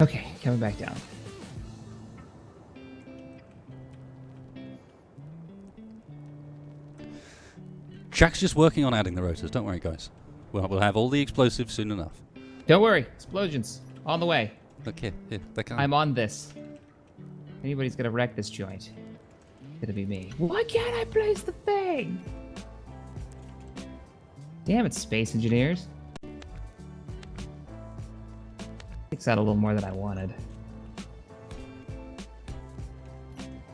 Okay, coming back down. Jack's just working on adding the rotors. Don't worry, guys. We'll have all the explosives soon enough. Don't worry. Explosions. On the way. Look here, they come. I'm on this. Anybody's gonna wreck this joint. It's gonna be me. Why can't I place the thing? Damn it, space engineers. Takes out a little more than I wanted.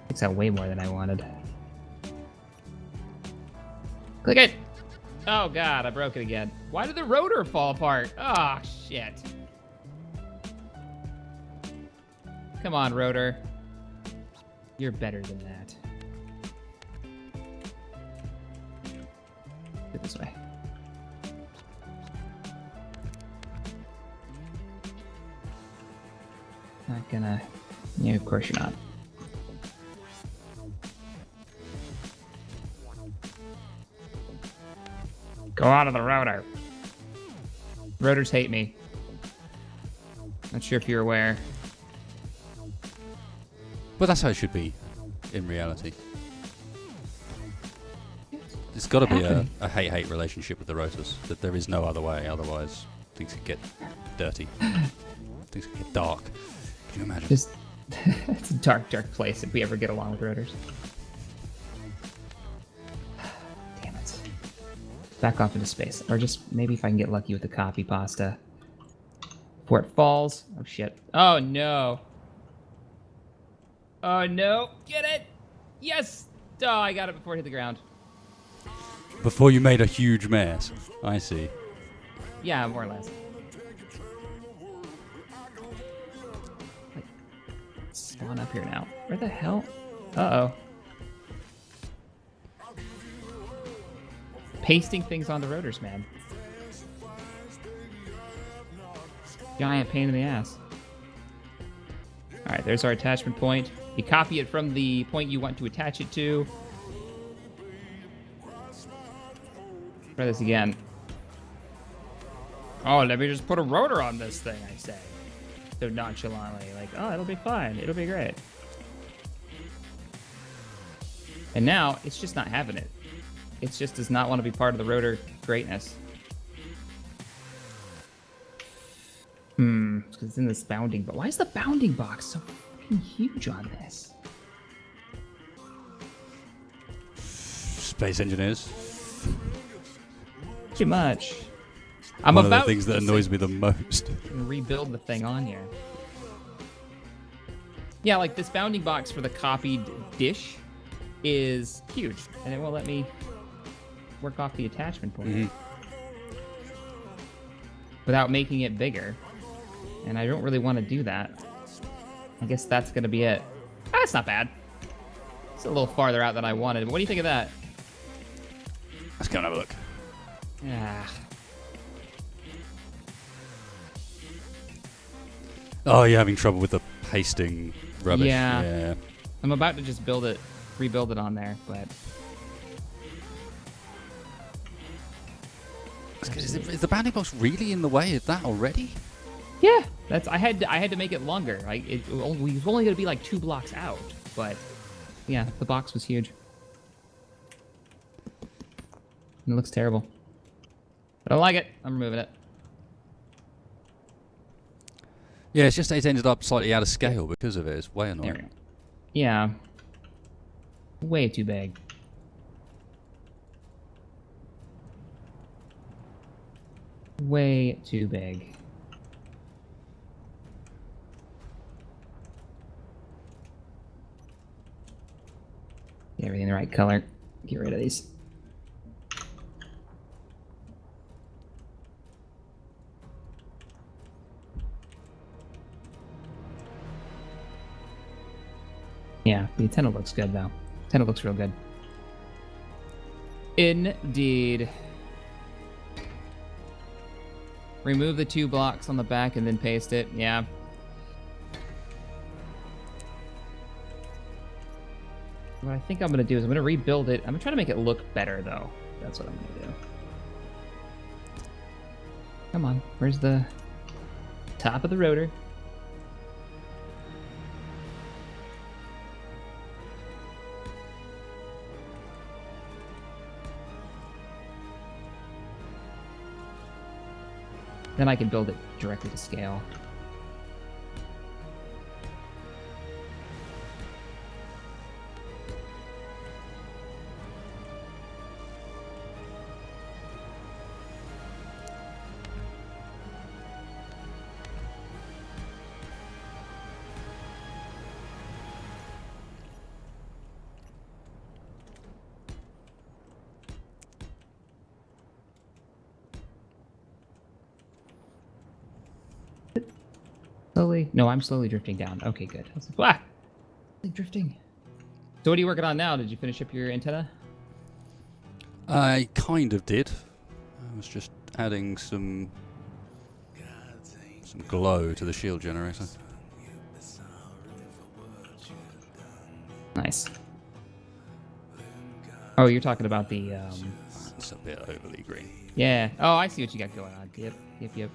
Takes out way more than I wanted. Click it! Oh god, I broke it again. Why did the rotor fall apart? Oh, shit. Come on, rotor. You're better than that. Go this way. Not gonna... Yeah, of course you're not. Go out of the rotor. Rotors hate me. Not sure if you're aware. But that's how it should be, in reality. It's got to be a hate-hate relationship with the rotors. That there is no other way, otherwise things could get dirty. Things could get dark. Can you imagine? Just, it's a dark, dark place if we ever get along with rotors. Damn it. Back off into space. Or just maybe if I can get lucky with the copy pasta. Before it falls. Oh, shit. Oh, no. Oh, no. Get it! Yes! Oh, I got it before it hit the ground. Before you made a huge mess. I see. Yeah, more or less. Like, spawn up here now. Where the hell? Uh-oh. Pasting things on the rotors, man. Giant pain in the ass. Alright, there's our attachment point. You copy it from the point you want to attach it to. Try this again. Oh, let me just put a rotor on this thing, I say. So nonchalantly, like, oh, it'll be fine. It'll be great. And now, it's just not having it. It just does not want to be part of the rotor greatness. Because it's in this bounding box. Why is the bounding box so fucking huge on this? Space engineers. Too much. One of the things that annoys me the most. Rebuild the thing on here. Yeah, like this bounding box for the copied dish is huge, and it won't let me work off the attachment point without making it bigger. And I don't really want to do that. I guess that's going to be it. That's not bad. It's a little farther out than I wanted. What do you think of that? Let's go and have a look. Yeah. Oh, you're having trouble with the pasting rubbish. Yeah. I'm about to just rebuild it on there, but... Is the bounding box really in the way of that already? Yeah, I had to make it longer. Like it was only going to be like 2 blocks out, but yeah, the box was huge. And it looks terrible. I don't like it. I'm removing it. Yeah, it's just it ended up slightly out of scale because of it. It's way annoying. There we go. Yeah. Way too big. Way too big. Get everything the right color. Get rid of these. Yeah, the antenna looks good though. Antenna looks real good. Indeed. Remove the 2 blocks on the back and then paste it. Yeah. What I think I'm going to do is I'm going to rebuild it. I'm going to try to make it look better, though. That's what I'm going to do. Come on. Where's the top of the rotor? Then I can build it directly to scale. Slowly? No, I'm slowly drifting down. Okay, good. I was like, drifting. So what are you working on now? Did you finish up your antenna? I kind of did. I was just adding some glow to the shield generator. Nice. Oh, you're talking about the... It's a bit overly green. Yeah. Oh, I see what you got going on. Yep.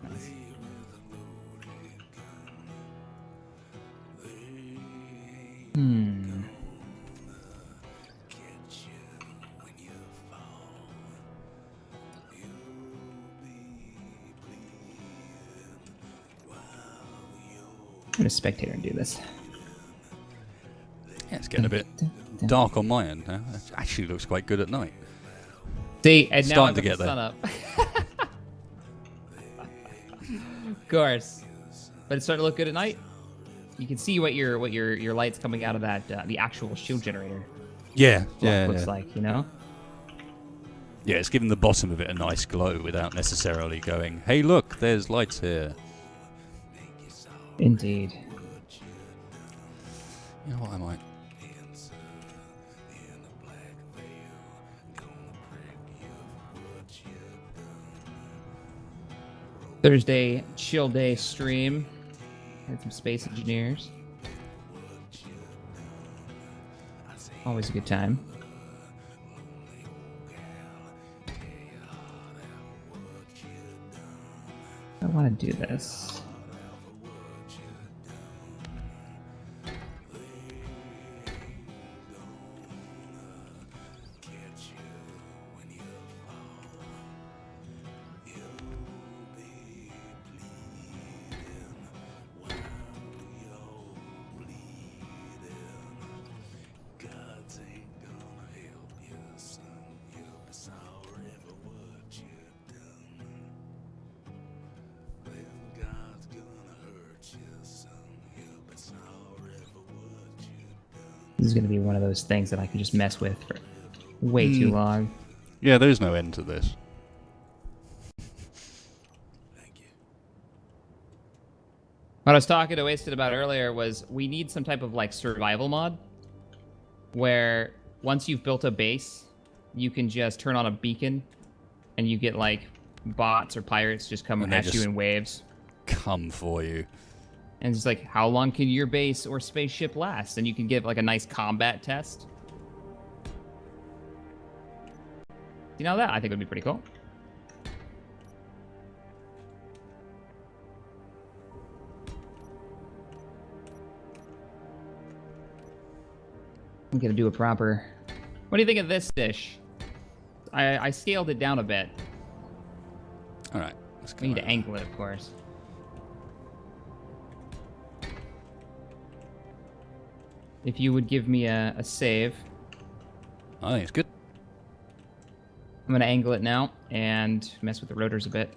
Nice. I'm gonna spectator and do this. Yeah, it's getting a bit dark on my end now. It actually looks quite good at night. See, and now Starting I to put the get sun up. Of course, but it's starting to look good at night. You can see what your lights coming out of that the actual shield generator. Yeah, Looks like, you know. Yeah, it's giving the bottom of it a nice glow without necessarily going, "Hey, look, there's lights here." Indeed. You know what, I might. Thursday chill day stream. Had some space engineers. Always a good time. I want to do this. This is going to be one of those things that I can just mess with for way too long. Yeah, there's no end to this. What I was talking to Wasted about earlier was we need some type of like survival mod where once you've built a base, you can just turn on a beacon and you get like bots or pirates just come at you in waves. Come for you. And it's like, how long can your base or spaceship last? And you can give like a nice combat test. You know that? I think would be pretty cool. I'm gonna do a proper... What do you think of this dish? I scaled it down a bit. Alright, let's go. We need to angle it, of course. If you would give me a save. I think it's good. I'm going to angle it now and mess with the rotors a bit.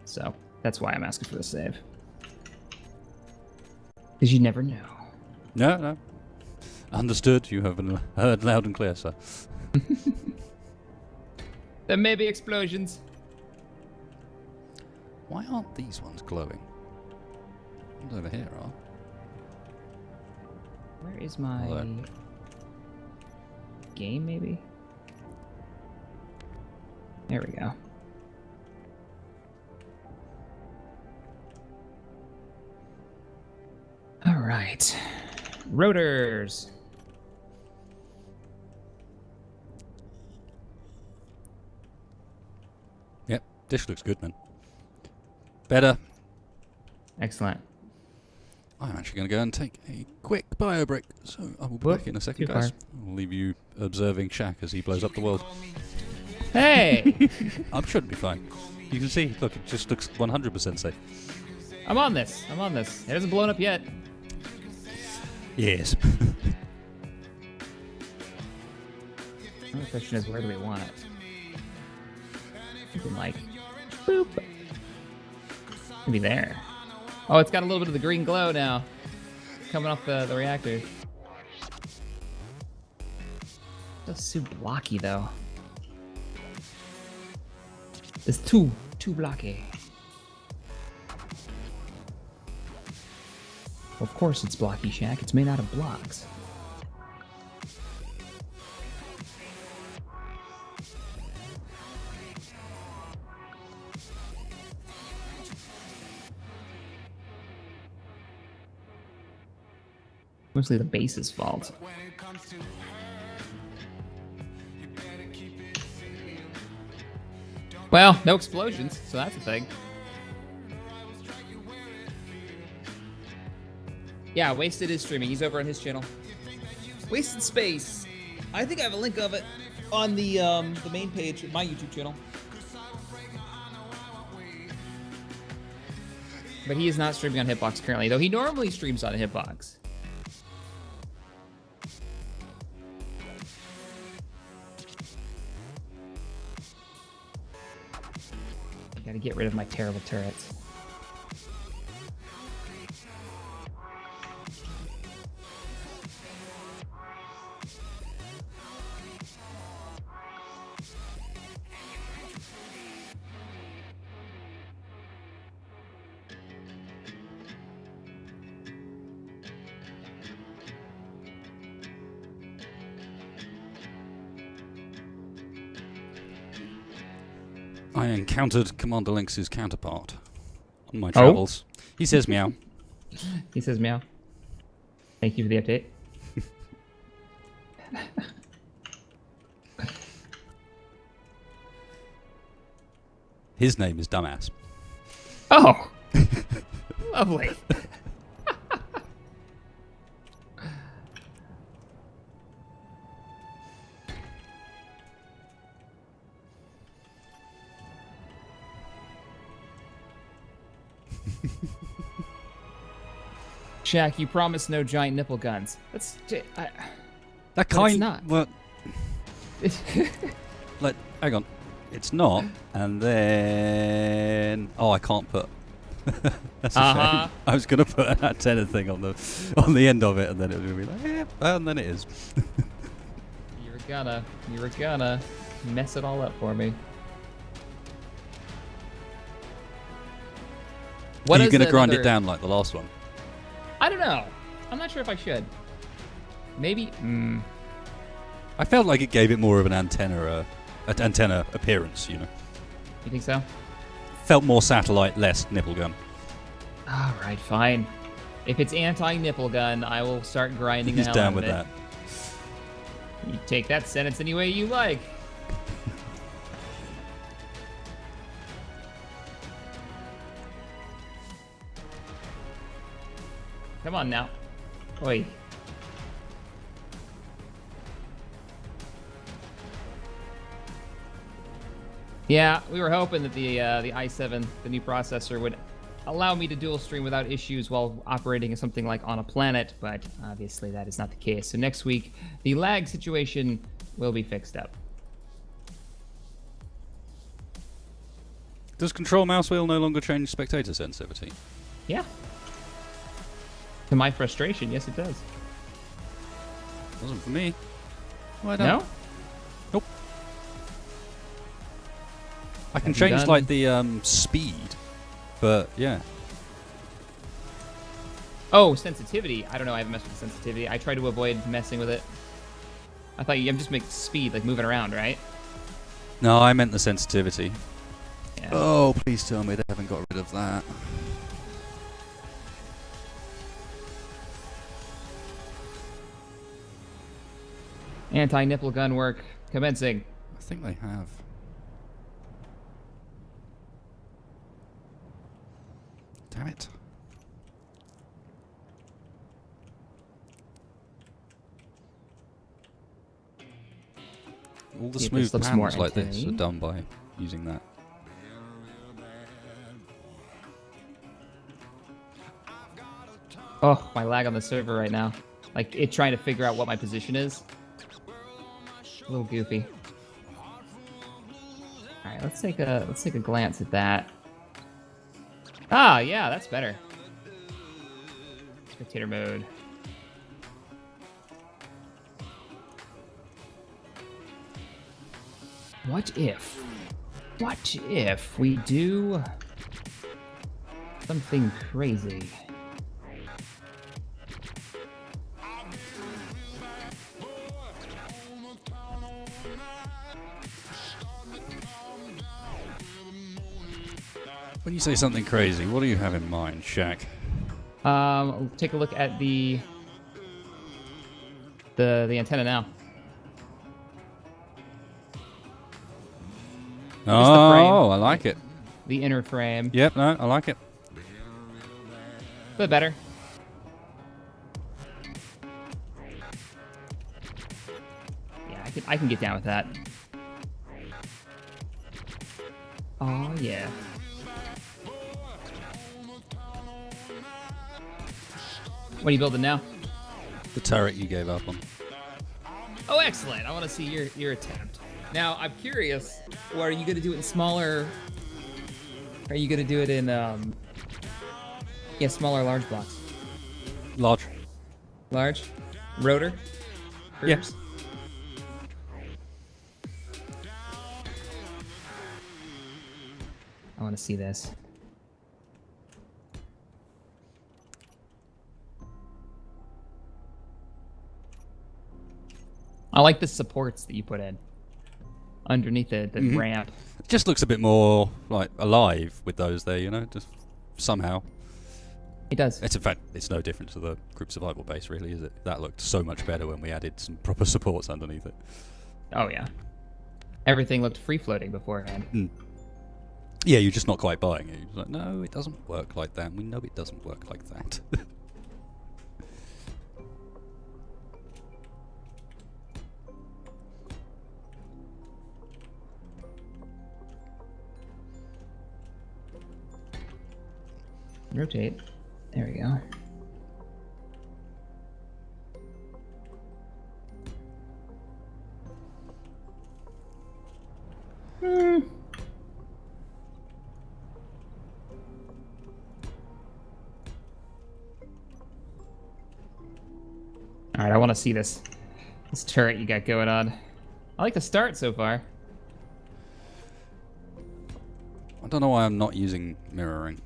So that's why I'm asking for the save. Because you never know. No. Understood. You have heard loud and clear, sir. There may be explosions. Why aren't these ones glowing? Ones over here are. Where is my game, maybe? There we go. All right. Rotors. Yep, dish looks good, man. Better. Excellent. I'm actually going to go and take a quick bio break, so I will be back in a second, guys. I'll leave you observing Shack as he blows up the world. Hey! I'm sure it'll be fine. You can see, look, it just looks 100% safe. I'm on this. I'm on this. It hasn't blown up yet. Yes. The question is, where do we want it? Something like, boop. Maybe there. Oh, it's got a little bit of the green glow now, coming off the reactor. That's too blocky, though. It's too blocky. Of course it's blocky, Shack. It's made out of blocks. Mostly the base's fault. Well, no explosions, so that's a thing. Yeah, Wasted is streaming. He's over on his channel. Wasted Space. I think I have a link of it on the main page of my YouTube channel. But he is not streaming on Hitbox currently, though he normally streams on Hitbox. Gotta get rid of my terrible turrets. I encountered Commander Lynx's counterpart on my travels. Oh? He says meow. He says meow. Thank you for the update. His name is Dumbass. Oh! Lovely. Shaq, you promised no giant nipple guns. That's that kind. It's not. Well, like, hang on, it's not. And then, oh, I can't put. That's a shame. I was gonna put an antenna thing on the end of it, and then it would be like, yeah, and then it is. you were gonna mess it all up for me. Are you gonna grind it down like the last one? I don't know. I'm not sure if I should. Maybe. I felt like it gave it more of an antenna appearance, you know. You think so? Felt more satellite, less nipple gun. All right, fine. If it's anti-nipple gun, I will start grinding the hell out of it. He's down with that. You take that sentence any way you like. Come on now. Oi. Yeah, we were hoping that the i7, the new processor, would allow me to dual stream without issues while operating something like on a planet, but obviously that is not the case. So next week, the lag situation will be fixed up. Does control mouse wheel no longer change spectator sensitivity? Yeah. To my frustration, yes, it does. Wasn't for me. Why not? No? Nope. I can change like the speed, but yeah. Oh, sensitivity. I don't know. I haven't messed with the sensitivity. I try to avoid messing with it. I thought you just make speed, like moving around, right? No, I meant the sensitivity. Yeah. Oh, please tell me they haven't got rid of that. Anti-nipple gun work commencing. I think they have. Damn it. All the smooth pans like this are done by using that. Oh, my lag on the server right now. Like, it trying to figure out what my position is. A little goofy. All right, let's take a glance at that. Ah, yeah, that's better. Spectator mode. What if we do something crazy? When you say something crazy, what do you have in mind, Shaq? Take a look at the antenna now. Oh, I like it. The inner frame. Yep, no, I like it. A bit better. Yeah, I can get down with that. Oh yeah. What are you building now? The turret you gave up on. Oh, excellent! I want to see your attempt. Now, I'm curious. Well, are you going to do it in smaller? Are you going to do it in smaller, large blocks? Large. Large. Rotor. Yes. I want to see this. I like the supports that you put in underneath the ramp. It just looks a bit more like alive with those there, you know, just somehow. It does. It's in fact, it's no different to the group survival base, really, is it? That looked so much better when we added some proper supports underneath it. Oh yeah. Everything looked free floating beforehand. Yeah, you're just not quite buying it. You're like, no, it doesn't work like that. We know it doesn't work like that. Rotate. There we go. All right, I want to see this turret you got going on. I like the start so far. I don't know why I'm not using mirroring.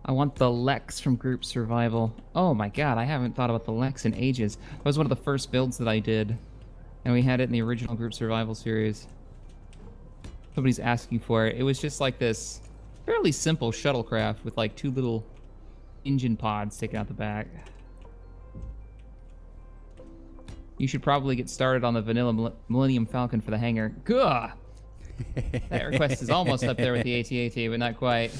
I want the Lex from Group Survival. Oh my god, I haven't thought about the Lex in ages. That was one of the first builds that I did. And we had it in the original Group Survival series. Somebody's asking for it. It was just like this fairly simple shuttlecraft with like 2 little engine pods sticking out the back. You should probably get started on the vanilla Millennium Falcon for the hangar. Gah! That request is almost up there with the AT-AT, but not quite.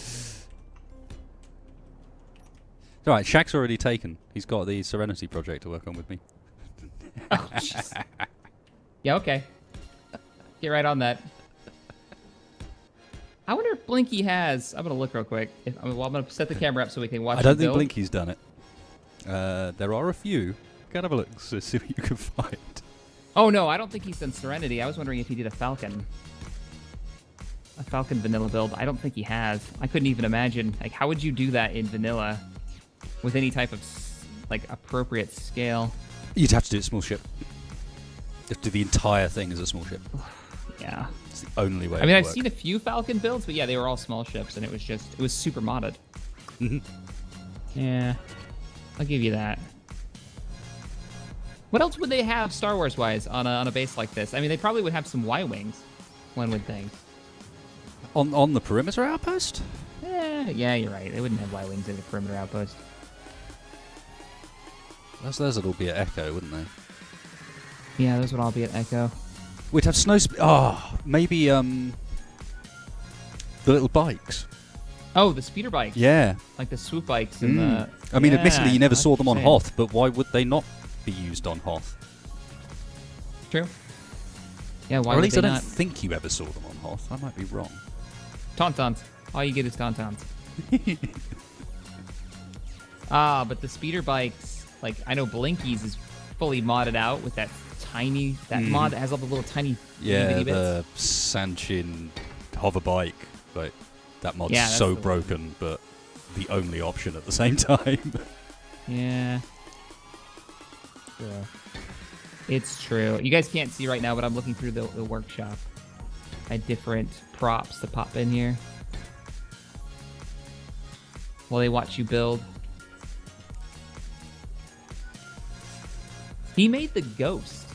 Alright, Shaq's already taken. He's got the Serenity project to work on with me. Oh, jeez. Yeah, okay. Get right on that. I wonder if Blinky has... I'm going to look real quick. I'm going to set the camera up so we can watch I don't him think build. Blinky's done it. There are a few. Go and have a look, so see what you can find. Oh, no, I don't think he's done Serenity. I was wondering if he did a Falcon. A Falcon vanilla build. I don't think he has. I couldn't even imagine. Like, how would you do that in vanilla with any type of, like, appropriate scale? You'd have to do it small ship. You have to do the entire thing as a small ship. Yeah. It's the only way. I mean, I've seen a few Falcon builds, but yeah, they were all small ships, and it was super modded. Yeah, I'll give you that. What else would they have Star Wars wise on a base like this? I mean, they probably would have some Y-wings, one would think. On the Perimeter Outpost? Yeah, you're right. They wouldn't have Y-wings in the Perimeter Outpost. Those would all be at Echo, wouldn't they? Yeah, those would all be at Echo. We'd have maybe the little bikes. Oh, the speeder bikes. Yeah. Like the swoop bikes and the... I mean, admittedly, you never saw them on saying. Hoth, but why would they not be used on Hoth? True. Yeah, why or at would least they I don't not? think you ever saw them on Hoth. I might be wrong. Tauntauns. All you get is tauntauns. But the speeder bikes, like, I know Blinky's is fully modded out with that mod that has all the little tiny Yeah, bitty the bits. Sanchin hover bike. Like, that mod's Yeah, that's so the- broken, but the only option at the same time. Yeah. Yeah. It's true. You guys can't see right now, but I'm looking through the workshop. I had different props to pop in here while they watch you build. He made the ghost.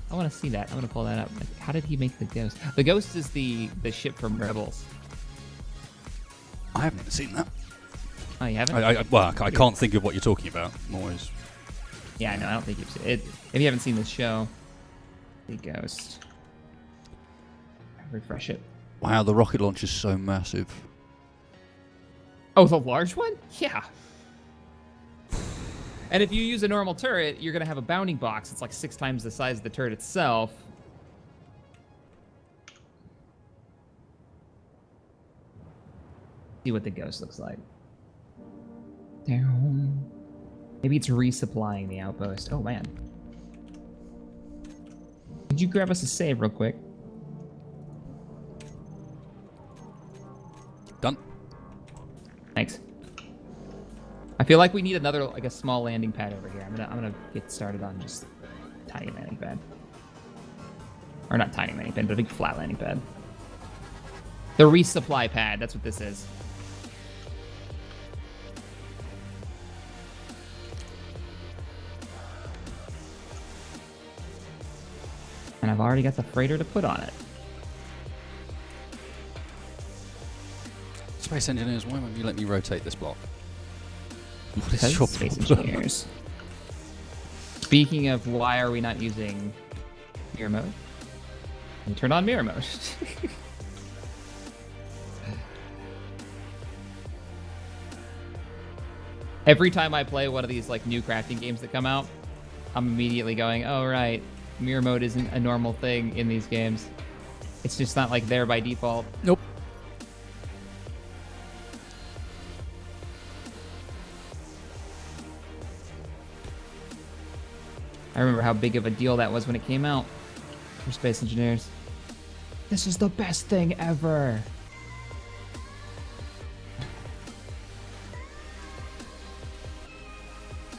I want to see that. I'm going to pull that up. Like, how did he make the ghost? The ghost is the ship from Rebels. I haven't even seen that. Oh, you haven't? I can't think of what you're talking about. I'm always... Yeah, no, I don't think you've seen it. If you haven't seen this show, the ghost. Refresh it. Wow, the rocket launch is so massive. Oh, the large one? Yeah. And if you use a normal turret, you're going to have a bounding box. It's like 6 times the size of the turret itself. See what the ghost looks like. Down. Maybe it's resupplying the outpost. Oh, man. Could you grab us a save real quick? Done. Thanks. I feel like we need another, like a small landing pad over here. I'm gonna get started on just tiny landing pad. Or not tiny landing pad, but a big flat landing pad. The resupply pad, that's what this is. And I've already got the freighter to put on it. Space engineers, why won't you let me rotate this block? What is Because your space problem? engineers. Speaking of why are we not using mirror mode? We turn on mirror mode. Every time I play one of these like new crafting games that come out, I'm immediately going, oh right, mirror mode isn't a normal thing in these games. It's just not like there by default. Nope. I remember how big of a deal that was when it came out for space engineers. This is the best thing ever.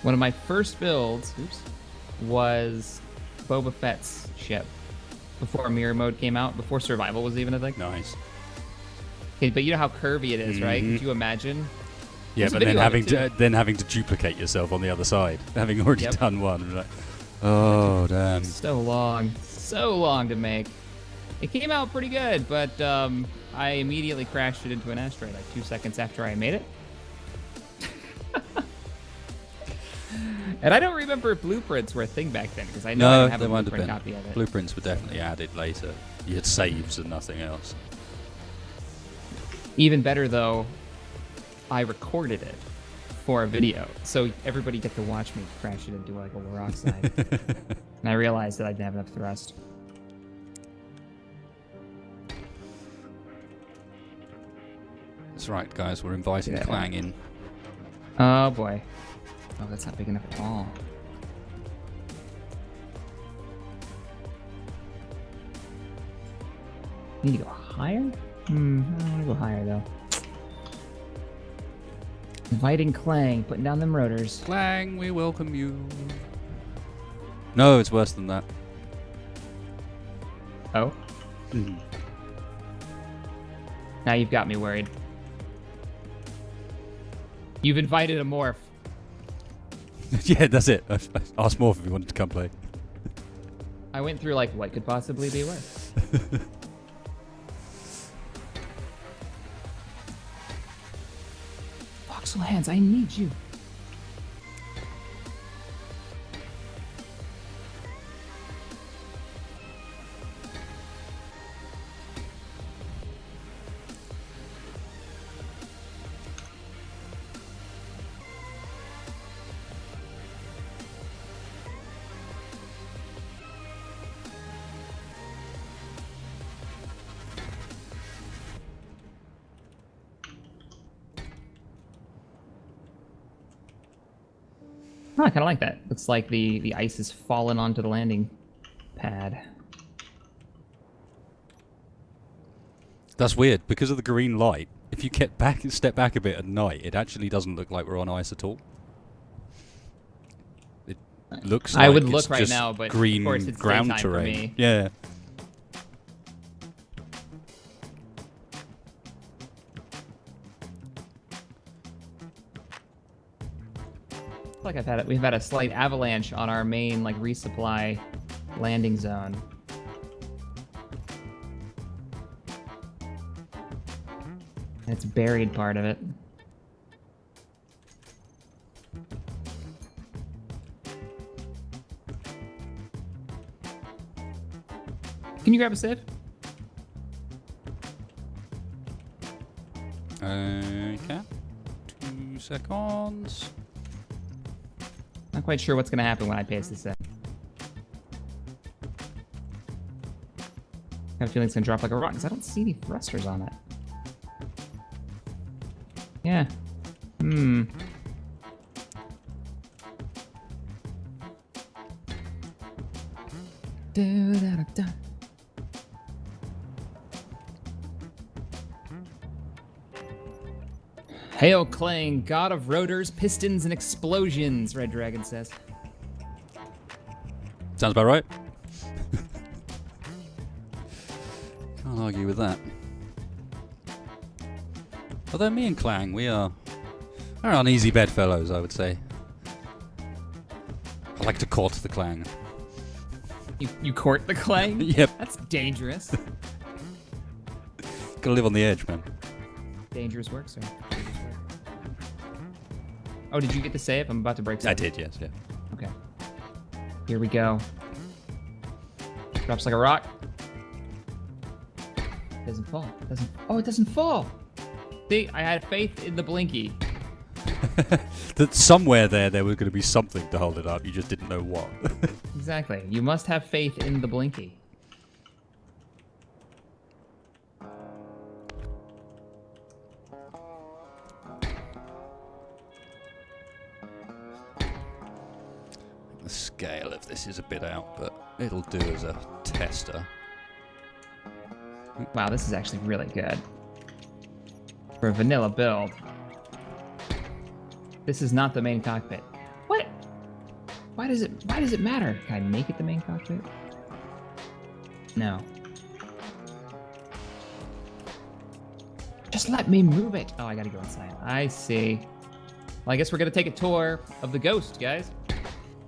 One of my first builds, was Boba Fett's ship before mirror mode came out, before survival was even a thing. Nice. Okay, but you know how curvy it is, right? Mhm. Could you imagine? Yeah, There's a but then video of it, having to duplicate yourself on the other side, having already Yep. done one. Like, oh damn! So long to make. It came out pretty good, but I immediately crashed it into an asteroid like 2 seconds after I made it. And I don't remember if blueprints were a thing back then, because I know I No, don't have they a might have blueprint been. copy of it. Blueprints were definitely added later. You had saves and nothing else. Even better though, I recorded it for a video, so everybody get to watch me crash it into like a rock side. And I realized that I didn't have enough thrust. That's right, guys. We're inviting Yeah. Clang in. Oh boy. Oh, that's not big enough at all. Need to go higher? I don't want to go higher though. Inviting Clang, putting down them rotors. Clang, we welcome you. No, it's worse than that. Oh? Now you've got me worried. You've invited a morph. Yeah, that's it. Ask Morph if he wanted to come play. I went through like what could possibly be worse. Voxel hands, I need you. Oh, I kind of like that. Looks like the ice has fallen onto the landing pad. That's weird. Because of the green light, if you step back a bit at night, it actually doesn't look like we're on ice at all. It looks like I would it's look right just now, but green of course it's ground daytime for terrain. me. Yeah. Like we've had a slight avalanche on our main like resupply landing zone. And it's buried part of it. Can you grab a save? Okay. 2 seconds. Not quite sure what's gonna happen when I paste this in. I have a feeling it's gonna drop like a rock because I don't see any thrusters on it. Yeah. Hmm. Da-da-da-da. Hail Clang, god of rotors, pistons, and explosions, Red Dragon says. Sounds about right. Can't argue with that. Although me and Clang, we're on easy bedfellows, I would say. I like to court the Clang. You court the Clang? Yep. That's dangerous. Gotta live on the edge, man. Dangerous work, sir. Dangerous work. Oh, did you get the save? I'm about to break something. I did, yes, yeah. Okay. Here we go. Drops like a rock. Doesn't fall. Oh, it doesn't fall. See, I had faith in the Blinky. That somewhere there was going to be something to hold it up. You just didn't know what. Exactly. You must have faith in the Blinky. The scale of this is a bit out, but it'll do as a tester. Wow, this is actually really good. For a vanilla build. This is not the main cockpit. What? Why does it matter? Can I make it the main cockpit? No. Just let me move it. Oh, I gotta go inside. I see. Well, I guess we're gonna take a tour of the Ghost, guys.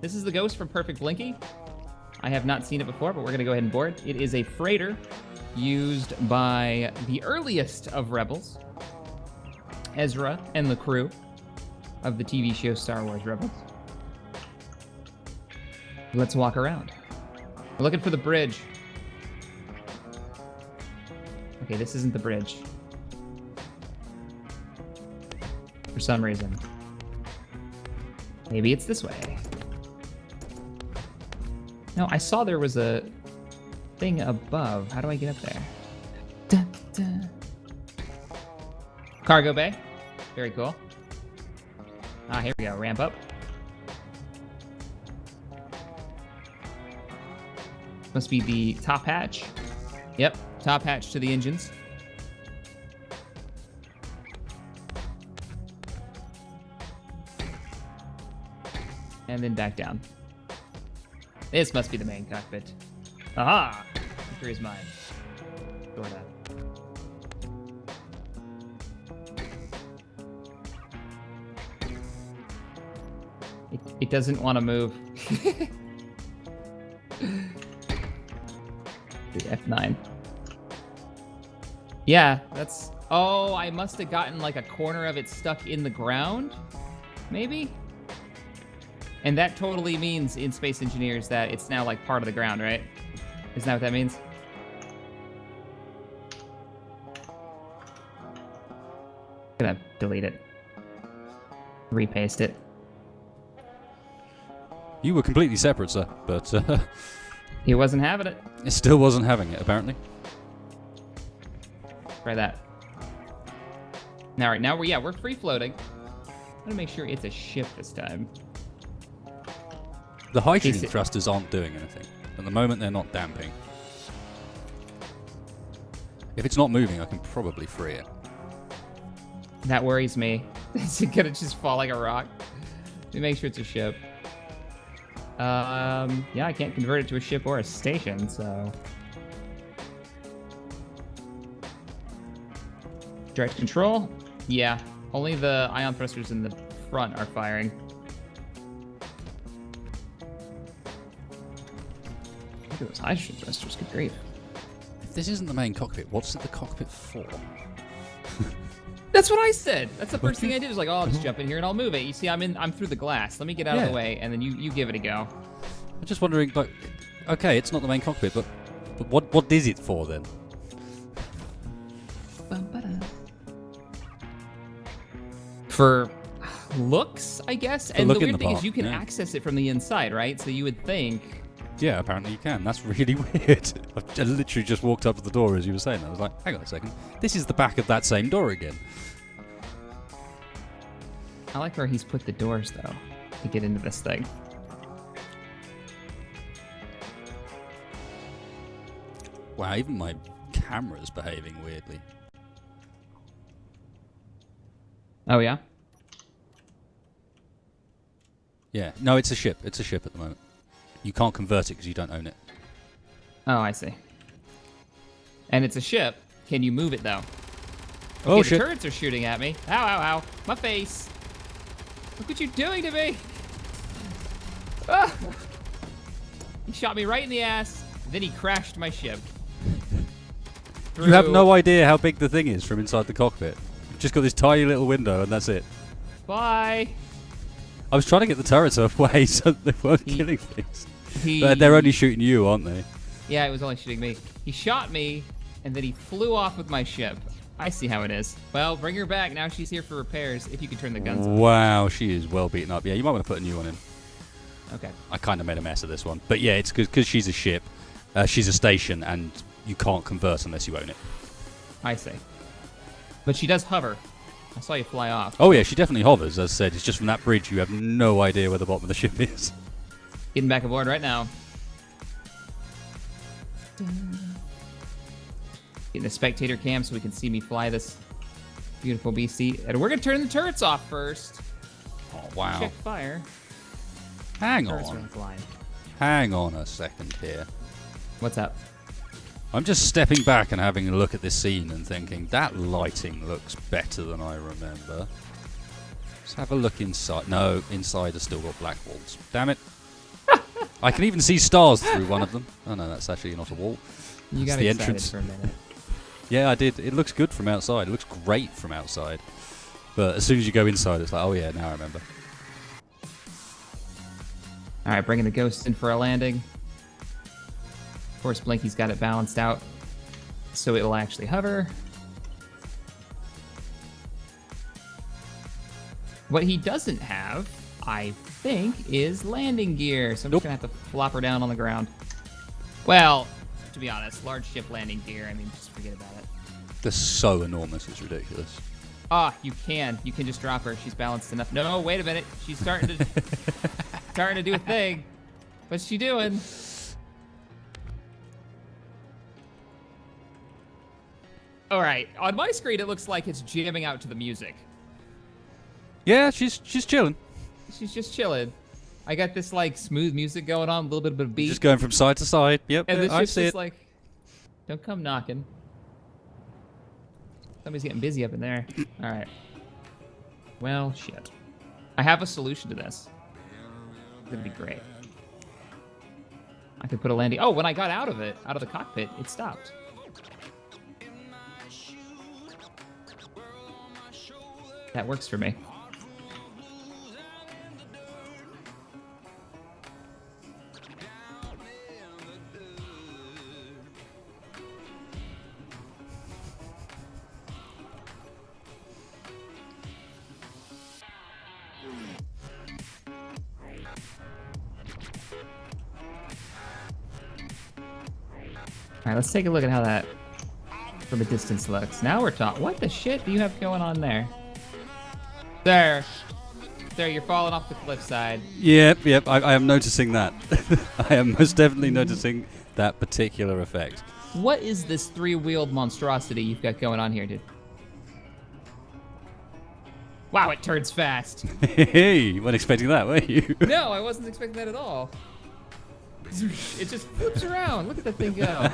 This is the Ghost from Perfect Blinky. I have not seen it before, but we're gonna go ahead and board. It is a freighter used by the earliest of Rebels, Ezra and the crew of the TV show Star Wars Rebels. Let's walk around. We're looking for the bridge. Okay, this isn't the bridge. For some reason. Maybe it's this way. No, I saw there was a thing above. How do I get up there? Dun, dun. Cargo bay. Very cool. Ah, here we go. Ramp up. Must be the top hatch. Yep, top hatch to the engines. And then back down. This must be the main cockpit. Aha! Victory is mine. Sorta. It doesn't want to move. The F9. Yeah, that's... Oh, I must have gotten like a corner of it stuck in the ground? Maybe? And that totally means in Space Engineers that it's now like part of the ground, right? Isn't that what that means? I'm gonna delete it. Repaste it. You were completely separate, sir, but He wasn't having it. it still wasn't having it, apparently. Try that. All right, now we're free floating. I'm gonna make sure it's a ship this time. The hydrogen thrusters aren't doing anything. At the moment, they're not damping. If it's not moving, I can probably free it. That worries me. Is it gonna just fall like a rock? Let me make sure it's a ship. Yeah, I can't convert it to a ship or a station, so... Direct control? Yeah, only the ion thrusters in the front are firing. Look at those hydrogen thrusters, good grief. If this isn't the main cockpit, what's the cockpit for? That's what I said. That's the first thing I did. Was like, oh, I'll just jump in here and I'll move it. You see, I'm through the glass. Let me get out of the way, and then you give it a go. I'm just wondering, like, okay, it's not the main cockpit, but what is it for then? For looks, I guess. For and the look in weird the thing is park, you can yeah. access it from the inside, right? So you would think... Yeah, apparently you can. That's really weird. I literally just walked up to the door as you were saying that. I was like, hang on a second. This is the back of that same door again. I like where he's put the doors, though, to get into this thing. Wow, even my camera's behaving weirdly. Oh, yeah? Yeah. No, it's a ship. It's a ship at the moment. You can't convert it because you don't own it. Oh, I see. And it's a ship. Can you move it, though? Okay, Oh, shit. The turrets are shooting at me. Ow, ow, ow. My face. Look what you're doing to me. Ah! He shot me right in the ass. Then he crashed my ship. You have no idea how big the thing is from inside the cockpit. You've just got this tiny little window and that's it. Bye. I was trying to get the turrets away so they weren't killing things. But they're only shooting you, aren't they? Yeah, it was only shooting me. He shot me, and then he flew off with my ship. I see how it is. Well, bring her back. Now she's here for repairs, if you can turn the guns on. Wow, she is well beaten up. Yeah, you might want to put a new one in. Okay. I kind of made a mess of this one. But yeah, it's because she's a ship. She's a station, and you can't convert unless you own it. I see. But she does hover. I saw you fly off. Oh yeah, she definitely hovers. As I said, it's just from that bridge you have no idea where the bottom of the ship is. Getting back aboard right now. Getting a spectator cam so we can see me fly this beautiful beastie. And we're going to turn the turrets off first. Oh, wow. Check fire. Hang Turrets are on. flying. Hang on a second here. What's up? I'm just stepping back and having a look at this scene and thinking, that lighting looks better than I remember. Let's have a look inside. No, inside has still got black walls. Damn it. I can even see stars through one of them. Oh no, that's actually not a wall. You got the excited entrance. for a minute. Yeah, I did. It looks good from outside. It looks great from outside. But as soon as you go inside, it's like, oh yeah, now I remember. All right, bringing the ghost in for a landing. Of course, Blinky's got it balanced out, so it will actually hover. What he doesn't have, I think, is landing gear. So I'm just gonna have to flop her down on the ground. Well, to be honest, large ship landing gear, I mean, just forget about it. They're so enormous, it's ridiculous. Ah, you can just drop her. She's balanced enough. No, wait a minute. She's starting to starting to do a thing. What's she doing? All right, on my screen, it looks like it's jamming out to the music. Yeah, she's chilling. She's just chilling. I got this like smooth music going on, a little bit of a beat. Just going from side to side. Yep, and I see it. Like, don't come knocking. Somebody's getting busy up in there. All right. Well, shit. I have a solution to this. It's gonna be great. I could put a landing. Oh, when I got out of the cockpit, it stopped. That works for me. All right, let's take a look at how that from a distance looks. Now we're talking. What the shit do you have going on there? There. There, you're falling off the cliffside. Yep. I am noticing that. I am most definitely noticing that particular effect. What is this three-wheeled monstrosity you've got going on here, dude? Wow, it turns fast. Hey, you weren't expecting that, were you? No, I wasn't expecting that at all. It just flips around. Look at that thing go.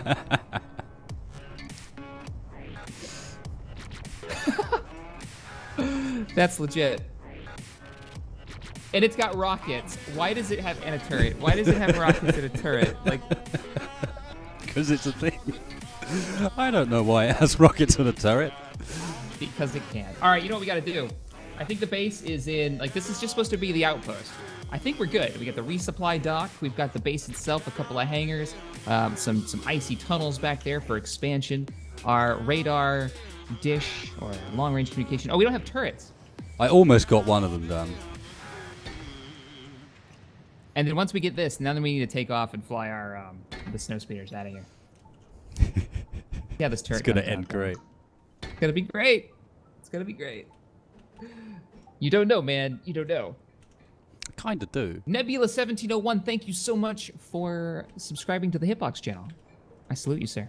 That's legit. And it's got rockets. Why does it have and a turret? Why does it have rockets and a turret? Like, because it's a thing. I don't know why it has rockets and a turret. because it can. All right, you know what we got to do? I think the base is in, like, this is just supposed to be the outpost. I think we're good. We got the resupply dock. We've got the base itself, a couple of hangars, some icy tunnels back there for expansion. Our radar dish or long-range communication. Oh, we don't have turrets. I almost got one of them done. And then once we get this, now then we need to take off and fly our the snow speeders out of here. Yeah, this turret. It's gonna end great. It's gonna be great. It's gonna be great. You don't know, man. You don't know. I kind of do. Nebula1701, thank you so much for subscribing to the Hitbox channel. I salute you, sir.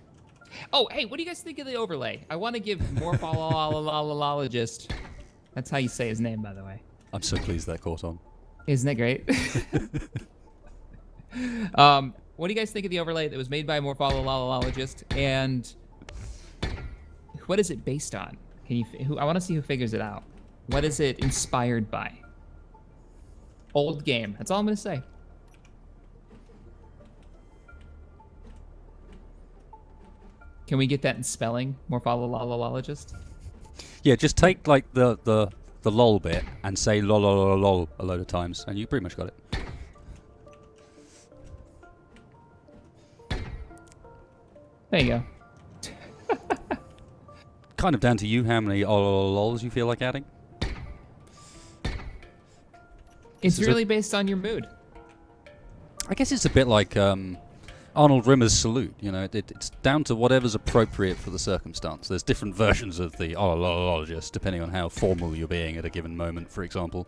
Oh, hey, what do you guys think of the overlay? I want to give Morpholologist. That's how you say his name, by the way. I'm so pleased that caught on. Isn't that great? What do you guys think of the overlay that was made by Morpholologist? And what is it based on? Can you? I want to see who figures it out. What is it inspired by? Old game. That's all I'm gonna say. Can we get that in spelling? Morpholologist? Yeah, just take like the lol bit and say lol lol lol lol a load of times, and you pretty much got it. There you go. Kind of down to you how many lols you feel like adding. It's really based on your mood. I guess it's a bit like Arnold Rimmer's salute. You know, it's down to whatever's appropriate for the circumstance. There's different versions of the ololologist depending on how formal you're being at a given moment. For example,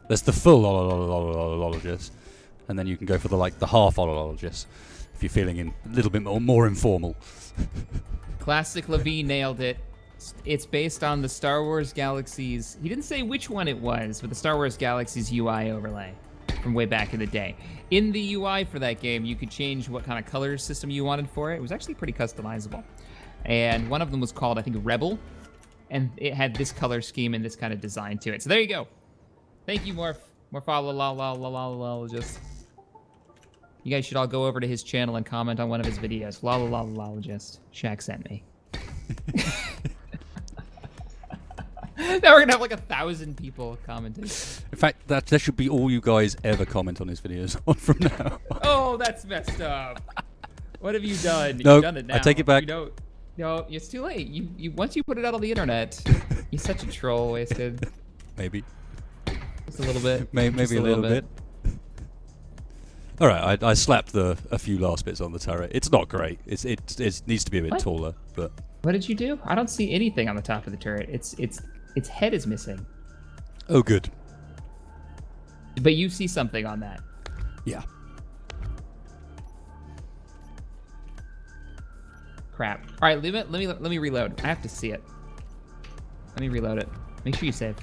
there's the full ololologist, and then you can go for the half ololologist if you're feeling a little bit more informal. Classic Levine nailed it. It's based on the Star Wars Galaxies. He didn't say which one it was, but the Star Wars Galaxies UI overlay from way back in the day. In the UI for that game, you could change what kind of color system you wanted for it. It was actually pretty customizable. And one of them was called, I think, Rebel. And it had this color scheme and this kind of design to it. So there you go. Thank you, Morpholologist. You guys should all go over to his channel and comment on one of his videos. Lololologist. Shaq sent me. Now we're gonna have like 1,000 people commenting. In fact, that should be all you guys ever comment on his videos on from now. Oh, that's messed up. What have you done? No, You've done it now. I take it back. No, it's too late. You once you put it out on the internet, you're such a troll, Wasted. Maybe. Just a little bit. Maybe a little bit. All right, I slapped a few last bits on the turret. It's not great. It needs to be a bit taller, but. What did you do? I don't see anything on the top of the turret. Its head is missing. Oh, good. But you see something on that. Yeah. Crap. All right, let me reload. I have to see it. Let me reload it. Make sure you save.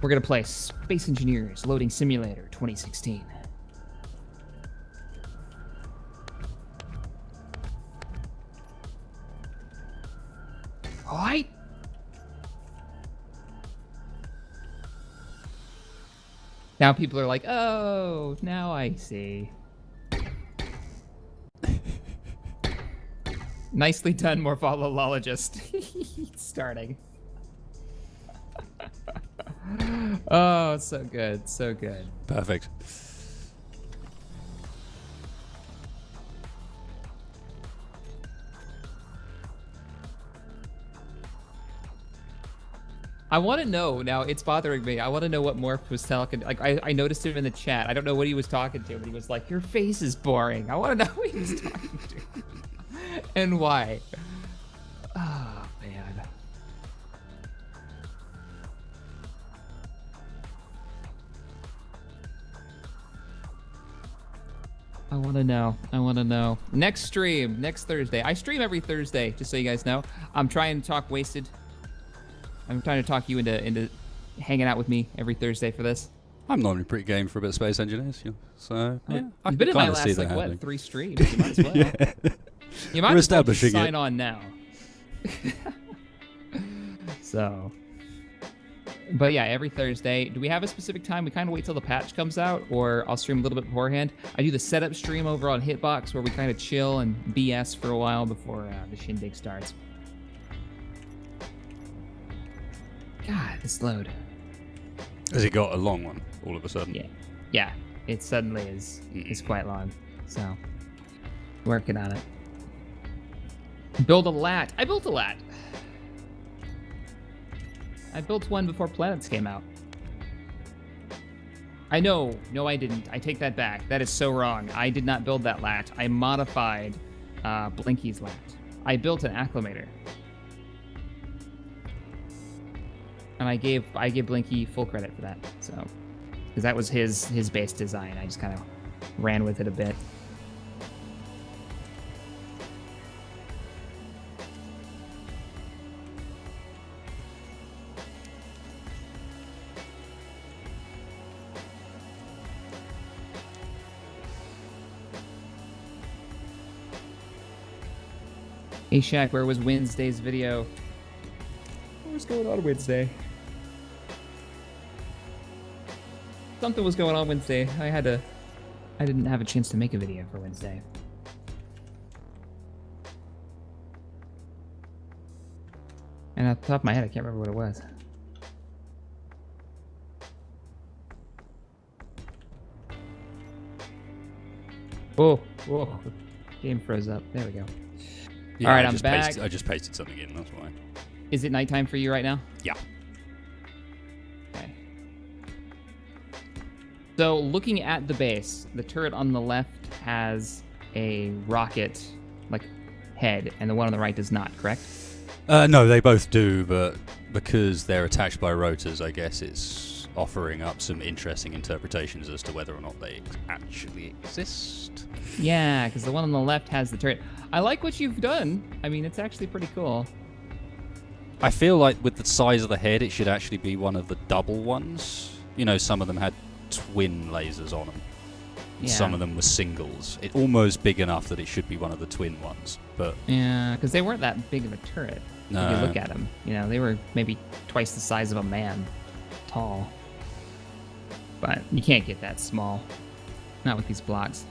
We're gonna play Space Engineers Loading Simulator 2016. All right. Now people are like, oh, now I see. Nicely done, Morpholologist. Starting. Oh, so good, so good. Perfect. I want to know now. It's bothering me. I want to know what Morph was talking. Like I noticed him in the chat. I don't know what he was talking to, but he was like, "Your face is boring." I want to know who he was talking to and why. Oh man. I want to know. I want to know. Next stream, next Thursday. I stream every Thursday, just so you guys know. I'm trying to talk Wasted. I'm trying to talk you into hanging out with me every Thursday for this. I'm normally pretty game for a bit of Space Engineers, so yeah, I You've can been in my kind of see last, that like, happening. what, 3 streams? You might as well. Yeah. You might We're as well just establishing sign it. on now. So, but yeah, every Thursday. Do we have a specific time? We kind of wait till the patch comes out, or I'll stream a little bit beforehand. I do the setup stream over on Hitbox where we kind of chill and BS for a while before the shindig starts. God, this load. Has he got a long one all of a sudden? Yeah. It suddenly is quite long. So, working on it. Build a lat. I built a lat. I built one before Planets came out. I know. No, I didn't. I take that back. That is so wrong. I did not build that lat. I modified Blinky's lat. I built an acclimator. And I gave Blinky full credit for that. So, because that was his base design. I just kind of ran with it a bit. Hey Shaq, where was Wednesday's video? What was going on Wednesday? Something was going on Wednesday. I didn't have a chance to make a video for Wednesday. And off the top of my head, I can't remember what it was. Whoa. Game froze up. There we go. Yeah, all right, I'm back. I just pasted something in, that's why. Is it nighttime for you right now? Yeah. Okay. So looking at the base, the turret on the left has a rocket like head, and the one on the right does not, correct? No, they both do, but because they're attached by rotors, I guess it's offering up some interesting interpretations as to whether or not they actually exist. Yeah, because the one on the left has the turret. I like what you've done. I mean, it's actually pretty cool. I feel like with the size of the head, it should actually be one of the double ones. You know, some of them had twin lasers on them. Yeah. Some of them were singles. It's almost big enough that it should be one of the twin ones, but... Yeah, because they weren't that big of a turret. No. If you look at them, you know, they were maybe twice the size of a man tall. But you can't get that small. Not with these blocks.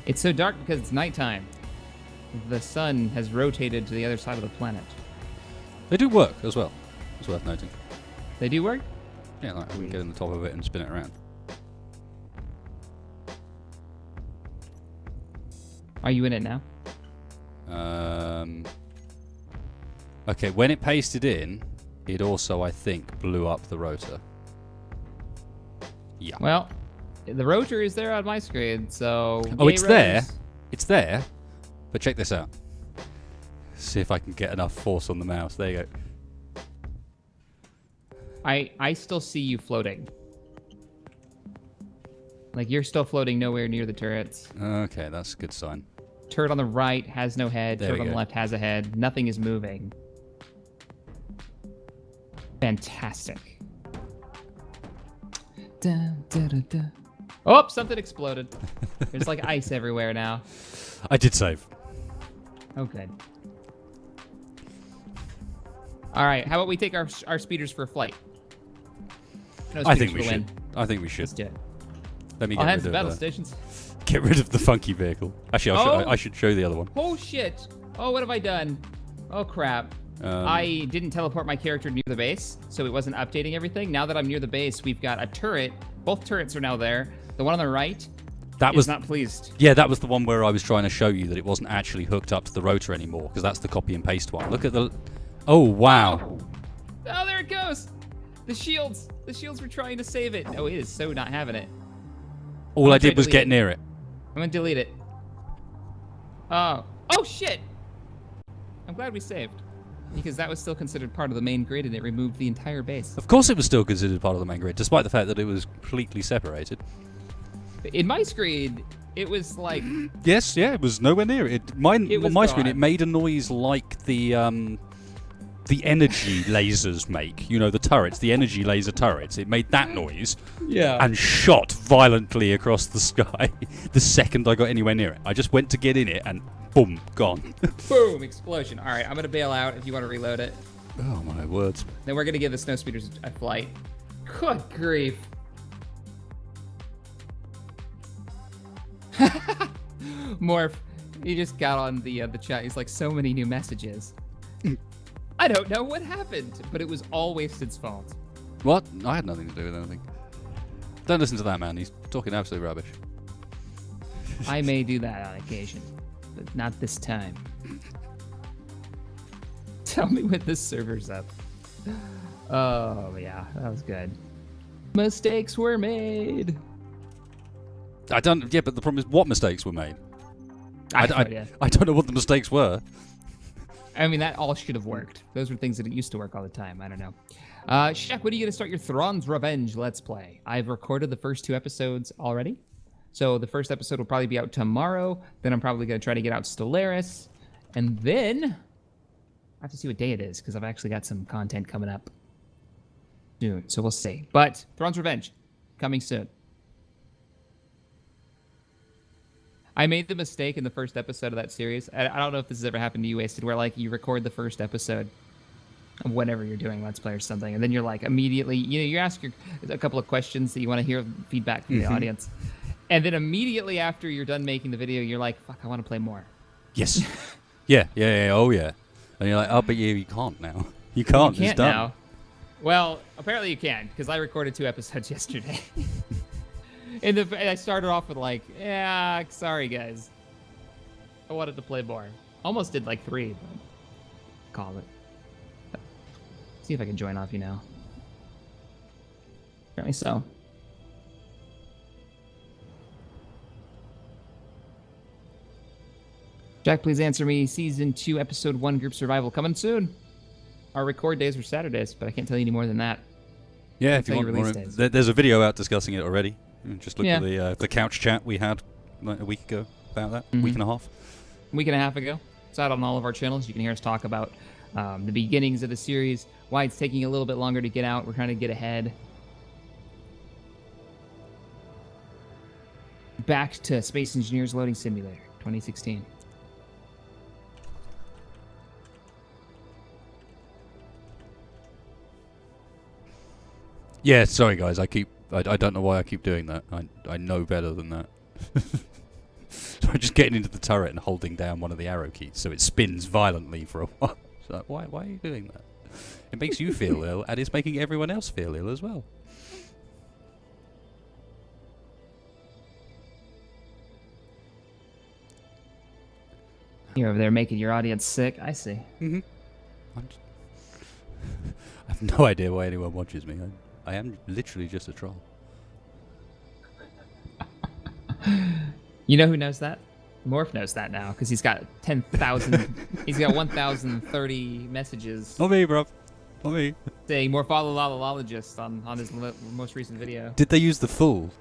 It's so dark because it's nighttime. The sun has rotated to the other side of the planet. They do work as well. It's worth noting. They do work? Yeah, like we can get in the top of it and spin it around. Are you in it now? Okay, when it pasted in, it also, I think, blew up the rotor. Yeah. Well, the rotor is there on my screen, so... Oh, yay, it's Rose. there. It's there. But check this out. See if I can get enough force on the mouse. There you go. I still see you floating. Like, you're still floating nowhere near the turrets. Okay, that's a good sign. Turret on the right has no head. There Turret we on the go. left has a head. Nothing is moving. Fantastic. Dun, dun, dun, dun. Oh, something exploded. There's like ice everywhere now. I did save. Oh, good. All right, how about we take our speeders for a flight? No I speeders think we for the should. win. I think we should. Let's do it. Let me All get hands rid to battle of stations. get rid of the funky vehicle. Actually, I should show the other one. Oh, shit. Oh, what have I done? Oh, crap. I didn't teleport my character near the base, so it wasn't updating everything. Now that I'm near the base, we've got a turret. Both turrets are now there. The one on the right is not pleased. Yeah, that was the one where I was trying to show you that it wasn't actually hooked up to the rotor anymore, because that's the copy and paste one. Look at the... Oh, wow. Oh, there it goes. The shields. The shields were trying to save it. Oh, it is so not having it. All I did was get near it. I'm going to delete it. Oh, shit. I'm glad we saved. Because that was still considered part of the main grid, and it removed the entire base. Of course it was still considered part of the main grid, despite the fact that it was completely separated. In my screen, It was like... Yes, yeah, it was nowhere near it. Mine, It was on my screen, gone. it made a noise like the energy lasers make. You know, the turrets, the energy laser turrets. It made that noise Yeah. and shot violently across the sky the second I got anywhere near it. I just went to get in it and boom, gone. Boom, explosion. All right, I'm going to bail out if you want to reload it. Oh, my words. Then we're going to give the snow speeders a flight. Good grief. Morph, he just got on the chat. He's like, so many new messages. I don't know what happened, but it was all Wasted's fault. What? I had nothing to do with anything. Don't listen to that man. He's talking absolute rubbish. I may do that on occasion, but not this time. Tell me when this server's up. Oh, yeah, that was good. Mistakes were made. I don't. Yeah, but the problem is, what mistakes were made? I don't know what the mistakes were. I mean, that all should have worked. Those were things that used to work all the time. I don't know. Shaq, when are you going to start your Thrawn's Revenge Let's Play? I've recorded the first 2 episodes already. So the first episode will probably be out tomorrow. Then I'm probably going to try to get out Stellaris. And then I have to see what day it is, because I've actually got some content coming up soon. So we'll see. But Thrawn's Revenge, coming soon. I made the mistake in the first episode of that series. I don't know if this has ever happened to you, Wasted, where like you record the first episode of whatever you're doing, Let's Play or something, and then you're like immediately, you ask a couple of questions that you want to hear feedback from the audience, and then immediately after you're done making the video, you're like, fuck, I want to play more. Yes. yeah, oh yeah. And you're like, oh, but you can't now. You can't. You can't it's done. now. Well, apparently you can, because I recorded 2 episodes yesterday. And I started off with like, yeah, sorry guys. I wanted to play more. Almost did like 3, but call it. See if I can join off you now. Apparently so. Jack, please answer me. Season 2, Episode 1, Group Survival coming soon. Our record days were Saturdays, but I can't tell you any more than that. Yeah, if you want more, there's a video out discussing it already. Just look at the couch chat we had like a week ago about that. Week and a half. A week and a half ago. It's out on all of our channels. You can hear us talk about the beginnings of the series, why it's taking a little bit longer to get out. We're trying to get ahead. Back to Space Engineers Loading Simulator, 2016. Yeah, sorry guys, I don't know why I keep doing that. I know better than that. So I'm just getting into the turret and holding down one of the arrow keys so it spins violently for a while. So why are you doing that? It makes you feel ill, and it's making everyone else feel ill as well. You're over there making your audience sick. I see. Mm-hmm. I have no idea why anyone watches me. I am literally just a troll. You know who knows that? Morph knows that now, because he's got 10,000... he's got 1,030 messages. Not me, bruv. Not me. Saying morphololologist on his most recent video. Did they use the full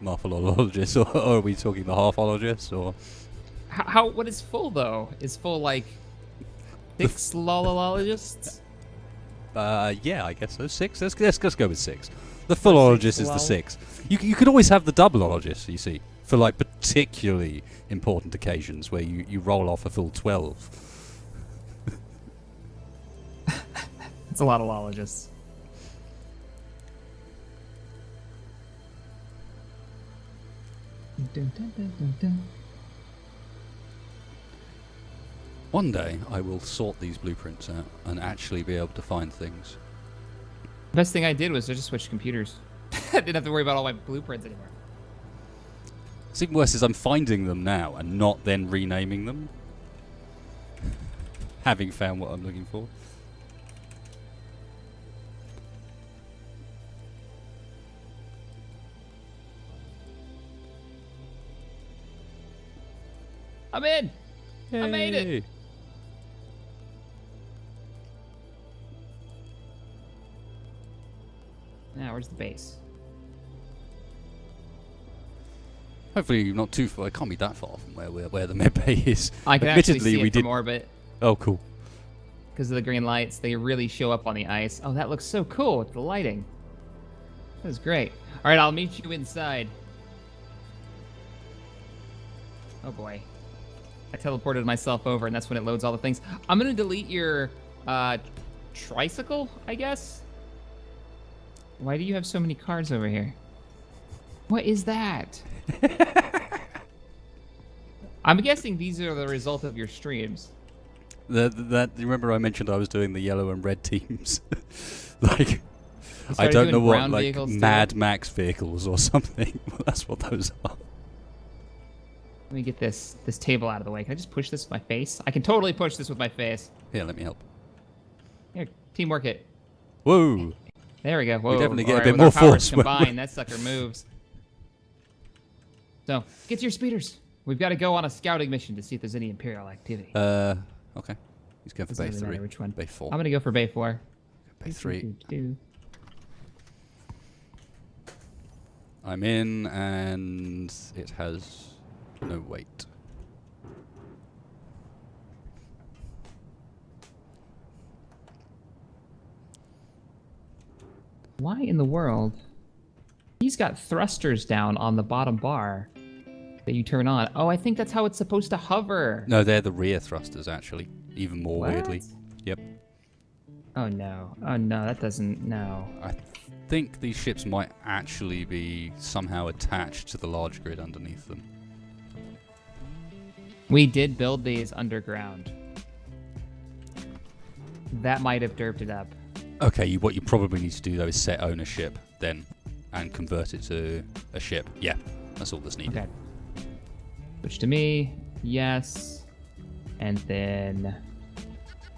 morpholologist, or are we talking the halfologist, or... What is full, though? Is full, like, 6 lolologists? Yeah, I guess so. 6. Let's go with 6. The fullologist is the 6. You could always have the doubleologist, you see, for like particularly important occasions where you roll off a full 12. It's a lot of lologists. One day I will sort these blueprints out and actually be able to find things. The best thing I did was I just switched computers. I didn't have to worry about all my blueprints anymore. What's even worse is I'm finding them now and not then renaming them. Having found what I'm looking for. I'm in! Yay. I made it! Now, where's the base? Hopefully not too far. It can't be that far from where the med bay is. I can actually Admittedly, see we it did. from orbit. Oh, cool. Because of the green lights, they really show up on the ice. Oh, that looks so cool with the lighting. That was great. All right, I'll meet you inside. Oh boy. I teleported myself over, and that's when it loads all the things. I'm going to delete your tricycle, I guess. Why do you have so many cars over here? What is that? I'm guessing these are the result of your streams. You remember I mentioned I was doing the yellow and red teams? Like, I started don't know doing what, brown like, vehicles too? Mad Max vehicles or something. That's what those are. Let me get this table out of the way. Can I just push this with my face? I can totally push this with my face. Here, let me help. Here, teamwork it. Whoa! There we go. Whoa. We definitely get All a bit with more our powers force when combined, that sucker moves. So, get to your speeders. We've got to go on a scouting mission to see if there's any Imperial activity. Okay. He's going for Doesn't Bay really 3. matter which one. Bay 4. I'm going to go for Bay 4. Bay 3. Do. I'm in, and it has no weight. Why in the world? He's got thrusters down on the bottom bar that you turn on. Oh, I think that's how it's supposed to hover. No, they're the rear thrusters, actually. Even more What? weirdly. Yep. Oh no. Oh no, that doesn't. No. I think these ships might actually be somehow attached to the large grid underneath them. We did build these underground. That might have derped it up. Okay, what you probably need to do, though, is set ownership, then, and convert it to a ship. Yeah, that's all that's needed. Okay. Switch to me. Yes. And then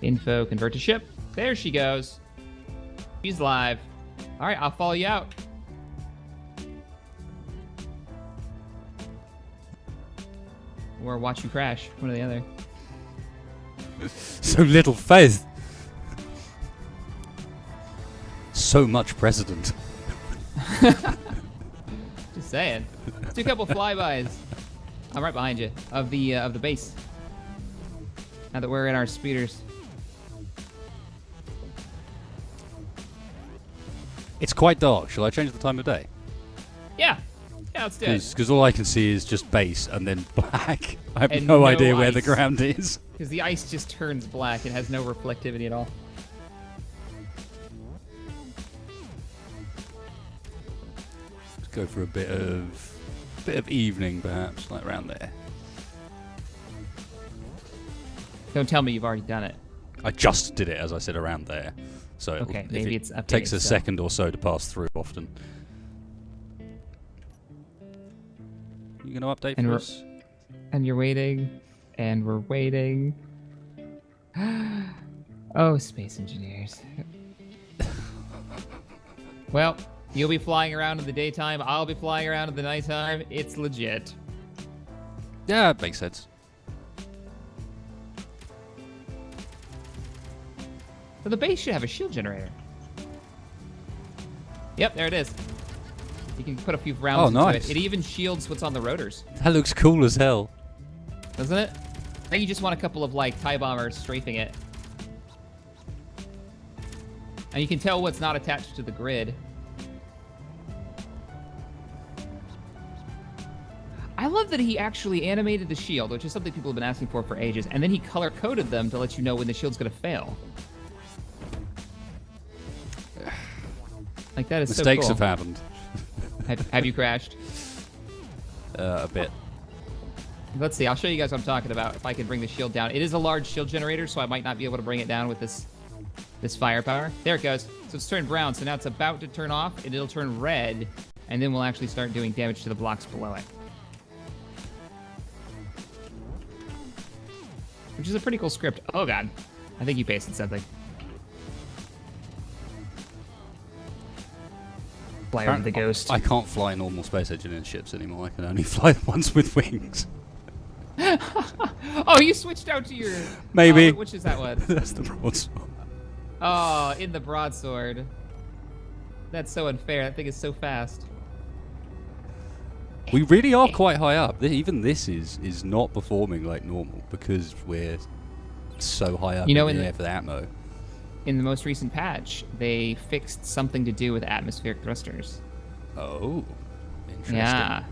info, convert to ship. There she goes. She's live. All right, I'll follow you out. Or watch you crash. One or the other. So little faith. So much precedent. Just saying. Let's do a couple flybys. I'm right behind you. Of the base. Now that we're in our speeders. It's quite dark. Shall I change the time of day? Yeah. Yeah, let's do it. Because all I can see is just base and then black. I have And no no idea where the ice. ground is. Because the ice just turns black. It has no reflectivity at all. Let's go for a bit of evening, perhaps, like around there. Don't tell me you've already done it. I just did it, as I said, around there. So Okay, if maybe it it's updated, takes a so- second or so to pass through often. You going to update And for we're- us? And you're waiting. And we're waiting. Oh, space engineers. Well, you'll be flying around in the daytime. I'll be flying around in the nighttime. It's legit. Yeah, it makes sense. So the base should have a shield generator. Yep, there it is. You can put a few rounds Oh, into nice. it. It even shields what's on the rotors, That looks cool as hell. doesn't it? I think you just want a couple of, like, TIE bombers strafing it. And you can tell what's not attached to the grid. I love that he actually animated the shield, which is something people have been asking for ages, and then he color-coded them to let you know when the shield's going to fail. Like, that is Mistakes so have cool. happened. Have you crashed? A bit. Let's see. I'll show you guys what I'm talking about. If I can bring the shield down, it is a large shield generator, so I might not be able to bring it down with this firepower. There it goes. So it's turned brown. So now it's about to turn off, and it'll turn red, and then we'll actually start doing damage to the blocks below it, which is a pretty cool script. Oh god, I think you pasted something. Fly over the ghost. I can't fly normal space engineer ships anymore. I can only fly the ones with wings. Oh, you switched out to your... Maybe. which is that one? That's the broadsword. Oh, in the broadsword. That's so unfair. That thing is so fast. We really are quite high up. Even this is not performing like normal because we're so high up in the air for the atmo. In the most recent patch, they fixed something to do with atmospheric thrusters. Oh, interesting. Yeah.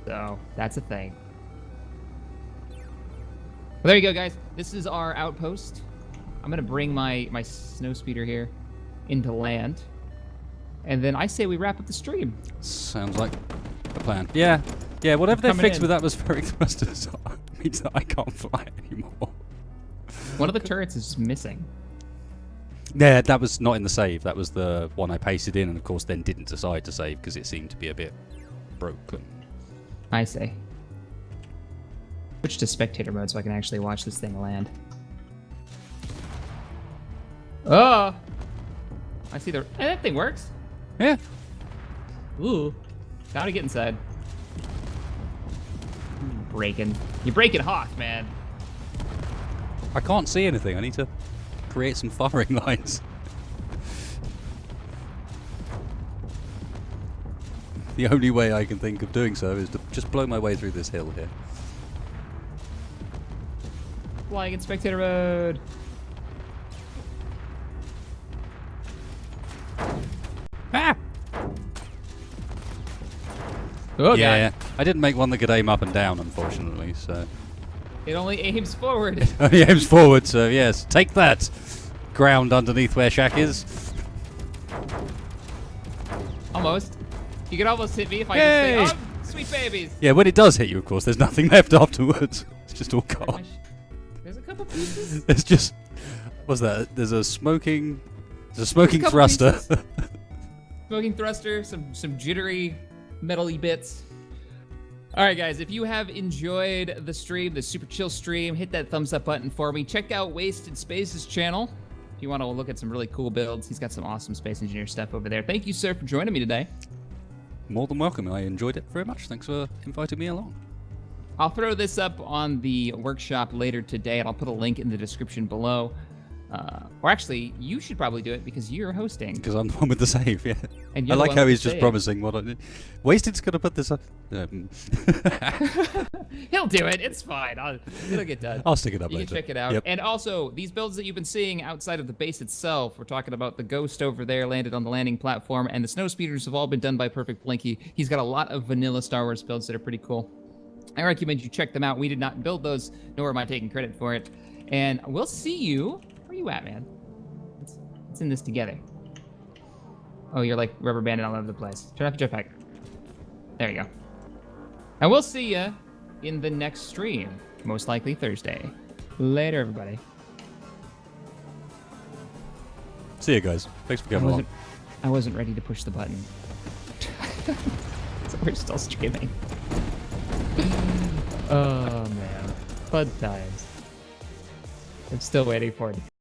So, that's a thing. Well, there you go, guys. This is our outpost. I'm going to bring my snow speeder here into land. And then I say we wrap up the stream. Sounds like a plan. Yeah, whatever they fixed with atmospheric thrusters means that I can't fly anymore. One of the turrets is missing. Yeah, that was not in the save. That was the one I pasted in and, of course, then didn't decide to save because it seemed to be a bit broken. I see. Switch to spectator mode so I can actually watch this thing land. Oh! I see the... Hey, that thing works. Yeah. Ooh. Gotta get inside. You're breaking Hoth, man. I can't see anything. I need to create some firing lines. The only way I can think of doing so is to just blow my way through this hill here. Flying in spectator mode. Ah! Oh, yeah, God. I didn't make one that could aim up and down, unfortunately, so... It only aims forward. It only aims forward, so yes, take that! Ground underneath where Shack is. Almost. You can almost hit me if I just say, oh, sweet babies. Yeah, when it does hit you, of course, there's nothing left afterwards. It's just all gone. There's a couple pieces. There's just... What's that? There's a smoking thruster. Smoking thruster, some jittery, metal-y bits. All right, guys, if you have enjoyed the stream, the super chill stream, hit that thumbs up button for me. Check out Wasted Space's channel if you want to look at some really cool builds. He's got some awesome Space Engineer stuff over there. Thank you, sir, for joining me today. More than welcome. I enjoyed it very much. Thanks for inviting me along. I'll throw this up on the workshop later today, and I'll put a link in the description below. Or actually, you should probably do it because you're hosting. Because I'm the one with the save, yeah. And I like how he's just save. promising what I did. Wasted's going to put this up. He'll do it. It's fine. It'll get done. I'll stick it up later. You can check it out. Yep. And also, these builds that you've been seeing outside of the base itself, we're talking about the Ghost over there landed on the landing platform, and the Snow Speeders have all been done by Perfect Blinky. He's got a lot of vanilla Star Wars builds that are pretty cool. I recommend you check them out. We did not build those, nor am I taking credit for it. And we'll see you... Where you at, man? Let's in this together. Oh, you're like rubber banding all over the place. Turn off your jetpack. There you go. And we'll see ya in the next stream. Most likely Thursday. Later, everybody. See you guys. Thanks for coming along. I wasn't ready to push the button. So we're still streaming. Oh, man. Fun times. I'm still waiting for it.